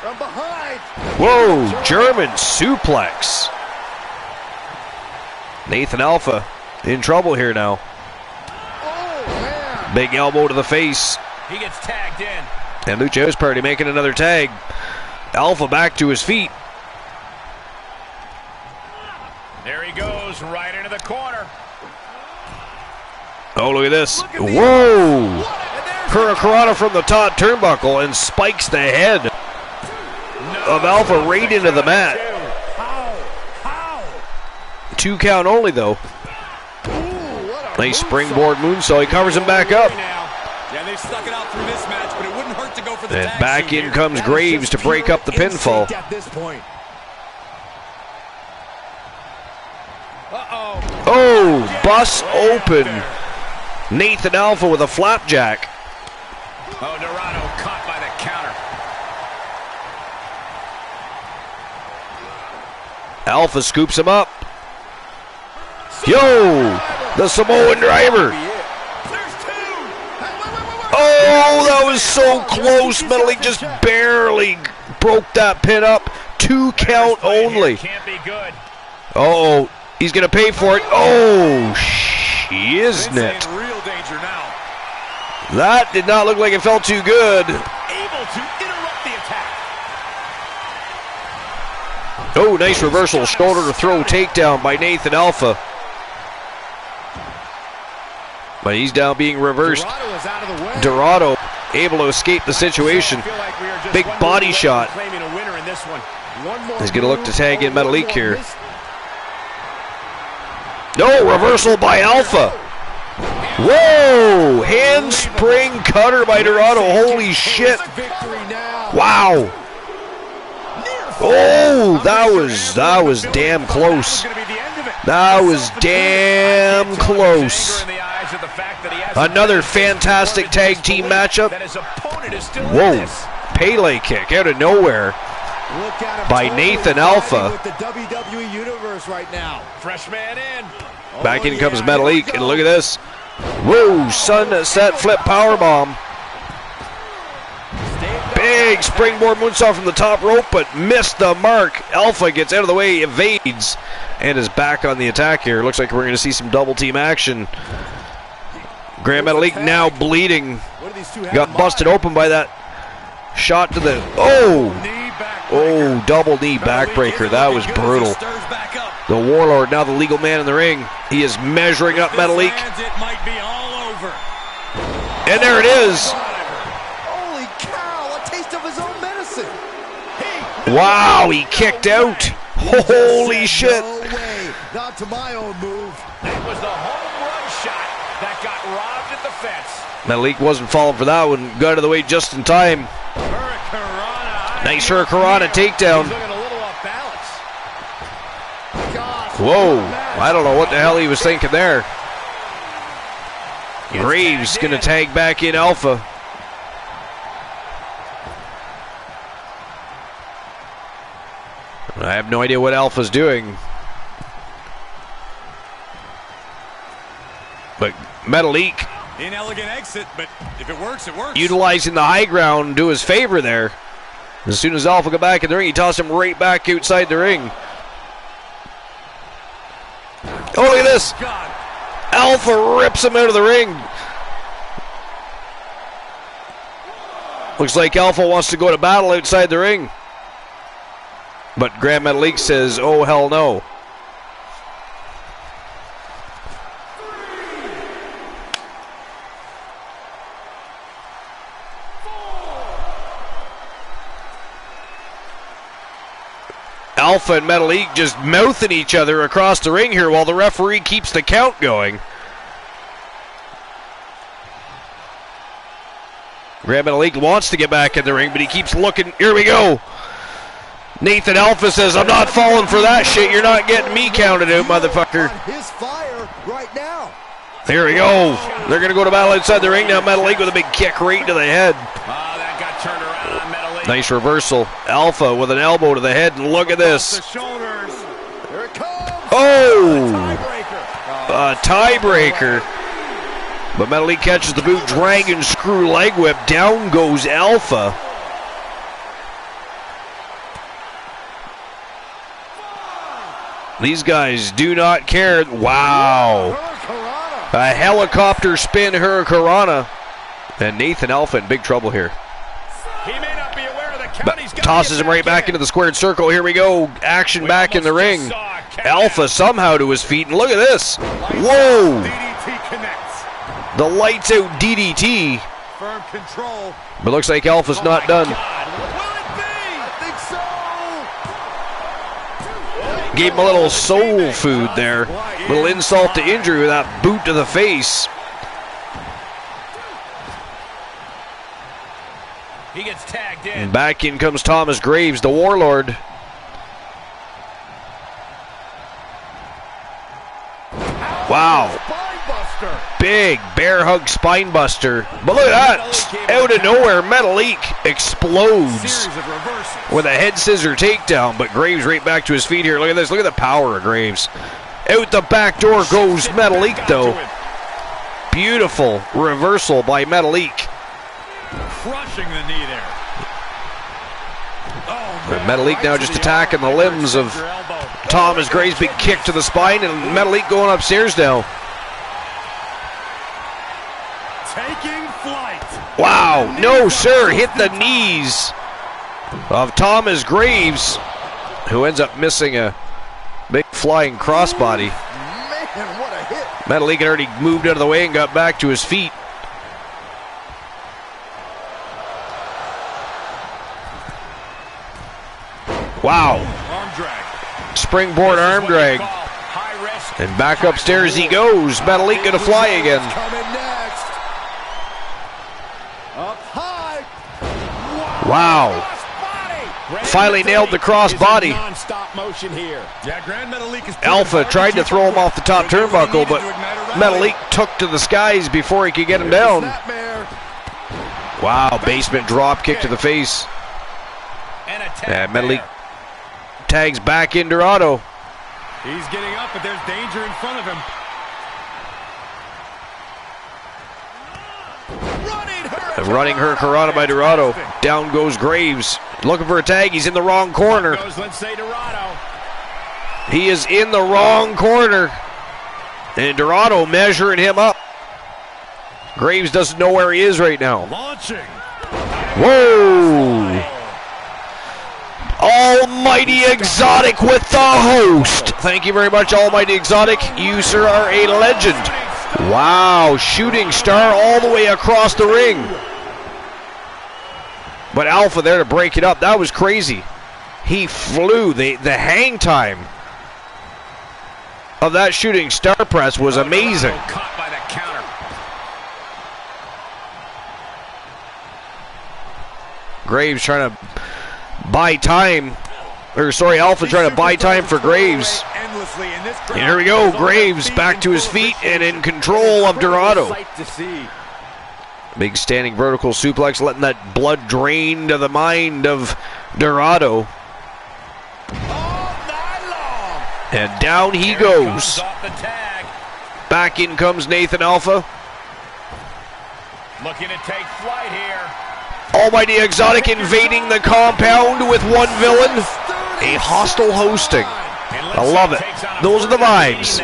Speaker 6: From behind.
Speaker 1: Whoa, German suplex. Nathan Alpha in trouble here now.
Speaker 6: Oh, man.
Speaker 1: Big elbow to the face.
Speaker 5: He gets tagged in.
Speaker 1: And Lucha House Party making another tag. Alpha back to his feet.
Speaker 5: There he goes, right into the corner.
Speaker 1: Oh, look at this. Whoa! Hurricanrana from the top turnbuckle and spikes the head of Alpha right into the mat.
Speaker 6: How?
Speaker 1: 2 count only, though.
Speaker 6: Ooh, what a
Speaker 1: Nice springboard moonsault. He covers him back up.
Speaker 3: Yeah, they've stuck it out through this match, but it wouldn't hurt to go for the
Speaker 1: And
Speaker 3: tag
Speaker 1: back
Speaker 3: team
Speaker 1: in
Speaker 3: here.
Speaker 1: comes
Speaker 6: That is
Speaker 1: Graves
Speaker 6: just
Speaker 1: to break
Speaker 6: pure
Speaker 1: up the pinfall.
Speaker 6: instinct at this point.
Speaker 5: Uh-oh.
Speaker 1: Oh, bus open. Nathan Alpha with a flapjack.
Speaker 5: Oh, Dorado caught by the counter.
Speaker 1: Alpha scoops him up. Yo, the Samoan driver. Oh, that was so close. Metalik just barely broke that pin up. 2 count only.
Speaker 5: Can't be good.
Speaker 1: Uh-oh, he's going to pay for it. Oh, shiznit.
Speaker 3: In real danger now.
Speaker 1: That did not look like it felt too good.
Speaker 5: Able to interrupt the attack.
Speaker 1: Oh, nice reversal. Shoulder to throw takedown by Nathan Alpha. But he's now being reversed.
Speaker 6: Dorado is out of the way.
Speaker 1: Dorado able to escape the situation.
Speaker 5: I feel like we are just
Speaker 1: Big
Speaker 5: one
Speaker 1: body
Speaker 5: move away
Speaker 1: shot.
Speaker 5: from claiming a winner in this one.
Speaker 6: One more
Speaker 1: He's going to look to tag in
Speaker 6: move.
Speaker 1: Metalik
Speaker 6: One
Speaker 1: here.
Speaker 6: more miss.
Speaker 1: No, reversal by Alpha. Whoa, handspring cutter by Dorado. Holy shit.
Speaker 6: Victory now.
Speaker 1: Wow.
Speaker 5: Near
Speaker 1: Oh, that was damn close. That was damn close. Another fantastic tag team matchup. Whoa, Pele kick out of nowhere by Nathan Alpha.
Speaker 6: With the WWE Universe right now.
Speaker 5: Fresh man in.
Speaker 1: Back in comes Metalik, and look at this. Whoa, sunset flip powerbomb. Big springboard moonsault from the top rope, but missed the mark. Alpha gets out of the way, evades, and is back on the attack here. Looks like we're going to see some double team action. Grand Metalik now bleeding. Got busted open by that shot to the... Oh, double knee backbreaker. That was brutal. The Warlord, now the legal man in the ring. He is measuring up Metalik. And there it is.
Speaker 6: Holy cow, a taste of his own medicine.
Speaker 1: Wow, he kicked out. Holy shit.
Speaker 6: No way. Not to my own move.
Speaker 5: That was the home run shot that got robbed at the fence.
Speaker 1: Metalik wasn't falling for that one. Got out of the way just in time. Nice Hurricanrana takedown. Whoa, I don't know what the hell he was thinking there. Graves going to tag back in Alpha. I have no idea what Alpha's doing. But Metalik,
Speaker 3: inelegant exit, but if it works, it works.
Speaker 1: Utilizing the high ground to his favor there. As soon as Alpha got back in the ring, he tossed him right back outside the ring. Oh, look at this. Alpha rips him out of the ring. Looks like Alpha wants to go to battle outside the ring. But Grand Metalik says, oh, hell no. Alpha and Metalik just mouthing each other across the ring here while the referee keeps the count going. Grand Metalik wants to get back in the ring, but he keeps looking. Here we go. Nathan Alpha says, I'm not falling for that shit. You're not getting me counted out, motherfucker.
Speaker 6: His fire right now.
Speaker 1: Here we go. They're going to go to battle outside the ring now. Metalik with a big kick right to the head.
Speaker 5: That got turned around on Metalik.
Speaker 1: Nice reversal. Alpha with an elbow to the head, and look at this.
Speaker 6: Here it comes.
Speaker 1: Oh! A tiebreaker. But Metalik catches the boot, dragon screw leg whip. Down goes Alpha. These guys do not care. Wow. A helicopter spin Hurricanrana. And Nathan Alpha in big trouble here.
Speaker 5: He may not be aware of the count. He's got
Speaker 1: tosses him right back into the squared circle. Here we go. Action back in the ring. Alpha somehow to his feet. And look at this. Whoa.
Speaker 4: DDT connects.
Speaker 1: The lights out DDT.
Speaker 6: Firm control.
Speaker 1: But looks like Alpha's not done. Gave him a little soul food there. Little insult to injury with that boot to the face.
Speaker 5: He gets tagged in.
Speaker 1: And back in comes Thomas Graves, the Warlord. Wow. Big bear hug spine buster. But look at that. Out of nowhere, Metalik explodes with a head scissor takedown. But Graves right back to his feet here. Look at this. Look at the power of Graves. Out the back door goes Metalik, though. Beautiful reversal by Metalik.
Speaker 3: Crushing the knee there.
Speaker 1: Metalik now just attacking the limbs of Thomas Graves. Big kick to the spine, and Metalik going upstairs now.
Speaker 4: Taking flight.
Speaker 1: Wow, no sir, hit the knees of Thomas Graves, who ends up missing a big flying crossbody.
Speaker 6: Man, what a hit.
Speaker 1: Metalik had already moved out of the way and got back to his feet. Wow.
Speaker 4: Arm drag.
Speaker 1: Springboard arm drag. And back upstairs he goes. Metalik gonna fly again.
Speaker 6: Coming next. Up high.
Speaker 1: Wow. finally nailed the cross body.
Speaker 4: Non-stop motion here. Yeah, Grand Metalik is
Speaker 1: Alpha tried to throw him off the top turnbuckle, but Metalik took to the skies before he could get him down. Wow, basement drop kick to the face. And Metalik tags back in Dorado.
Speaker 4: He's getting up, but there's danger in front of him.
Speaker 1: Running hurricanrana by Dorado. Down goes Graves. Looking for a tag. He's in the wrong corner. He is in the wrong corner. And Dorado measuring him up. Graves doesn't know where he is right now. Whoa! Almighty Exotic with the host. Thank you very much, Almighty Exotic. You, sir, are a legend. Wow, shooting star all the way across the ring. But Alpha there to break it up. That was crazy. He flew. The hang time of that shooting star press was amazing.
Speaker 5: Caught by the counter.
Speaker 1: Graves trying to buy time. Or sorry, Alpha trying to buy time for Graves. And here we go. Graves back to his feet and in control of Dorado. Big standing vertical suplex, letting that blood drain to the mind of Dorado. And down he goes. Back in comes Nathan Alpha.
Speaker 5: Looking to take flight here.
Speaker 1: Almighty Exotic invading the compound with one villain. A hostile hosting. I love it. Those are the vibes.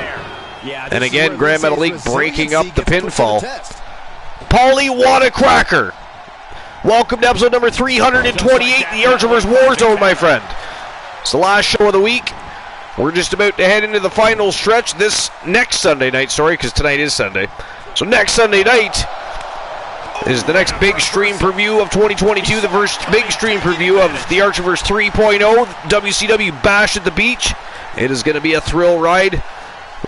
Speaker 1: And again, Grand Metalik breaking up the pinfall. Paulie Wannacracker. Welcome to episode number 328, the Archerverse Warzone, my friend. It's the last show of the week. We're just about to head into the final stretch this next Sunday night, because tonight is Sunday. So next Sunday night is the next big stream preview of 2022, the first big stream preview of the Archerverse 3.0, WCW Bash at the Beach. It is going to be a thrill ride.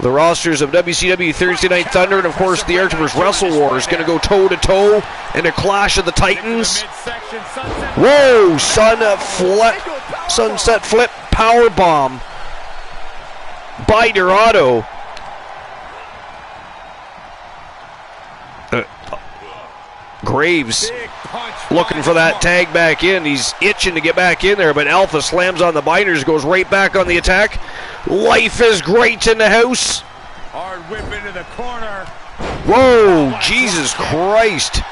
Speaker 1: The rosters of WCW Thursday Night Thunder and, of course, the Archerverse Wrestle War is going to go toe-to-toe in a clash of the Titans. Whoa! Sunset flip power bomb by Dorado. Graves looking for that tag back in. He's itching to get back in there, but Alpha slams on the binders, goes right back on the attack. Life is great in the house.
Speaker 4: Hard whip into the corner.
Speaker 1: Whoa, Jesus Christ.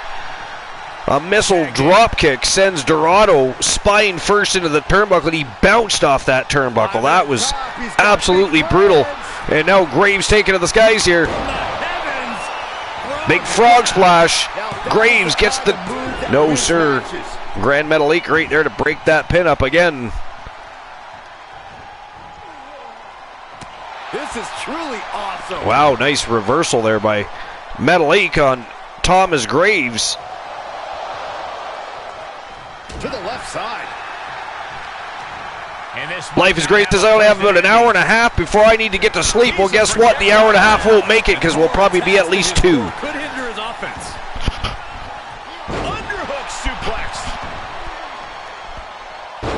Speaker 1: A missile drop kick sends Dorado spine first into the turnbuckle, and he bounced off that turnbuckle. That was absolutely brutal. And now Graves taking to the skies here. Big frog splash. Graves gets the... No, sir. Grand Metalik right there to break that pin up again.
Speaker 6: This is truly awesome.
Speaker 1: Wow, nice reversal there by Metalik on Thomas Graves.
Speaker 6: To the left side.
Speaker 1: Life is great. Says I only have about an hour and a half before I need to get to sleep. Well, guess what? The hour and a half won't make it because we'll probably be at least 2.
Speaker 4: Could hinder his offense. Underhook suplex.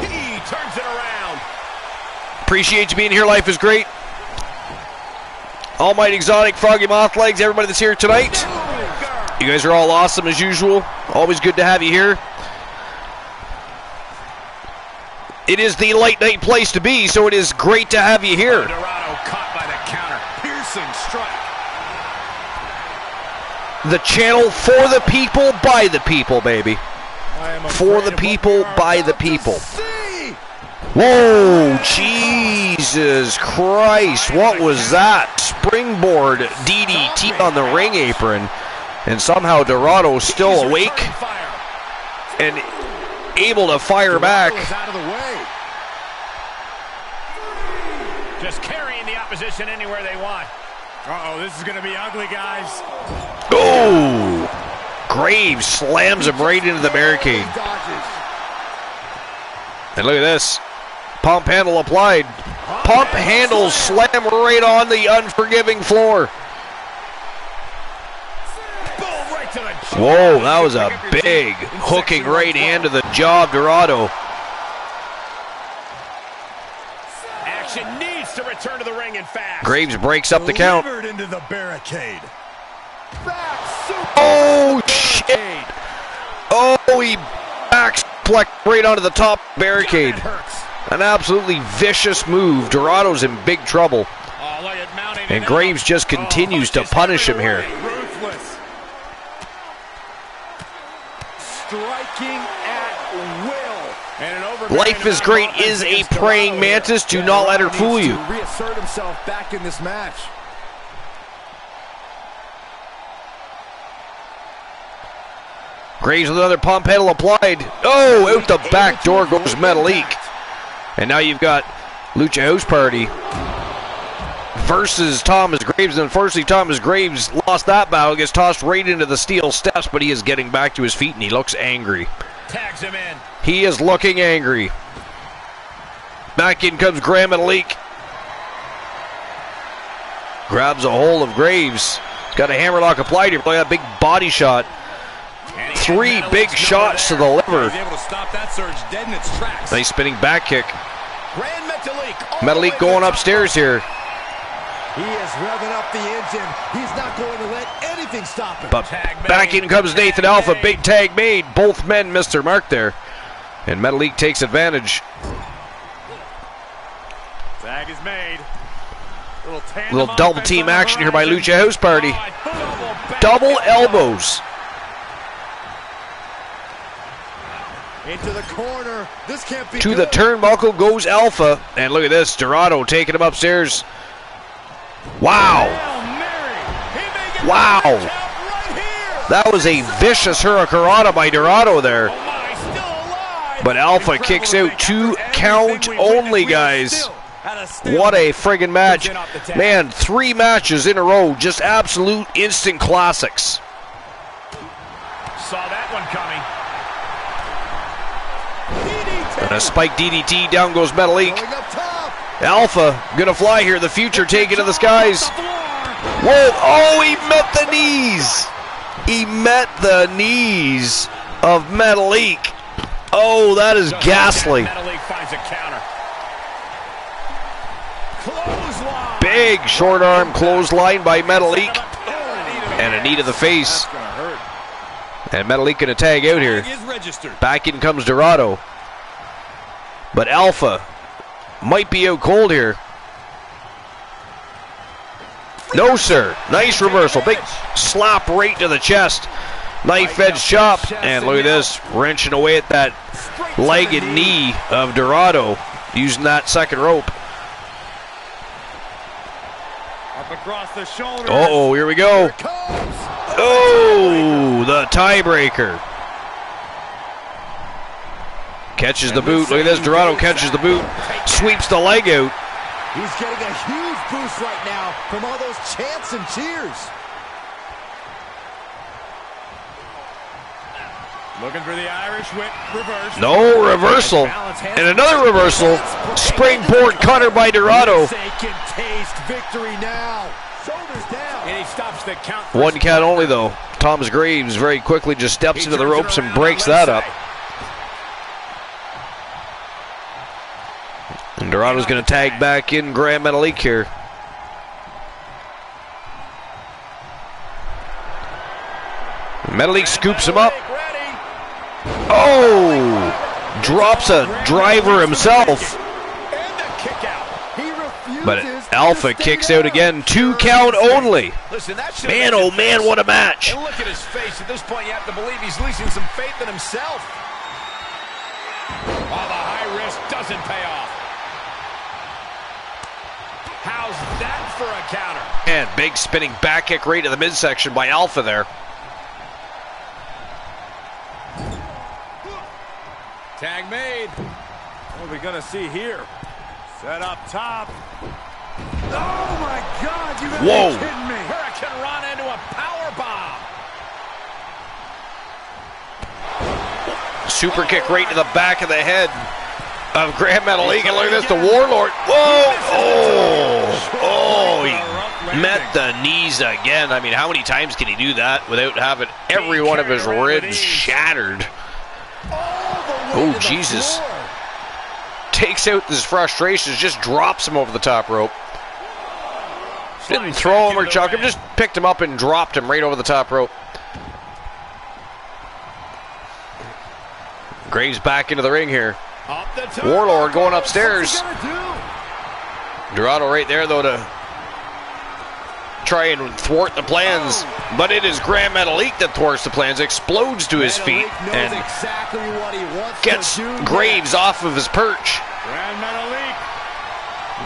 Speaker 4: He turns it around.
Speaker 1: Appreciate you being here. Life is great. Almighty Exotic, Froggy Moth Legs, everybody that's here tonight. You guys are all awesome as usual. Always good to have you here. It is the late night place to be, so it is great to have you here.
Speaker 5: Dorado caught by the counter.
Speaker 4: Piercing strike.
Speaker 1: The channel for the people, by the people, baby. For the people, by the people. Whoa, Jesus Christ. What was that? Springboard DDT on the ring apron. And somehow Dorado still awake and able to fire back.
Speaker 6: Out of the way.
Speaker 5: Just carrying the opposition anywhere they want.
Speaker 4: Uh-oh, this is going to be ugly, guys.
Speaker 1: Oh! Graves slams him right into the barricade. And look at this. Pump handle applied. Pump handle slam right on the unforgiving floor. Whoa, that was a big hooking right hand to the jaw of Dorado.
Speaker 5: return to the ring and fast.
Speaker 1: Graves breaks up the count.
Speaker 6: Delivered into the barricade. Back
Speaker 1: Oh, shit. Oh, he backsplex right onto the top barricade.
Speaker 5: That hurts.
Speaker 1: An absolutely vicious move. Dorado's in big trouble.
Speaker 5: Oh, look at mounting
Speaker 1: And
Speaker 5: it
Speaker 1: Graves
Speaker 5: up.
Speaker 1: just continues to punish him here.
Speaker 6: ruthless. Striking at will.
Speaker 5: And an overbearing
Speaker 1: Life is
Speaker 5: amount of
Speaker 1: great
Speaker 5: offense
Speaker 1: is a
Speaker 5: against
Speaker 1: praying
Speaker 5: Dorado here.
Speaker 1: mantis. Do not let her fool you.
Speaker 6: To reassert himself back in this match.
Speaker 1: Graves with another pump handle applied. Oh, out the back door goes Metalik. And now you've got Lucha House Party versus Thomas Graves. And unfortunately, Thomas Graves lost that battle, gets tossed right into the steel steps, but he is getting back to his feet and he looks angry.
Speaker 5: Tags him in.
Speaker 1: He is looking angry. Back in comes Graham Metalik. Grabs a hold of Graves. Got a hammerlock applied here. Look at that big body shot.
Speaker 5: And he
Speaker 1: 3
Speaker 5: had
Speaker 1: big
Speaker 5: Metalik's
Speaker 1: shots to
Speaker 5: number
Speaker 1: the
Speaker 5: there.
Speaker 1: liver.
Speaker 3: He's able to stop that surge dead in its tracks.
Speaker 1: Nice spinning back kick.
Speaker 5: Grand Metalik. all the way
Speaker 1: Metalik
Speaker 5: to
Speaker 1: going
Speaker 5: the top
Speaker 1: upstairs here.
Speaker 6: He is revving up the engine. He's not going to let anything stop him.
Speaker 1: But
Speaker 5: Tag
Speaker 1: back
Speaker 5: made.
Speaker 1: in comes Nathan
Speaker 5: Tag
Speaker 1: Alpha.
Speaker 5: made.
Speaker 1: Big tag made. Both men missed their mark there. And Metalik takes advantage.
Speaker 4: Tag is made. Little
Speaker 1: Little double team action here by Lucha House Party.
Speaker 5: Oh,
Speaker 1: Double elbows.
Speaker 6: Into the corner. This can't be
Speaker 1: To the
Speaker 6: good.
Speaker 1: turnbuckle goes Alpha. And look at this. Dorado taking him upstairs. Wow. Wow. That was a vicious hurricanrana by Dorado there. But Alpha kicks out. 2 count only, guys. What a friggin' match. Man, 3 matches in a row. Just absolute instant classics.
Speaker 5: Saw that one coming.
Speaker 1: And a spike DDT. Down goes Metalik.
Speaker 6: Going up top.
Speaker 1: Alpha gonna fly here. The future taken to the skies. Whoa. Oh, he met the knees. He met the knees of Metalik. Oh, that is ghastly.
Speaker 5: Metalik finds a counter. Clothesline.
Speaker 1: Big short arm clothesline by Metalik. And a knee to the face.
Speaker 4: That's gonna hurt.
Speaker 1: And Metalik gonna tag out here.
Speaker 3: Tag is registered.
Speaker 1: Back in comes Dorado. But Alpha might be out cold here. No, sir. Nice reversal. Big slap right to the chest. Knife edge chop. And look at this. Wrenching away at that leg and knee of Dorado. Using that second rope.
Speaker 4: Up across the shoulder.
Speaker 1: Uh-oh, here we go. Oh, the tiebreaker. Catches the boot. Look at this. Dorado catches the boot. Sweeps the leg out.
Speaker 6: He's getting a huge boost right now from all those chants and cheers.
Speaker 4: Looking for the Irish whip reverse.
Speaker 1: No reversal. And another reversal. Springboard cutter by Dorado.
Speaker 6: They can taste victory now. Shoulders down.
Speaker 5: And he stops the count.
Speaker 1: 1 count only, though. Thomas Graves very quickly just steps into the ropes and breaks that up. And Dorado's going to tag back in Graham Metalik here. Metalik scoops him up. Oh! Drops a driver himself.
Speaker 5: And the kick out.
Speaker 6: He refuses
Speaker 1: But
Speaker 6: to
Speaker 1: Alpha
Speaker 6: stay
Speaker 1: kicks out
Speaker 6: down.
Speaker 1: again. 2 count only.
Speaker 5: Listen, that should
Speaker 1: Man, oh man, what a match.
Speaker 5: And look at his face. At this point, you have to believe he's losing some faith in himself. Oh, the high risk doesn't pay off. How's that for a counter?
Speaker 1: And big spinning back kick right to the midsection by Alpha there.
Speaker 3: Tag made.
Speaker 4: What are we gonna see here? Set up top. Oh my God! You gotta
Speaker 1: Whoa.
Speaker 4: be kidding me!
Speaker 5: Hurricane Rana into a power bomb.
Speaker 1: Super kick right to the back of the head of Graham Metalik. And look at this, the Warlord. Whoa! Oh, he met the knees again. I mean, how many times can he do that without having every one of his ribs shattered? Oh, Jesus. takes out his frustrations, just drops him over the top rope. Didn't throw him or chuck him, just picked him up and dropped him right over the top rope. Graves back into the ring here. Warlord going upstairs. Dorado right there, though, to try and thwart the plans. But it is Grand Metalik that thwarts the plans, explodes to his feet, and gets Graves off of his perch.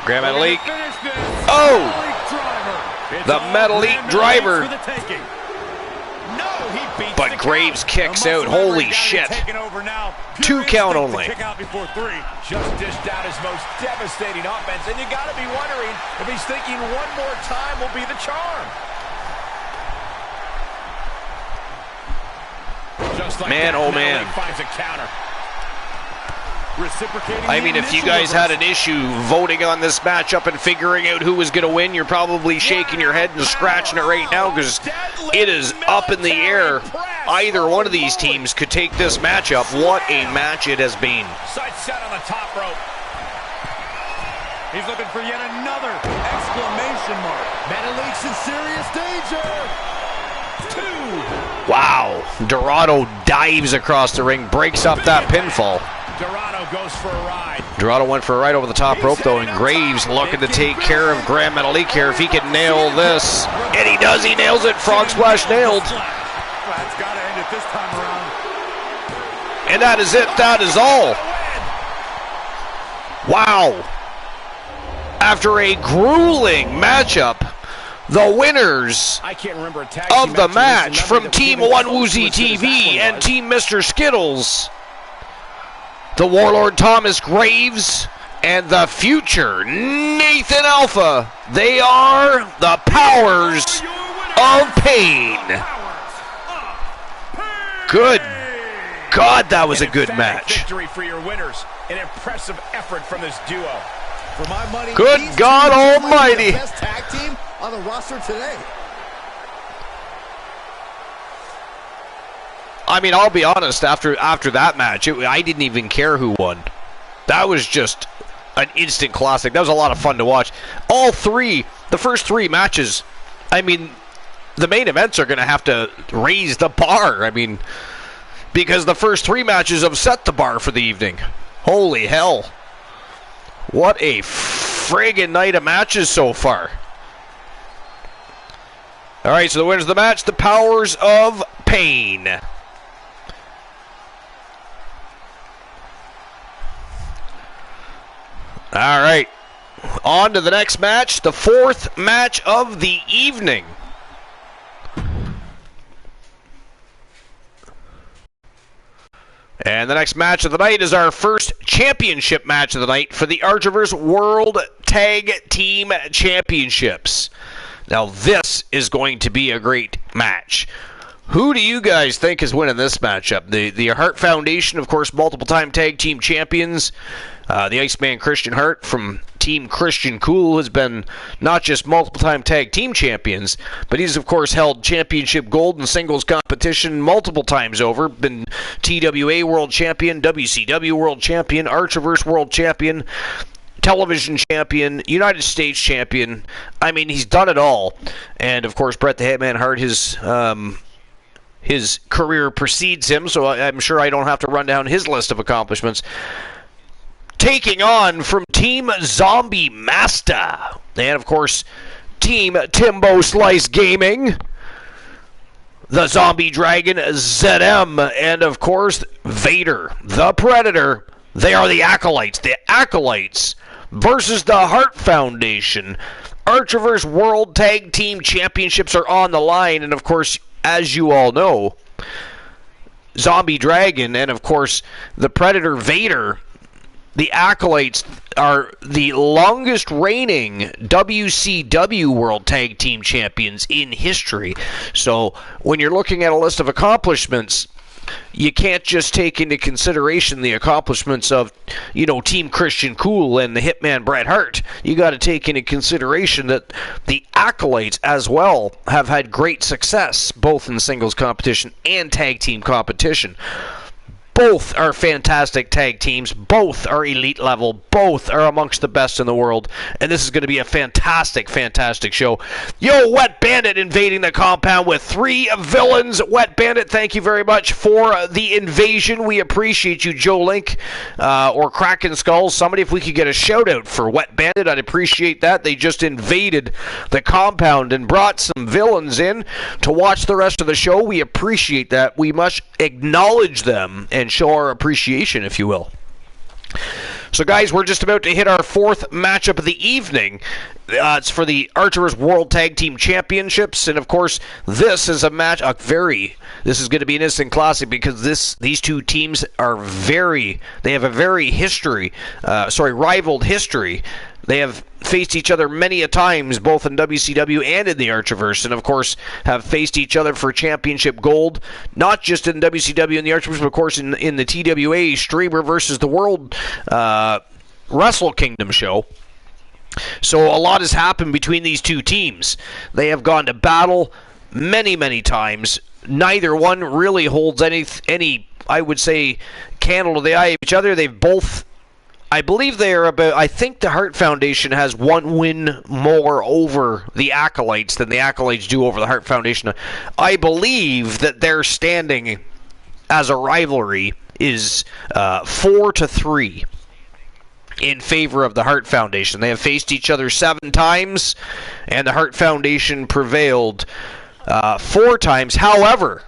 Speaker 1: Grand Metalik. Oh! The Metalik driver. But Graves kicks out. Holy shit. 2 count only.
Speaker 5: Just dished out his most devastating offense, and you got to be wondering if he's thinking one more time will be the charm. Just like
Speaker 1: man, oh man.
Speaker 5: Finds a counter.
Speaker 1: I mean, if you guys had an issue voting on this matchup and figuring out who was going to win, you're probably shaking your head and scratching it right now, because it is up in the air. Either one of these teams could take this matchup. What a match it has been.
Speaker 5: Side set on the top rope.
Speaker 6: He's looking for yet another exclamation mark. Metalik's in serious danger. 2.
Speaker 1: Wow. Dorado dives across the ring, breaks up that pinfall.
Speaker 5: Dorado goes for a ride.
Speaker 1: Dorado went for a ride over the top rope, though, and Graves looking to take care of Grand Metalik here if he can nail this. And he does. He nails it. Frog splash nailed.
Speaker 6: That's got to end it this time around.
Speaker 1: And that is it. That is all. Wow. After a grueling matchup, the winners of the match from Team One Woozy TV and Team Mr. Skittles, the Warlord Thomas Graves and the future Nathan Alpha. They are the Powers of Pain. Good God, that was a good match.
Speaker 5: Victory for your winners. An impressive effort from this duo.
Speaker 6: For my money,
Speaker 1: good God Almighty.
Speaker 6: The best tag team on the roster today.
Speaker 1: I mean, I'll be honest, after that match, I didn't even care who won. That was just an instant classic. That was a lot of fun to watch. The first 3 matches, I mean, the main events are going to have to raise the bar. I mean, because the first 3 matches have set the bar for the evening. Holy hell. What a friggin' night of matches so far. All right, so the winners of the match, the Powers of Pain. All right, on to the next match, the 4th match of the evening. And the next match of the night is our first championship match of the night for the Archiverse World Tag Team Championships. Now this is going to be a great match. Who do you guys think is winning this matchup? The Hart Foundation, of course, multiple-time tag team champions. The Iceman Christian Hart from Team Christian Cool has been not just multiple-time tag team champions, but he's, of course, held championship gold in singles competition multiple times over. Been TWA World Champion, WCW World Champion, Archiverse World Champion, Television Champion, United States Champion. I mean, he's done it all. And, of course, Bret the Hitman Hart, his career precedes him, so I'm sure I don't have to run down his list of accomplishments. Taking on from Team Zombie Master, and of course, Team Timbo Slice Gaming, the Zombie Dragon ZM, and of course, Vader, the Predator. They are the Acolytes. The Acolytes versus the Hart Foundation. Archiverse World Tag Team Championships are on the line, and of course, as you all know, Zombie Dragon and, of course, the Predator Vader, the Acolytes, are the longest reigning WCW World Tag Team Champions in history. So when you're looking at a list of accomplishments, you can't just take into consideration the accomplishments of, Team Christian Cool and the Hitman Bret Hart. You got to take into consideration that the Acolytes as well have had great success, both in singles competition and tag team competition. Both are fantastic tag teams. Both are elite level. Both are amongst the best in the world. And this is going to be a fantastic, fantastic show. Yo, Wet Bandit invading the compound with 3 villains. Wet Bandit, thank you very much for the invasion. We appreciate you, Joe Link, or Kraken Skulls. Somebody, if we could get a shout out for Wet Bandit, I'd appreciate that. They just invaded the compound and brought some villains in to watch the rest of the show. We appreciate that. We must acknowledge them and show our appreciation, if you will. So, guys, we're just about to hit our 4th matchup of the evening. It's for the Archerverse World Tag Team Championships, and of course, this is a match. This is going to be an instant classic because these two teams are they have a very rivaled history. They have faced each other many a times, both in WCW and in the Archerverse, and of course have faced each other for championship gold, not just in WCW and the Archerverse, but of course in the TWA Streamer versus the World Wrestle Kingdom show. So a lot has happened between these two teams. They have gone to battle many, many times. Neither one really holds any I would say, candle to the eye of each other. They've both, I believe they are about, I think the Hart Foundation has 1 win more over the Acolytes than the Acolytes do over the Hart Foundation. I believe that their standing as a rivalry is 4-3 in favor of the Hart Foundation. They have faced each other 7 times, and the Hart Foundation prevailed 4 times. However,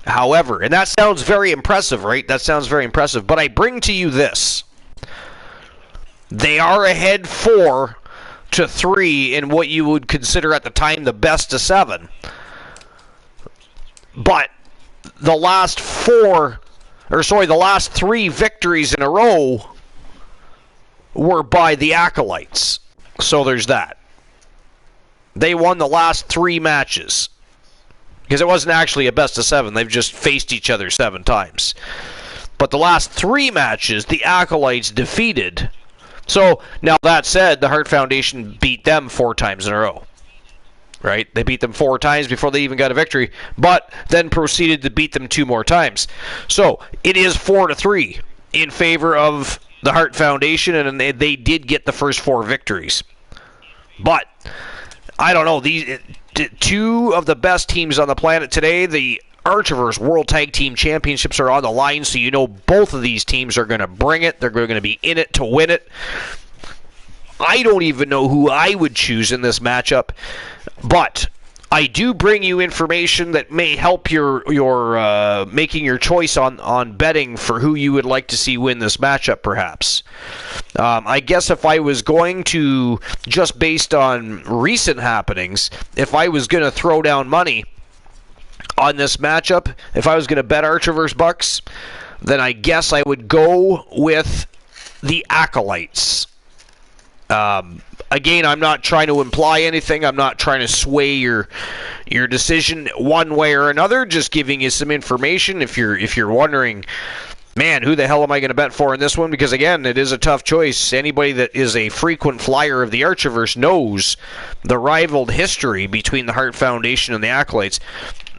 Speaker 1: and that sounds very impressive, right? That sounds very impressive. But I bring to you this. They are ahead 4-3 in what you would consider at the time the best of 7. But the last 3 victories in a row were by the Acolytes. So there's that. They won the last 3 matches. Because it wasn't actually a best of 7. They've just faced each other 7 times. But the last 3 matches, the Acolytes defeated. So, now that said, the Hart Foundation beat them 4 times in a row. Right? They beat them 4 times before they even got a victory. But then proceeded to beat them 2 more times. So, it is 4-3 in favor of the Hart Foundation. And they did get the first 4 victories. But, I don't know. These 2 of the best teams on the planet today, the Archerverse World Tag Team Championships are on the line, so you know both of these teams are going to bring it. They're going to be in it to win it. I don't even know who I would choose in this matchup, but I do bring you information that may help your making your choice on betting for who you would like to see win this matchup, perhaps. I guess if I was going to, just based on recent happenings, if I was going to throw down money on this matchup, if I was going to bet Archerverse Bucks, then I guess I would go with the Acolytes. Again, I'm not trying to imply anything. I'm not trying to sway your decision one way or another. Just giving you some information. If you're wondering, man, who the hell am I going to bet for in this one? Because again, it is a tough choice. Anybody that is a frequent flyer of the Archerverse knows the rivaled history between the Hart Foundation and the Acolytes.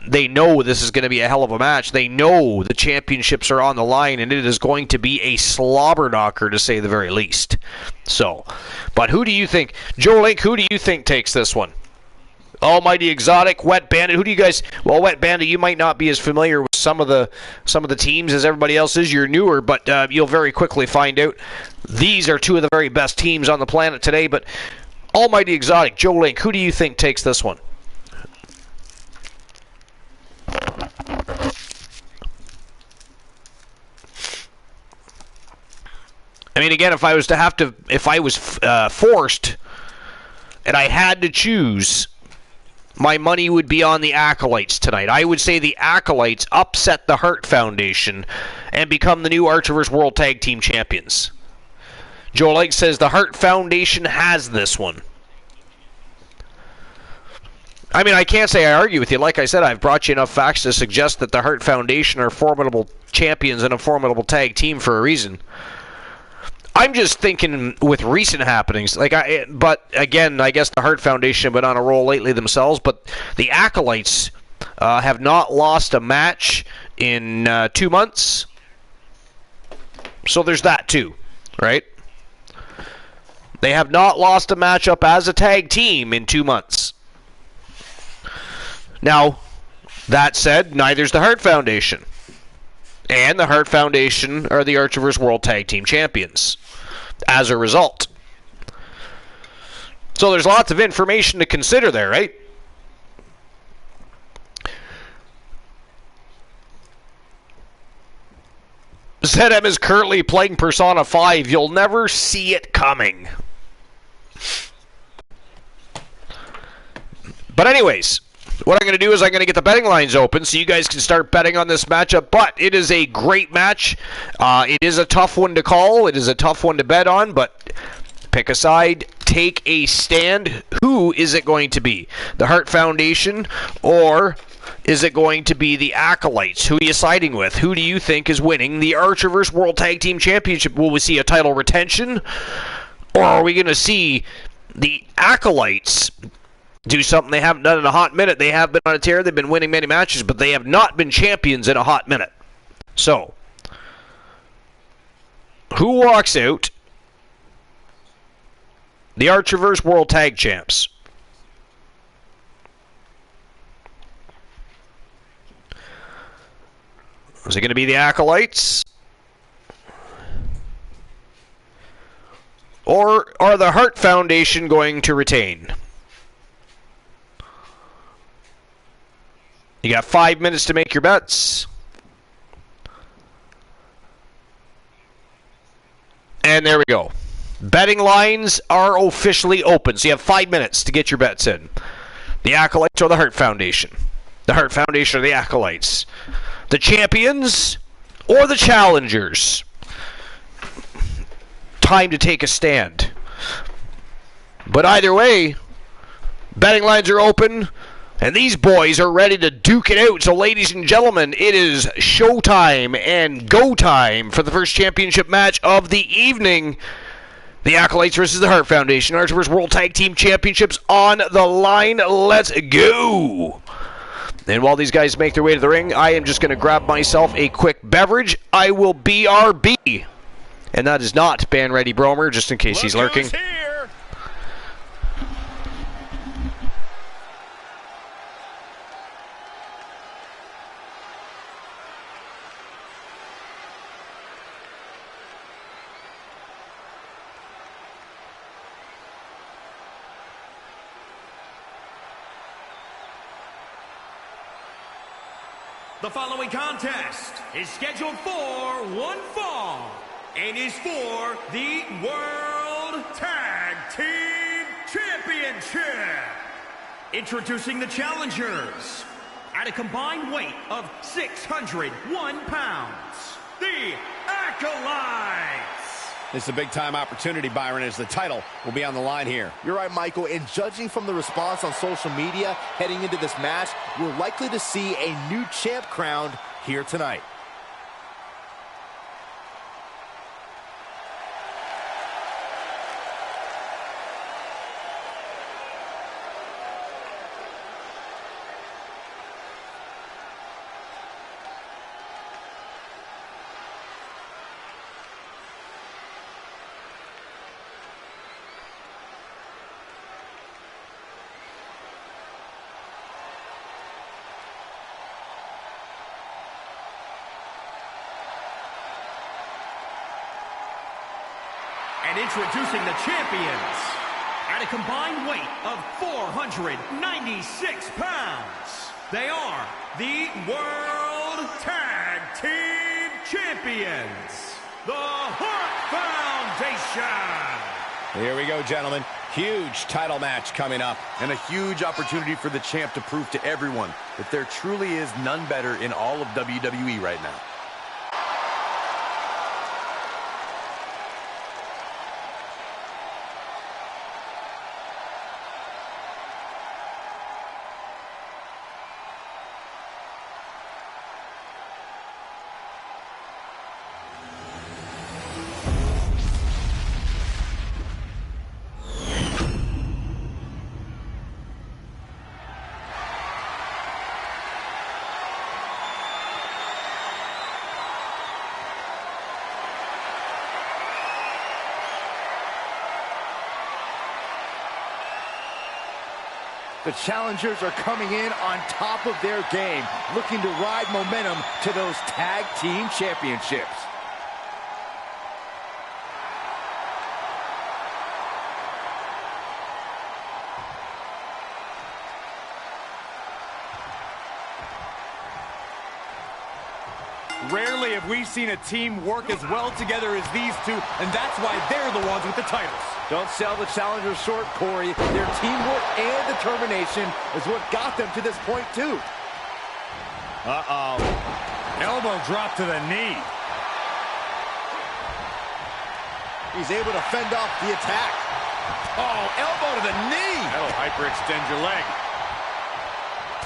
Speaker 1: They know this is going to be a hell of a match. They know the championships are on the line, and it is going to be a slobber knocker, to say the very least. So, but who do you think? Joe Link, who do you think takes this one? Almighty Exotic, Wet Bandit. Who do you guys? Well, Wet Bandit, you might not be as familiar with some of the teams as everybody else is. You're newer, but you'll very quickly find out. These are 2 of the very best teams on the planet today. But Almighty Exotic, Joe Link, who do you think takes this one? I mean, again, if I was forced and I had to choose, my money would be on the Acolytes tonight. I would say the Acolytes upset the Hart Foundation and become the new Archerverse World Tag Team Champions. Joe Lake says the Hart Foundation has this one. I mean, I can't say I argue with you. Like I said, I've brought you enough facts to suggest that the Hart Foundation are formidable champions and a formidable tag team for a reason. I'm just thinking with recent happenings, but again, I guess the Hart Foundation have been on a roll lately themselves, but the Acolytes have not lost a match in 2 months. So there's that too, right? They have not lost a matchup as a tag team in 2 months. Now, that said, neither's the Hart Foundation. And the Hart Foundation are the Archerverse World Tag Team Champions as a result. So there's lots of information to consider there, right? ZM is currently playing Persona 5. You'll never see it coming. But anyways, what I'm going to do is I'm going to get the betting lines open so you guys can start betting on this matchup. But it is a great match. It is a tough one to call. It is a tough one to bet on. But pick a side. Take a stand. Who is it going to be? The Hart Foundation or is it going to be the Acolytes? Who are you siding with? Who do you think is winning the Archerverse World Tag Team Championship? Will we see a title retention? Or are we going to see the Acolytes do something they haven't done in a hot minute? They have been on a tear. They've been winning many matches, but they have not been champions in a hot minute. So, who walks out the Archerverse World Tag Champs? Is it going to be the Acolytes? Or are the Hart Foundation going to retain? You got 5 minutes to make your bets. And there we go. Betting lines are officially open, so you have 5 minutes to get your bets in. The Acolytes or the Hart Foundation? The Hart Foundation or the Acolytes? The champions or the challengers? Time to take a stand. But either way, betting lines are open, and these boys are ready to duke it out. So ladies and gentlemen, it is showtime and go time for the first championship match of the evening. The Acolytes versus the Hart Foundation. Archerverse World Tag Team Championships on the line. Let's go! And while these guys make their way to the ring, I am just going to grab myself a quick beverage. I will BRB. And that is not Ban Ready Bromer, just in case he's lurking.
Speaker 5: Here.
Speaker 2: The following contest is scheduled for one fall and is for the World Tag Team Championship. Introducing the challengers at a combined weight of 601 pounds, the Acolytes.
Speaker 5: This is a big-time opportunity, Byron, as the title will be on the line here.
Speaker 6: You're right, Michael, and judging from the response on social media heading into this match, we're likely to see a new champ crowned here tonight.
Speaker 2: And introducing the champions at a combined weight of 496 pounds. They are the World Tag Team Champions, the Hart Foundation.
Speaker 5: Here we go, gentlemen. Huge title match coming up.
Speaker 4: And a huge opportunity for the champ to prove to everyone that there truly is none better in all of WWE right now.
Speaker 6: The challengers are coming in on top of their game, looking to ride momentum to those tag team championships.
Speaker 4: Rarely have we seen a team work as well together as these two, and that's why they're the ones with the titles.
Speaker 6: Don't sell the challengers short, Corey. Their teamwork and determination is what got them to this point, too.
Speaker 4: Uh-oh. Elbow drop to the knee.
Speaker 6: He's able to fend off the attack.
Speaker 5: Oh, elbow to the knee.
Speaker 4: That'll hyperextend your leg.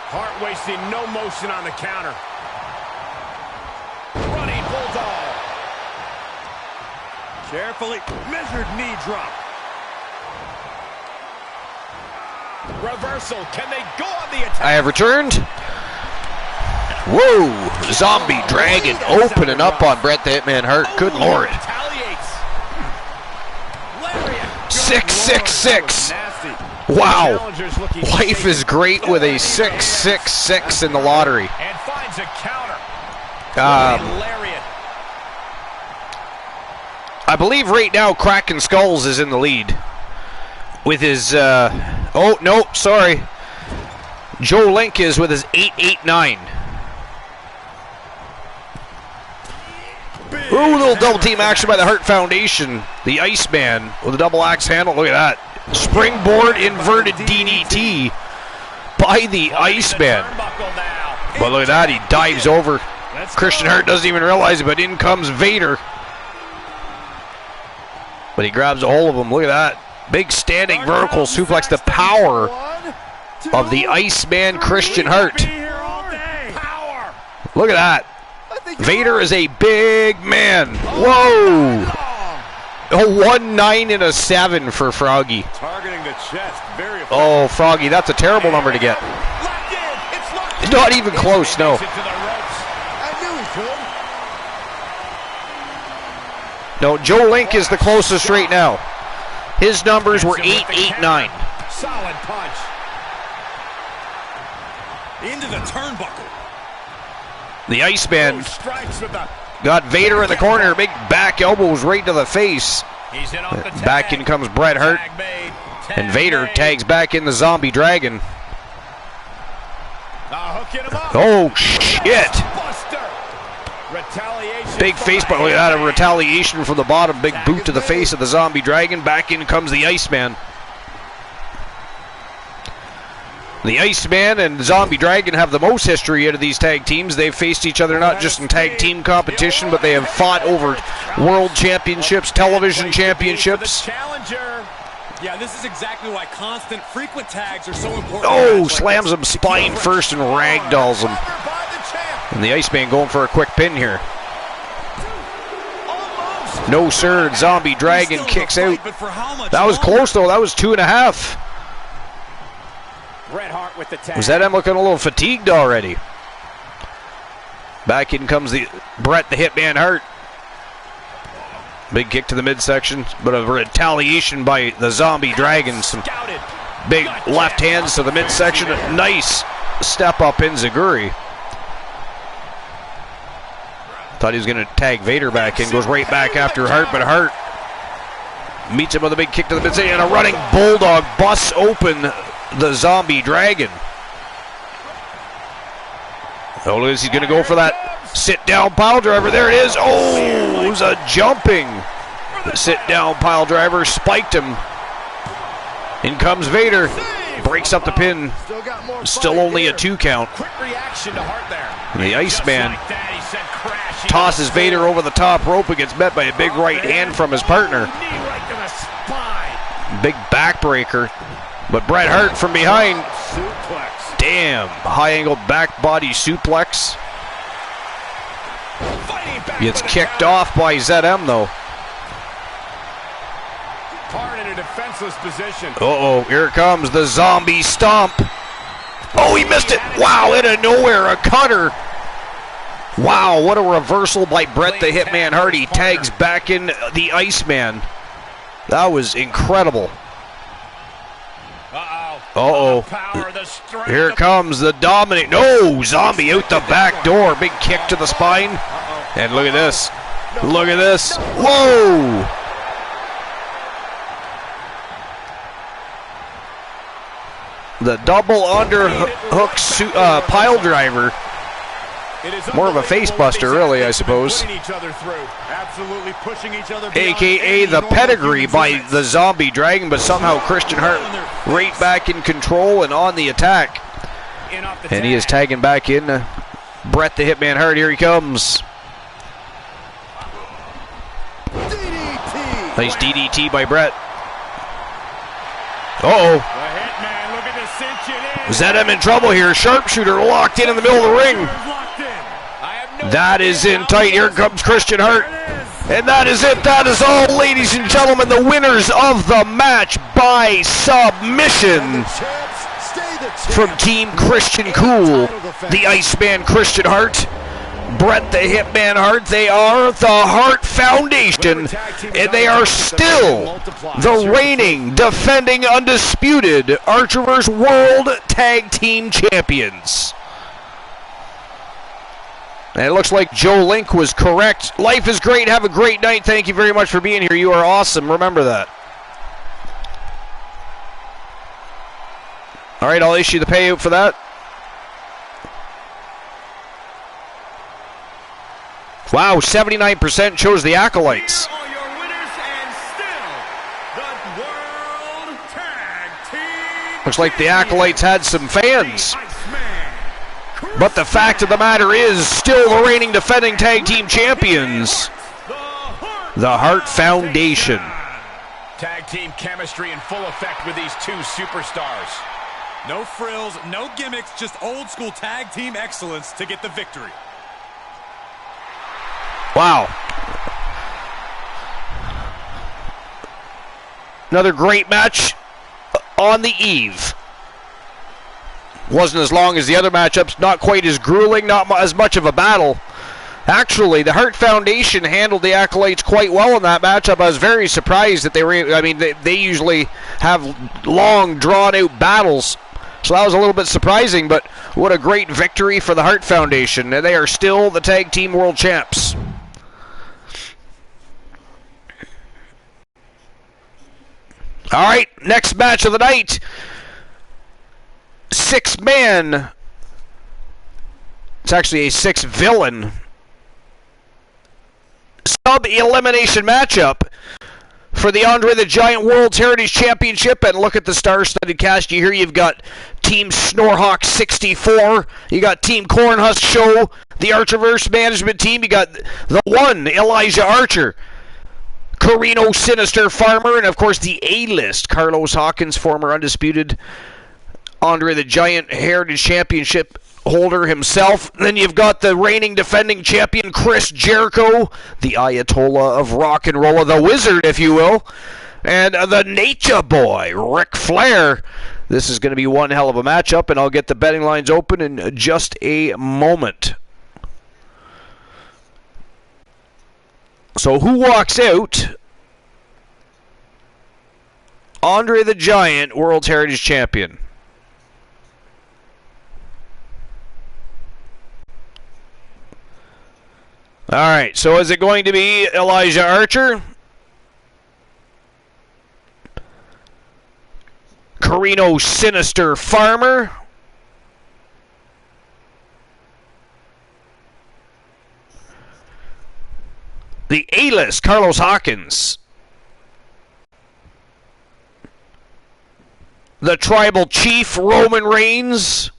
Speaker 5: Hart wasting no motion on the counter. Running bulldog.
Speaker 4: Carefully measured knee drop.
Speaker 5: Reversal. Can they go on the attack?
Speaker 1: I have returned. Whoa! Zombie Dragon opening up on Bret the Hitman Hart. Good Lord. 666. Wow. Life is great with a 666 in the lottery.
Speaker 5: And finds a counter.
Speaker 1: I believe right now Kraken Skulls is in the lead with his oh no, sorry. Joe Link is with his 889. Ooh, little double team action by the Hart Foundation. The Iceman with a double axe handle. Look at that. Springboard inverted DDT by the Iceman. But look at that, he dives over. Christian Hart doesn't even realize it, but in comes Vader. But he grabs a hold of him. Look at that. Big standing vertical suplex. The power of the Iceman Christian Hart. Look at that. Vader is a big man. Whoa. A 1-9 and a 7 for Froggy.
Speaker 4: Targeting the chest. Very effective.
Speaker 1: Oh, Froggy, that's a terrible number to get. Not even close, no. No, Joe Link is the closest right now. His numbers were 889.
Speaker 5: Solid punch.
Speaker 3: Into the turnbuckle.
Speaker 1: The Iceman got Vader in the corner. Big back elbows right to the face.
Speaker 5: He's in off the tag.
Speaker 1: Back in comes Bret Hart. And Vader tags back in the Zombie Dragon.
Speaker 5: Hooking him up.
Speaker 1: Oh, shit.
Speaker 5: Retaliation.
Speaker 1: Big face, but look at that, a retaliation from the bottom. Big boot to the face of the Zombie Dragon. Back in comes the Iceman. The Iceman and Zombie Dragon have the most history out of these tag teams. They've faced each other not just in tag team competition, but they have fought over world championships, television championships.
Speaker 3: Yeah, this is exactly why constant, frequent tags are so important.
Speaker 1: Oh, slams him spine first and ragdolls him. And the Iceman going for a quick pin here. No, sir. Zombie Dragon kicks out. That was close, though. That was 2.5.
Speaker 5: Bret Hart with the tag.
Speaker 1: Was that him looking a little fatigued already? Back in comes the Bret the Hitman Hart. Big kick to the midsection, but a retaliation by the Zombie Dragon. Some big left hands to the midsection. A nice step up in Zaguri. Thought he was going to tag Vader back in. Goes right back after Hart, but Hart meets him with a big kick to the midsection. And a running bulldog busts open the Zombie Dragon. Oh, he's going to go for that sit-down pile driver. There it is. Oh, it was a jumping sit-down pile driver. Spiked him. In comes Vader. Breaks up the pin. Still only a 2 count.
Speaker 5: Quick reaction to Hart there.
Speaker 1: And the Iceman
Speaker 5: Like that, he said crashing.
Speaker 1: tosses Vader over the top rope and gets met by a big right hand from his partner.
Speaker 5: Knee right to the spine.
Speaker 1: Big backbreaker. But Bret Hart from behind.
Speaker 5: Suplex.
Speaker 1: Damn. High-angle back body suplex.
Speaker 5: Fighting back
Speaker 1: Gets
Speaker 5: with a
Speaker 1: kicked
Speaker 5: counter.
Speaker 1: off by ZM, though.
Speaker 4: Hart in a defenseless position.
Speaker 1: Uh-oh, here comes the zombie stomp. Oh, he missed it. Wow, out of nowhere, a cutter. Wow, what a reversal by Bret the Hitman Hart. He tags back in the Iceman. That was incredible.
Speaker 5: Uh-oh.
Speaker 1: Uh-oh. Here comes the dominant. No, Zombie out the back door. Big kick to the spine. And look at this. Look at this. Whoa! The double underhook pile driver. More of a face buster, really, I suppose. AKA the pedigree by the Zombie Dragon, but somehow Christian Hart right back in control and on the attack. And he is tagging back in Bret the Hitman Hart. Here he comes. Nice DDT by Bret. Uh-oh. Zedem in trouble here. Sharpshooter locked in the middle of the ring. That is in tight. Here comes Christian Hart. And that is it. That is all, ladies and gentlemen. The winners of the match by submission from Team Christian Cool. The Iceman Christian Hart. Bret the Hitman Hart. They are the Hart Foundation, and they are still the reigning, defending, undisputed Archerverse World Tag Team Champions. And it looks like Joe Link was correct. Life is great. Have a great night. Thank you very much for being here. You are awesome. Remember that. All right, I'll issue the payout for that. Wow, 79% chose the Acolytes.
Speaker 2: Here are your winners and still the World Tag Team.
Speaker 1: Looks like the Acolytes had some fans. But the fact of the matter is, still the reigning defending tag team champions, the Hart Foundation.
Speaker 5: Tag team chemistry in full effect with these two superstars.
Speaker 3: No frills, no gimmicks, just old school tag team excellence to get the victory.
Speaker 1: Wow. Another great match on the eve. Wasn't as long as the other matchups, not quite as grueling, not as much of a battle. Actually, the Hart Foundation handled the Acolytes quite well in that matchup. I was very surprised that they were, I mean, they usually have long, drawn-out battles. So that was a little bit surprising, but what a great victory for the Hart Foundation. And they are still the Tag Team World Champs. All right, next match of the night. 6-man. It's actually a 6-villain sub-elimination matchup for the Andre the Giant World Heritage Championship. And look at the star-studded cast. You hear you've got Team Snorhawk 64. You got Team Cornhusk Show, the Archerverse management team. You got the one, Elijah Archer, Carino Sinister Farmer, and of course the A-list, Carlos Hawkins, former undisputed Andre the Giant Heritage Championship holder himself. And then you've got the reigning defending champion Chris Jericho, the Ayatollah of rock and roll, the wizard, if you will, and the Nature Boy, Ric Flair. This is going to be one hell of a matchup, and I'll get the betting lines open in just a moment. So who walks out? Andre the Giant, World Heritage Champion. All right, so is it going to be Elijah Archer, Carino Sinister Farmer, the A-list, Carlos Hawkins, the Tribal Chief, Roman Reigns,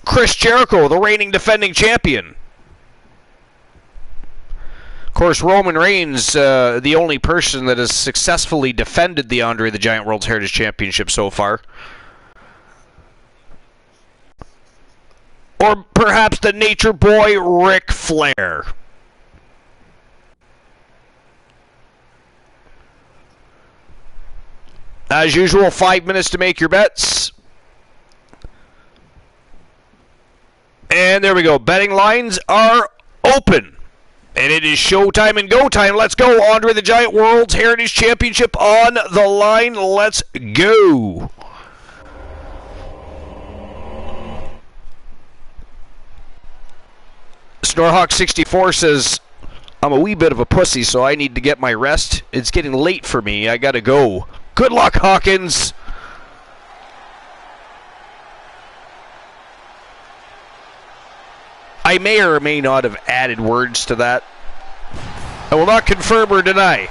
Speaker 1: Chris Jericho, the reigning defending champion. Of course, Roman Reigns, the only person that has successfully defended the Andre the Giant World Heritage Championship so far. Or perhaps the Nature Boy, Ric Flair. As usual, 5 minutes to make your bets. And there we go. Betting lines are open. And it is showtime and go time. Let's go. Andre the Giant World's Heritage Championship on the line. Let's go. Snorhawk64 says, I'm a wee bit of a pussy, so I need to get my rest. It's getting late for me. I gotta go. Good luck, Hawkins. I may or may not have added words to that. I will not confirm or deny.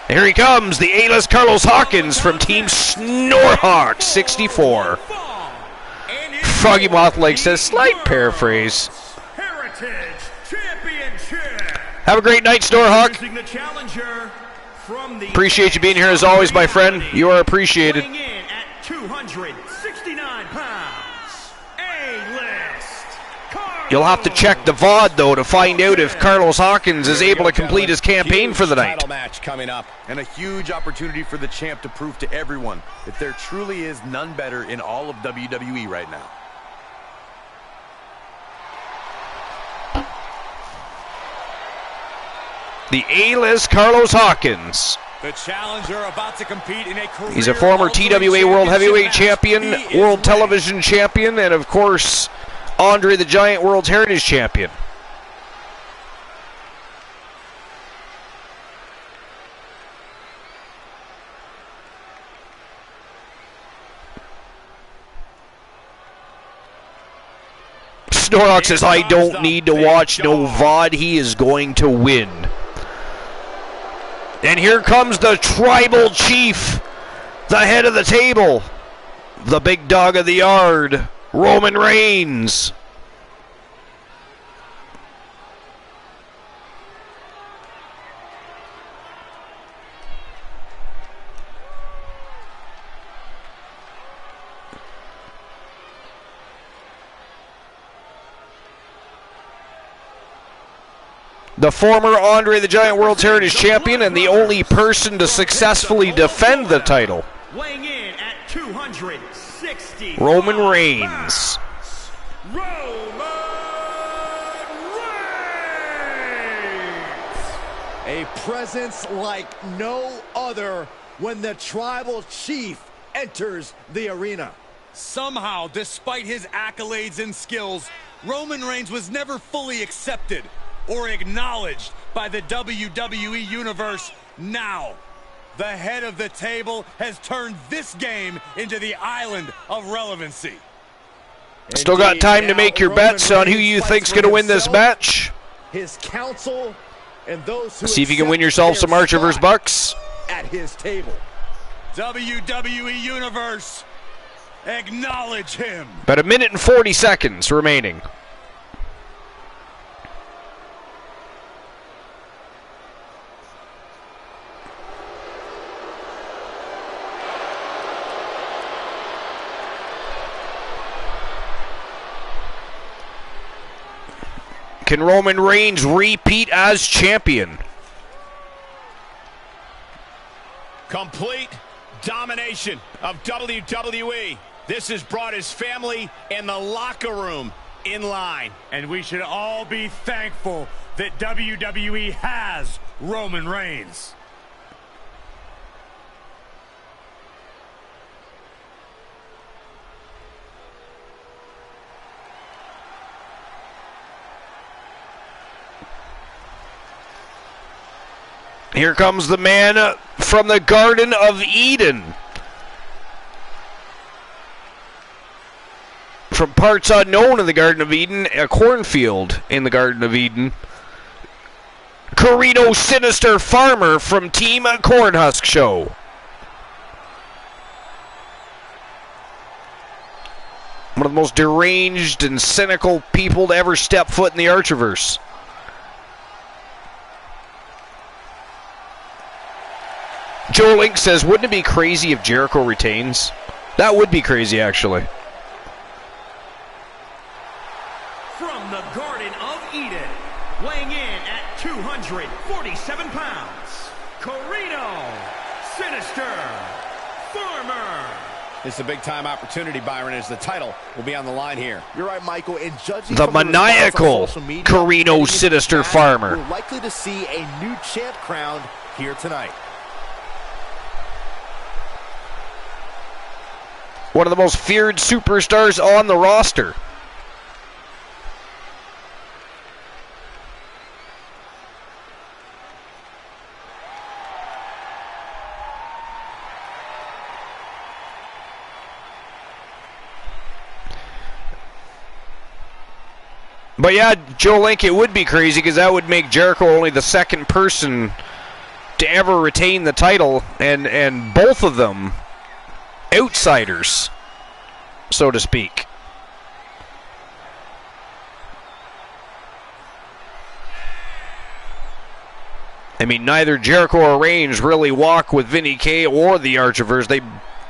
Speaker 1: Here he comes, the A-list Carlos Hawkins from Team Snorhawk 64. Froggy Mothleg says, slight paraphrase.
Speaker 2: Heritage Championship.
Speaker 1: Have a great night, Snorhawk.
Speaker 2: The challenger from the
Speaker 1: Appreciate you being here as always, my friend. You are appreciated.
Speaker 2: weighing in at 269 pounds. A-list.
Speaker 1: You'll have to check the VOD, though, to find out if Carlos Hawkins is able to complete his campaign for the night.
Speaker 3: Title match coming up, and a huge opportunity for the champ to prove to everyone that there truly is none better in all of WWE right now.
Speaker 1: The A-list Carlos Hawkins.
Speaker 3: The challenger about to compete in a career.
Speaker 1: He's a former TWA World Heavyweight Champion, World Television Champion, and of course, Andre the Giant World's Heritage Champion. Snorhawk says, I don't need to watch no VOD. He is going to win. And here comes the Tribal Chief, the head of the table, the big dog of the yard, Roman Reigns. The former Andre the Giant World's Heritage Champion and the only person to successfully defend the title.
Speaker 2: Weighing in at 260.
Speaker 1: Roman Reigns.
Speaker 2: Roman Reigns.
Speaker 6: A presence like no other when the Tribal Chief enters the arena.
Speaker 3: Somehow, despite his accolades and skills, Roman Reigns was never fully accepted or acknowledged by the WWE Universe. Now, the head of the table has turned this game into the island of relevancy.
Speaker 1: Still got time to make your bets on who you think's going to win this match.
Speaker 6: His counsel and those who
Speaker 1: See if you can win yourself some Archivers bucks.
Speaker 6: at his table.
Speaker 3: WWE Universe, acknowledge him.
Speaker 1: About a minute and 40 seconds remaining. Can Roman Reigns repeat as champion?
Speaker 5: Complete domination of WWE. This has brought his family and the locker room in line.
Speaker 4: And we should all be thankful that WWE has Roman Reigns.
Speaker 1: Here comes the man from the Garden of Eden. From parts unknown in the Garden of Eden, a cornfield in the Garden of Eden. Corino Sinister Farmer from Team Cornhusk Show. One of the most deranged and cynical people to ever step foot in the Archiverse. Joe Link says, wouldn't it be crazy if Jericho retains? That would be crazy, actually.
Speaker 2: From the Garden of Eden, weighing in at 247 pounds, Corino Sinister Farmer.
Speaker 5: It's a big-time opportunity, Byron, as the title will be on the line here.
Speaker 6: You're right, Michael. And judging
Speaker 1: The
Speaker 6: from the
Speaker 1: maniacal
Speaker 6: response on social media,
Speaker 1: Carino
Speaker 6: heading into
Speaker 1: Sinister
Speaker 6: this match,
Speaker 1: Farmer.
Speaker 6: We're likely to see a new champ crowned here tonight.
Speaker 1: One of the most feared superstars on the roster. But yeah, Joe Link, it would be crazy because that would make Jericho only the second person to ever retain the title, and both of them outsiders, so to speak. I mean, neither Jericho or Reigns really walk with Vinny K or the Archivers. They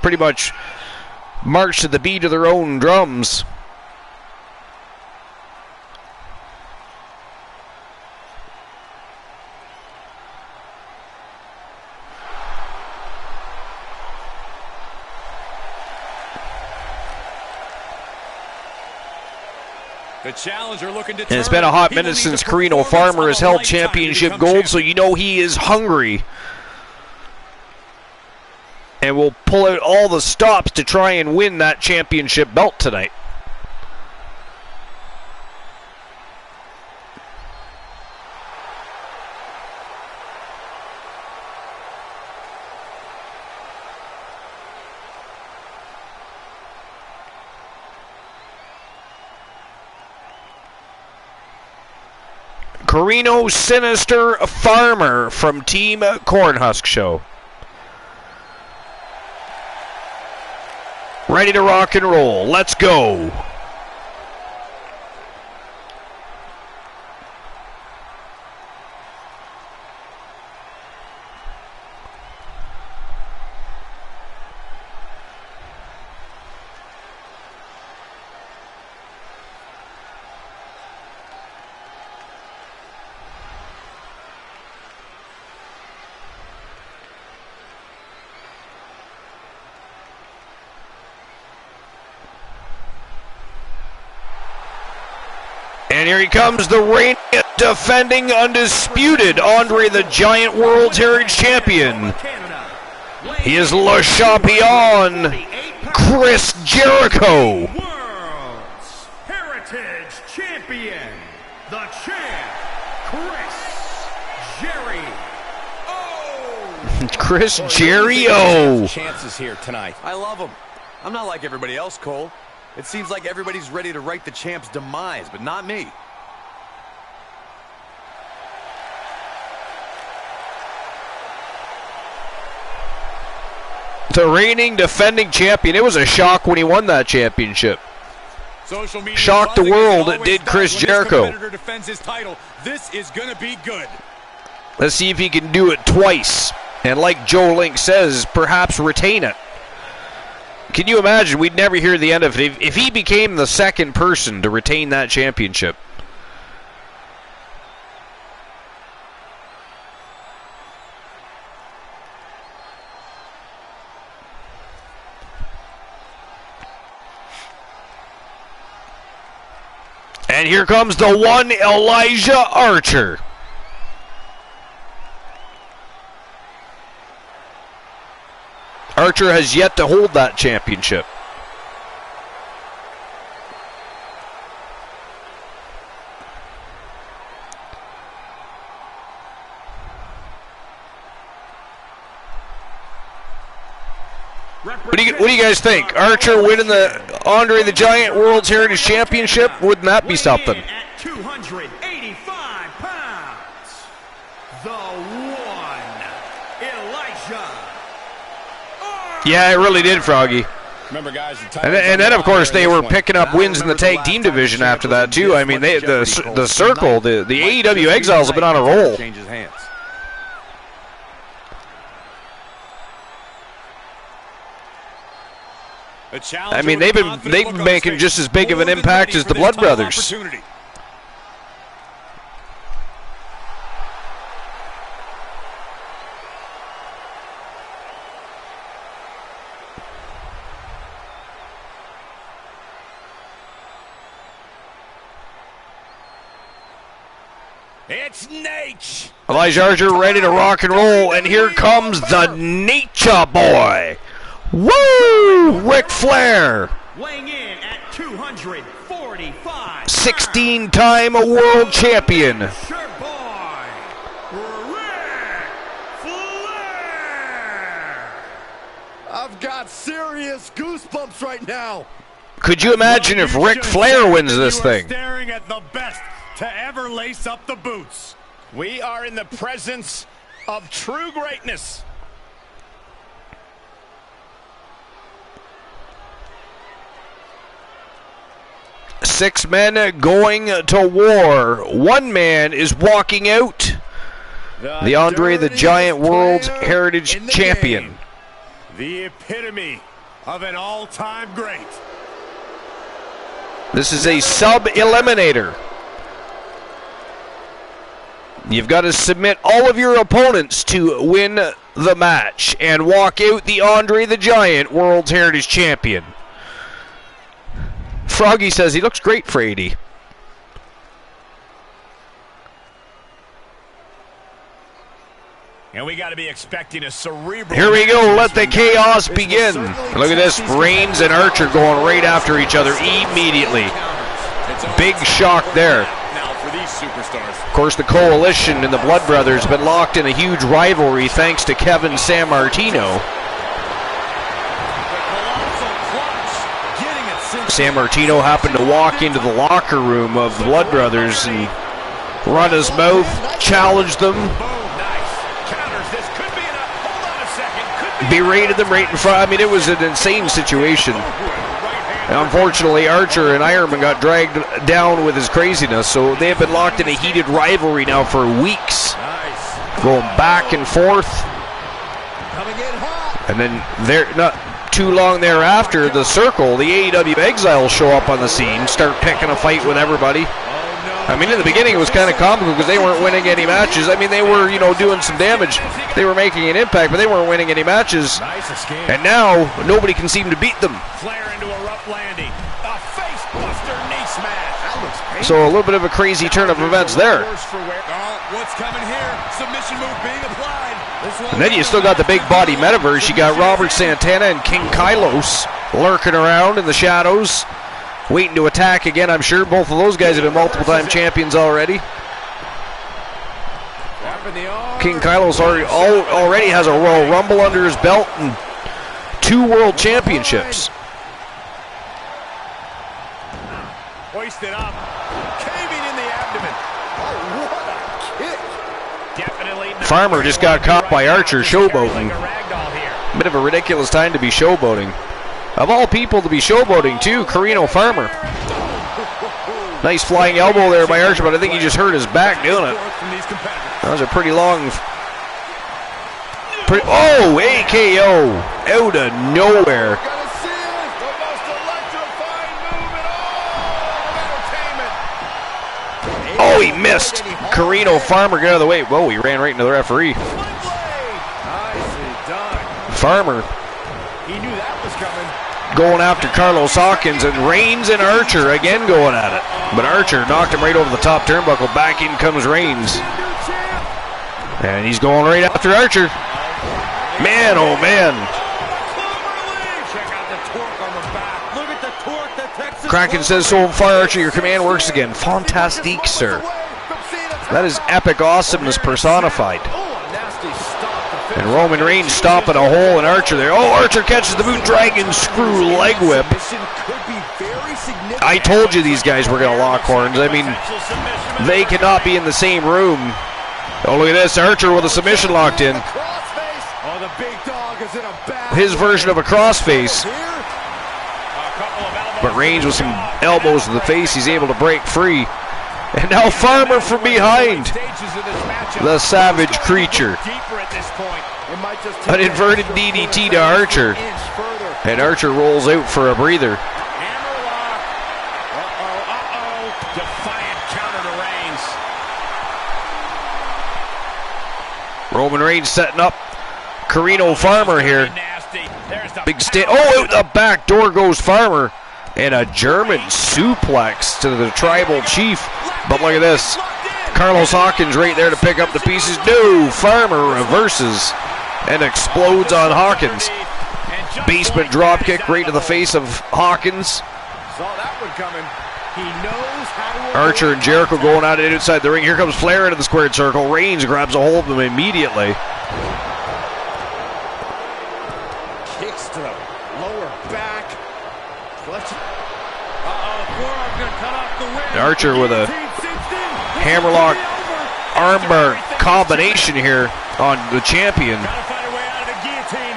Speaker 1: pretty much march to the beat of their own drums.
Speaker 3: The challenger looking to
Speaker 1: And it's been a hot minute since Carino Farmer has held championship gold, so you know he is hungry. And will pull out all the stops to try and win that championship belt tonight. Carino Sinister Farmer from Team Cornhusk Show. Ready to rock and roll. Let's go. And here he comes, the reigning, defending, undisputed Andre the Giant World Heritage Champion. He is Le Champion, Chris Jericho.
Speaker 2: World's Heritage Champion, the champ, Chris Jericho.
Speaker 1: Chris Jericho.
Speaker 5: Chances here tonight.
Speaker 3: I love him. I'm not like everybody else, Cole. It seems like everybody's ready to write the champ's demise, but not me.
Speaker 1: The reigning, defending champion. It was a shock when he won that championship. Shocked the world, it did Chris Jericho.
Speaker 3: Defends his title. This is going to be good.
Speaker 1: Let's see if he can do it twice. And like Joe Link says, perhaps retain it. Can you imagine? We'd never hear the end of it if he became the second person to retain that championship. And here comes the one Elijah Archer. Archer has yet to hold that championship. What do you guys think? Archer winning the Andre the Giant World's Heritage Championship? Wouldn't that be something?
Speaker 2: At 285 pounds, the one, Elijah.
Speaker 1: Yeah, it really did, Froggy.
Speaker 5: Remember, guys,
Speaker 1: And then, of course, they were picking up wins in the tag team division after that, too. I mean, the circle, the AEW Exiles have been on a roll.
Speaker 3: Changes hands.
Speaker 1: I mean, they've been making just as big of an impact as the Blood Brothers.
Speaker 5: It's Nate.
Speaker 1: Elijah Archer ready to rock and roll, and here comes the Nature Boy. Woo! Ric Flair.
Speaker 2: Weighing in at 245.
Speaker 1: 16-time world champion.
Speaker 2: Shirt boy, Ric Flair.
Speaker 4: I've got serious goosebumps right now.
Speaker 1: Could you imagine if Ric Flair wins this thing?
Speaker 3: Staring at the best to ever lace up the boots.
Speaker 5: We are in the presence of true greatness.
Speaker 1: Six men going to war. One man is walking out. The Andre the Giant World Heritage Champion.
Speaker 3: Game. The epitome of an all-time great.
Speaker 1: This is a sub-eliminator. You've got to submit all of your opponents to win the match and walk out the Andre the Giant World Heritage Champion. Froggy says he looks great for 80.
Speaker 5: And we got to be expecting a cerebral.
Speaker 1: Here we go. Let the chaos begin. Look at this. Reigns and Archer going right after each other immediately. Big shock there.
Speaker 4: Now for these superstars.
Speaker 1: Of course, the Coalition and the Blood Brothers have been locked in a huge rivalry thanks to Kevin Sammartino. Sammartino happened to walk into the locker room of the Blood Brothers and run his mouth, challenge them, berated them right in front. I mean, it was an insane situation. And unfortunately, Archer and Ironman got dragged down with his craziness, so they have been locked in a heated rivalry now for weeks, going back and forth. And then they're not too long thereafter, the Circle, the AEW Exiles show up on the scene, start picking a fight with everybody. I mean, in the beginning it was kind of comical because they weren't winning any matches. I mean, they were, doing some damage. They were making an impact, but they weren't winning any matches. And now nobody can seem to beat them.
Speaker 5: Flair into a rough landing. A face buster knee smash.
Speaker 1: So a little bit of a crazy turn of events there.
Speaker 3: What's coming here? Submission move being applied.
Speaker 1: And then you still got the big body metaverse. You got Robert Santana and King Kylos lurking around in the shadows, waiting to attack again, I'm sure. Both of those guys have been multiple-time champions already. King Kylos already has a Royal Rumble under his belt and 2 world championships.
Speaker 3: Hoisted up. Caving in the abdomen.
Speaker 4: Oh, what a kick.
Speaker 5: Definitely.
Speaker 1: Farmer just got caught by Archer showboating. Bit of a ridiculous time to be showboating. Of all people to be showboating, too, Carino Farmer. Nice flying elbow there by Archer, but I think he just hurt his back doing it. That was a pretty long... oh, AKO out of nowhere. Oh, he missed. Carino Farmer, get out of the way. Whoa, he ran right into the referee. Farmer going after Carlos Hawkins, and Reigns and Archer again going at it. But Archer knocked him right over the top turnbuckle. Back in comes Reigns. And he's going right after Archer. Man, oh man. Kraken says, so far, Archer, your command works again. Fantastique, sir. That is epic awesomeness personified. And Roman Reigns stopping a hole in Archer there. Oh, Archer catches the boot, dragon screw leg whip. I told you these guys were going to lock horns. I mean, they cannot be in the same room. Oh, look at this. Archer with a submission locked in. His version of a crossface. But Reigns with some elbows to the face, he's able to break free. And now Farmer from behind. The savage creature. An inverted DDT to Archer. And Archer rolls out for a breather.
Speaker 5: Defiant counter to Reigns.
Speaker 1: Roman Reigns setting up Carino Farmer here. Big stand. Oh, out the back door goes Farmer. And a German suplex to the tribal chief. But look at this. Carlos Hawkins right there to pick up the pieces. No, Farmer reverses and explodes on Hawkins. Basement drop kick right to the face of Hawkins.
Speaker 6: Saw that one coming. He knows how to
Speaker 1: Archer and Jericho going at it inside the ring. Here comes Flair into the squared circle. Reigns grabs a hold of him immediately.
Speaker 6: kicks to the lower back.
Speaker 3: Forearm's gonna cut off the win.
Speaker 1: Archer with a hammerlock armbar combination here on the champion.
Speaker 3: Gotta find a way out of the guillotine.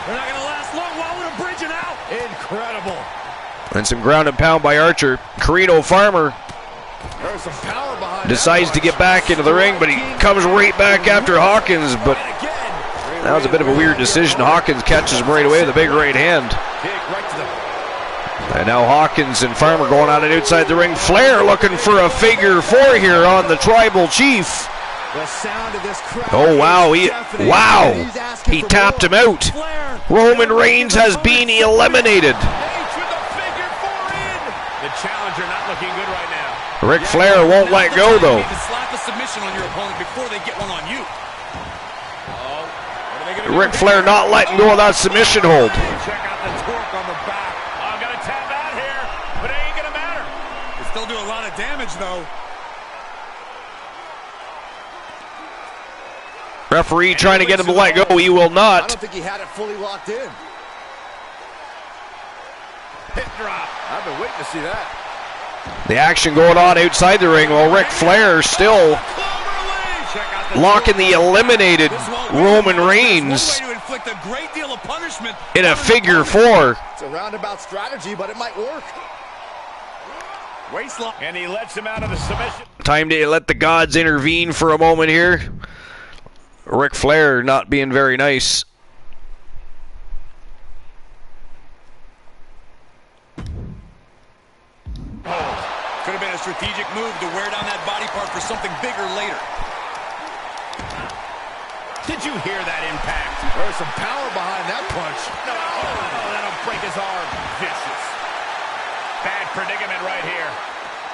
Speaker 3: They're not gonna last long. Why would a bridge and out?
Speaker 6: Incredible.
Speaker 1: And some ground and pound by Archer. Carino Farmer
Speaker 6: There's some power behind
Speaker 1: decides to get back into the ring, but he comes right back after Hawkins. But that was a bit of a weird decision. Hawkins catches him right away with a big right hand. And now Hawkins and Farmer going at it outside the ring. Flair looking for a figure four here on the Tribal Chief.
Speaker 6: The sound of this crowd.
Speaker 1: Oh, wow. He tapped him out. Roman Reigns has been eliminated.
Speaker 5: The challenger not looking good right now.
Speaker 1: Ric Flair won't let go, though.
Speaker 3: You need to slap a submission on your opponent before they get one on you.
Speaker 1: Ric Flair not letting go of that submission hold.
Speaker 5: Check out the torque on the back. I'm going to tap out here, but it ain't going to matter.
Speaker 3: They still do a lot of damage, though.
Speaker 1: Referee trying to get him to let go. He will
Speaker 6: I
Speaker 1: not.
Speaker 6: don't think he had it fully locked in.
Speaker 5: Hip drop.
Speaker 6: I've been waiting to see that.
Speaker 1: The action going on outside the ring while Ric Flair still locking the eliminated Roman Reigns in a figure four.
Speaker 6: It's a roundabout strategy, but it might work.
Speaker 5: And he lets him out of the submission.
Speaker 1: Time to let the gods intervene for a moment here. Ric Flair not being very nice.
Speaker 3: Could have been a strategic move to wear down that body part for something bigger later.
Speaker 5: Did you hear that impact?
Speaker 6: There's some power behind that punch.
Speaker 5: No, that'll break his arm. Vicious. Bad predicament right here.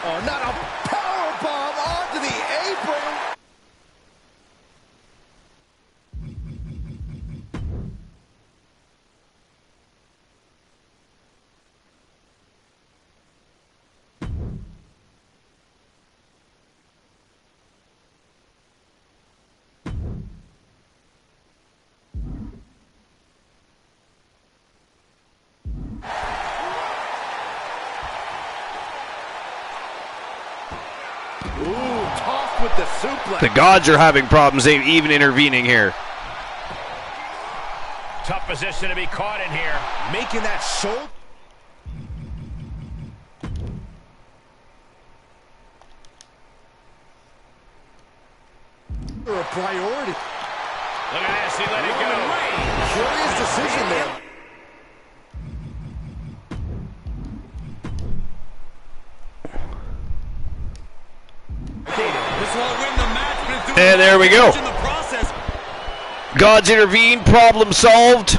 Speaker 6: Oh, not a power bomb onto the apron. With the suplex.
Speaker 1: The gods are having problems even intervening here.
Speaker 5: Tough position to be caught in here.
Speaker 6: Making that shoulder. A priority.
Speaker 5: Look at this, he let it go.
Speaker 6: Curious decision there.
Speaker 1: And there we go. Gods intervene, problem solved.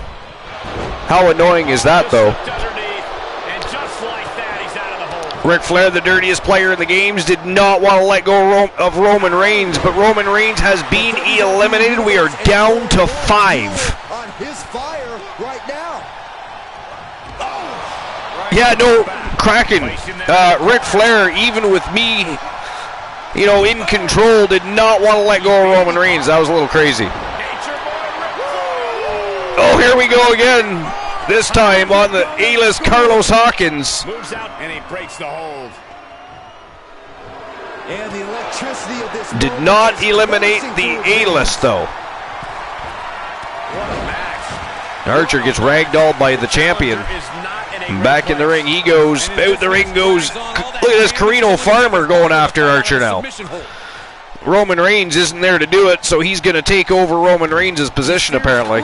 Speaker 1: How annoying is that, though?
Speaker 5: And just like that, he's out of the hole.
Speaker 1: Ric Flair, the dirtiest player in the games, did not want to let go of Roman Reigns, but Roman Reigns has been eliminated. We are down to 5.
Speaker 6: On his fire right now.
Speaker 1: Yeah, no, cracking. Ric Flair, even with me, in control, did not want to let go of Roman Reigns. That was a little crazy. Oh, here we go again. This time on the A-list Carlos Hawkins.
Speaker 5: Moves out and he breaks the hold.
Speaker 6: And the electricity of this
Speaker 1: Did not eliminate the A-list, though.
Speaker 5: What a match.
Speaker 1: Archer gets ragdolled by the champion. Back in the ring he goes. Out the ring goes. Look at this Carino Farmer going after Archer now. Roman Reigns isn't there to do it, so he's going to take over Roman Reigns' position apparently.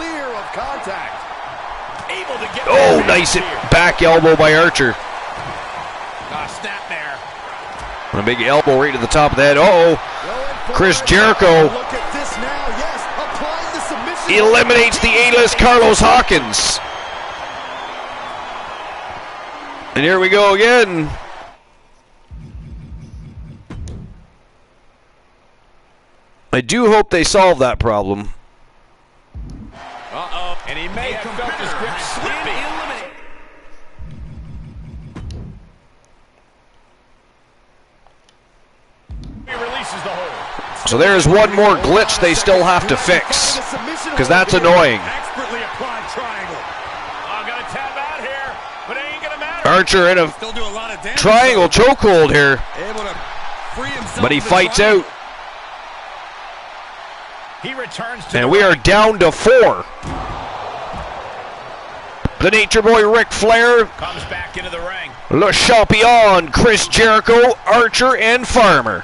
Speaker 1: Oh, nice back elbow by Archer.
Speaker 5: Snap there.
Speaker 1: And a big elbow right to the top of the head. Uh-oh. Chris Jericho eliminates the A-list Carlos Hawkins. And here we go again. I do hope they solve that problem.
Speaker 5: Uh-oh. And he may have felt his grip slipping. He releases the hold.
Speaker 1: So there's one more glitch they still have to fix, because that's annoying.
Speaker 4: Expertly applied triangle.
Speaker 5: I'm going to tap out here, but it ain't going to matter.
Speaker 1: Archer in a
Speaker 3: Still do a lot of damage.
Speaker 1: triangle chokehold here,
Speaker 3: Able to free himself
Speaker 1: but he
Speaker 3: of the
Speaker 1: fights
Speaker 3: triangle.
Speaker 1: out.
Speaker 5: He returns to
Speaker 1: And
Speaker 5: the
Speaker 1: we are
Speaker 5: ring.
Speaker 1: down to 4. The Nature Boy Ric Flair,
Speaker 5: Comes back into the ring.
Speaker 1: Le Champion, Chris Jericho, Archer, and Farmer.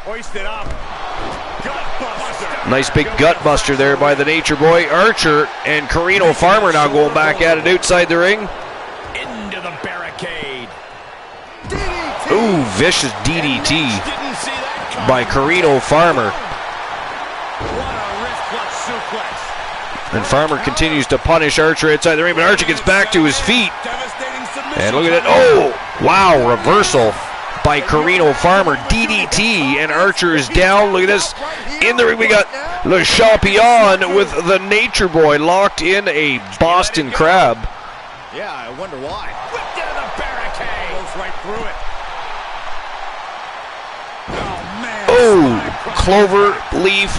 Speaker 4: Hoisted up. Gutbuster.
Speaker 1: Nice big gut buster there by the Nature Boy. Archer and Carino Farmer now going back at it outside the ring.
Speaker 5: Into the barricade.
Speaker 1: Ooh, vicious DDT
Speaker 5: Didn't see that coming.
Speaker 1: by Carino Farmer.
Speaker 4: What a wrist clutch suplex.
Speaker 1: And Farmer continues to punish Archer outside the ring, but Archer gets back to his feet.
Speaker 3: Devastating submission.
Speaker 1: And look at it. Oh, wow, reversal by Carino Farmer. DDT, and Archer is down. Look at this. In the ring, we got Le Champion with the Nature Boy locked in a Boston Crab.
Speaker 6: Yeah, I wonder why.
Speaker 5: Whipped into the barricade.
Speaker 4: Goes right through it. Oh, man.
Speaker 1: Oh, clover leaf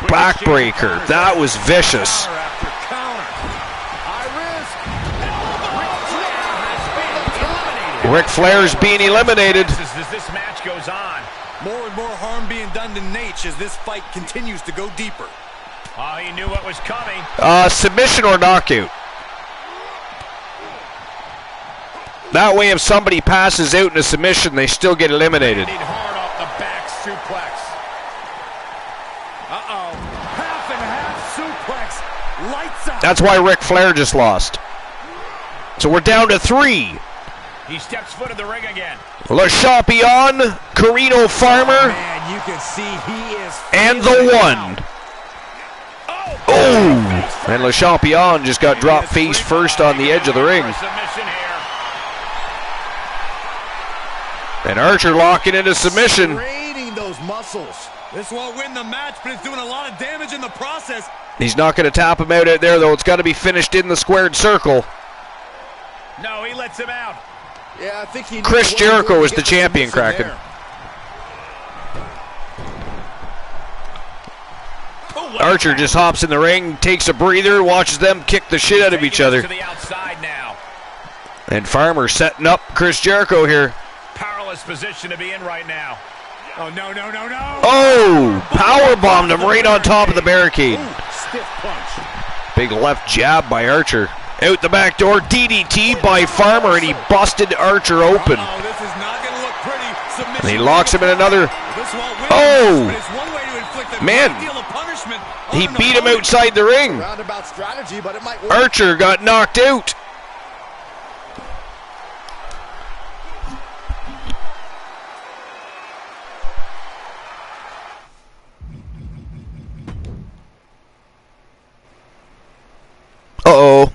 Speaker 1: backbreaker. That was vicious.
Speaker 4: Counter after counter.
Speaker 6: High risk.
Speaker 5: Has been eliminated.
Speaker 1: Ric Flair's being eliminated.
Speaker 5: As this match goes on.
Speaker 3: More and more harm being done to Nate as this fight continues to go deeper.
Speaker 5: Oh, he knew what was coming.
Speaker 1: Submission or knockout. That way, if somebody passes out in a submission, they still get eliminated.
Speaker 5: Landing hard off the back suplex.
Speaker 4: Uh-oh. Half and half suplex. Lights out.
Speaker 1: That's why Ric Flair just lost. So we're down to 3.
Speaker 5: He steps foot in the ring again.
Speaker 1: Le Champion, Carino Farmer,
Speaker 4: Man, you can see he is
Speaker 1: and the 1. Oh! And Le Champion just got dropped face first on the edge of the ring.
Speaker 5: Submission here.
Speaker 1: And Archer locking into submission.
Speaker 6: Straining those muscles.
Speaker 3: This won't win the match, but it's doing a lot of damage in the process.
Speaker 1: He's not going to tap him out there, though. It's got to be finished in the squared circle.
Speaker 5: No, he lets him out.
Speaker 6: Yeah, I think he.
Speaker 1: Chris Jericho is the champion, Kraken.
Speaker 5: Oh, what
Speaker 1: Archer
Speaker 5: a
Speaker 1: just hops in the ring, takes a breather, watches them kick the shit out of each
Speaker 5: taking
Speaker 1: other.
Speaker 5: this to the outside now.
Speaker 1: And Farmer setting up Chris Jericho here.
Speaker 5: Powerless position to be in right now.
Speaker 4: Oh, no, no, no, no.
Speaker 1: Oh! Powerbombed him right on top of the barricade.
Speaker 6: Stiff punch.
Speaker 1: Big left jab by Archer. Out the back door, DDT by Farmer, and he busted Archer open.
Speaker 3: Oh, this is not going to look pretty. Submission.
Speaker 1: And he locks him in another.
Speaker 3: This won't win
Speaker 1: Oh!
Speaker 3: the match, but it's one way to inflict a
Speaker 1: Man.
Speaker 3: great deal of punishment
Speaker 1: He
Speaker 3: on an
Speaker 1: beat him
Speaker 3: opponent.
Speaker 1: outside the ring.
Speaker 6: Roundabout strategy, but it might work.
Speaker 1: Archer got knocked out. Uh-oh.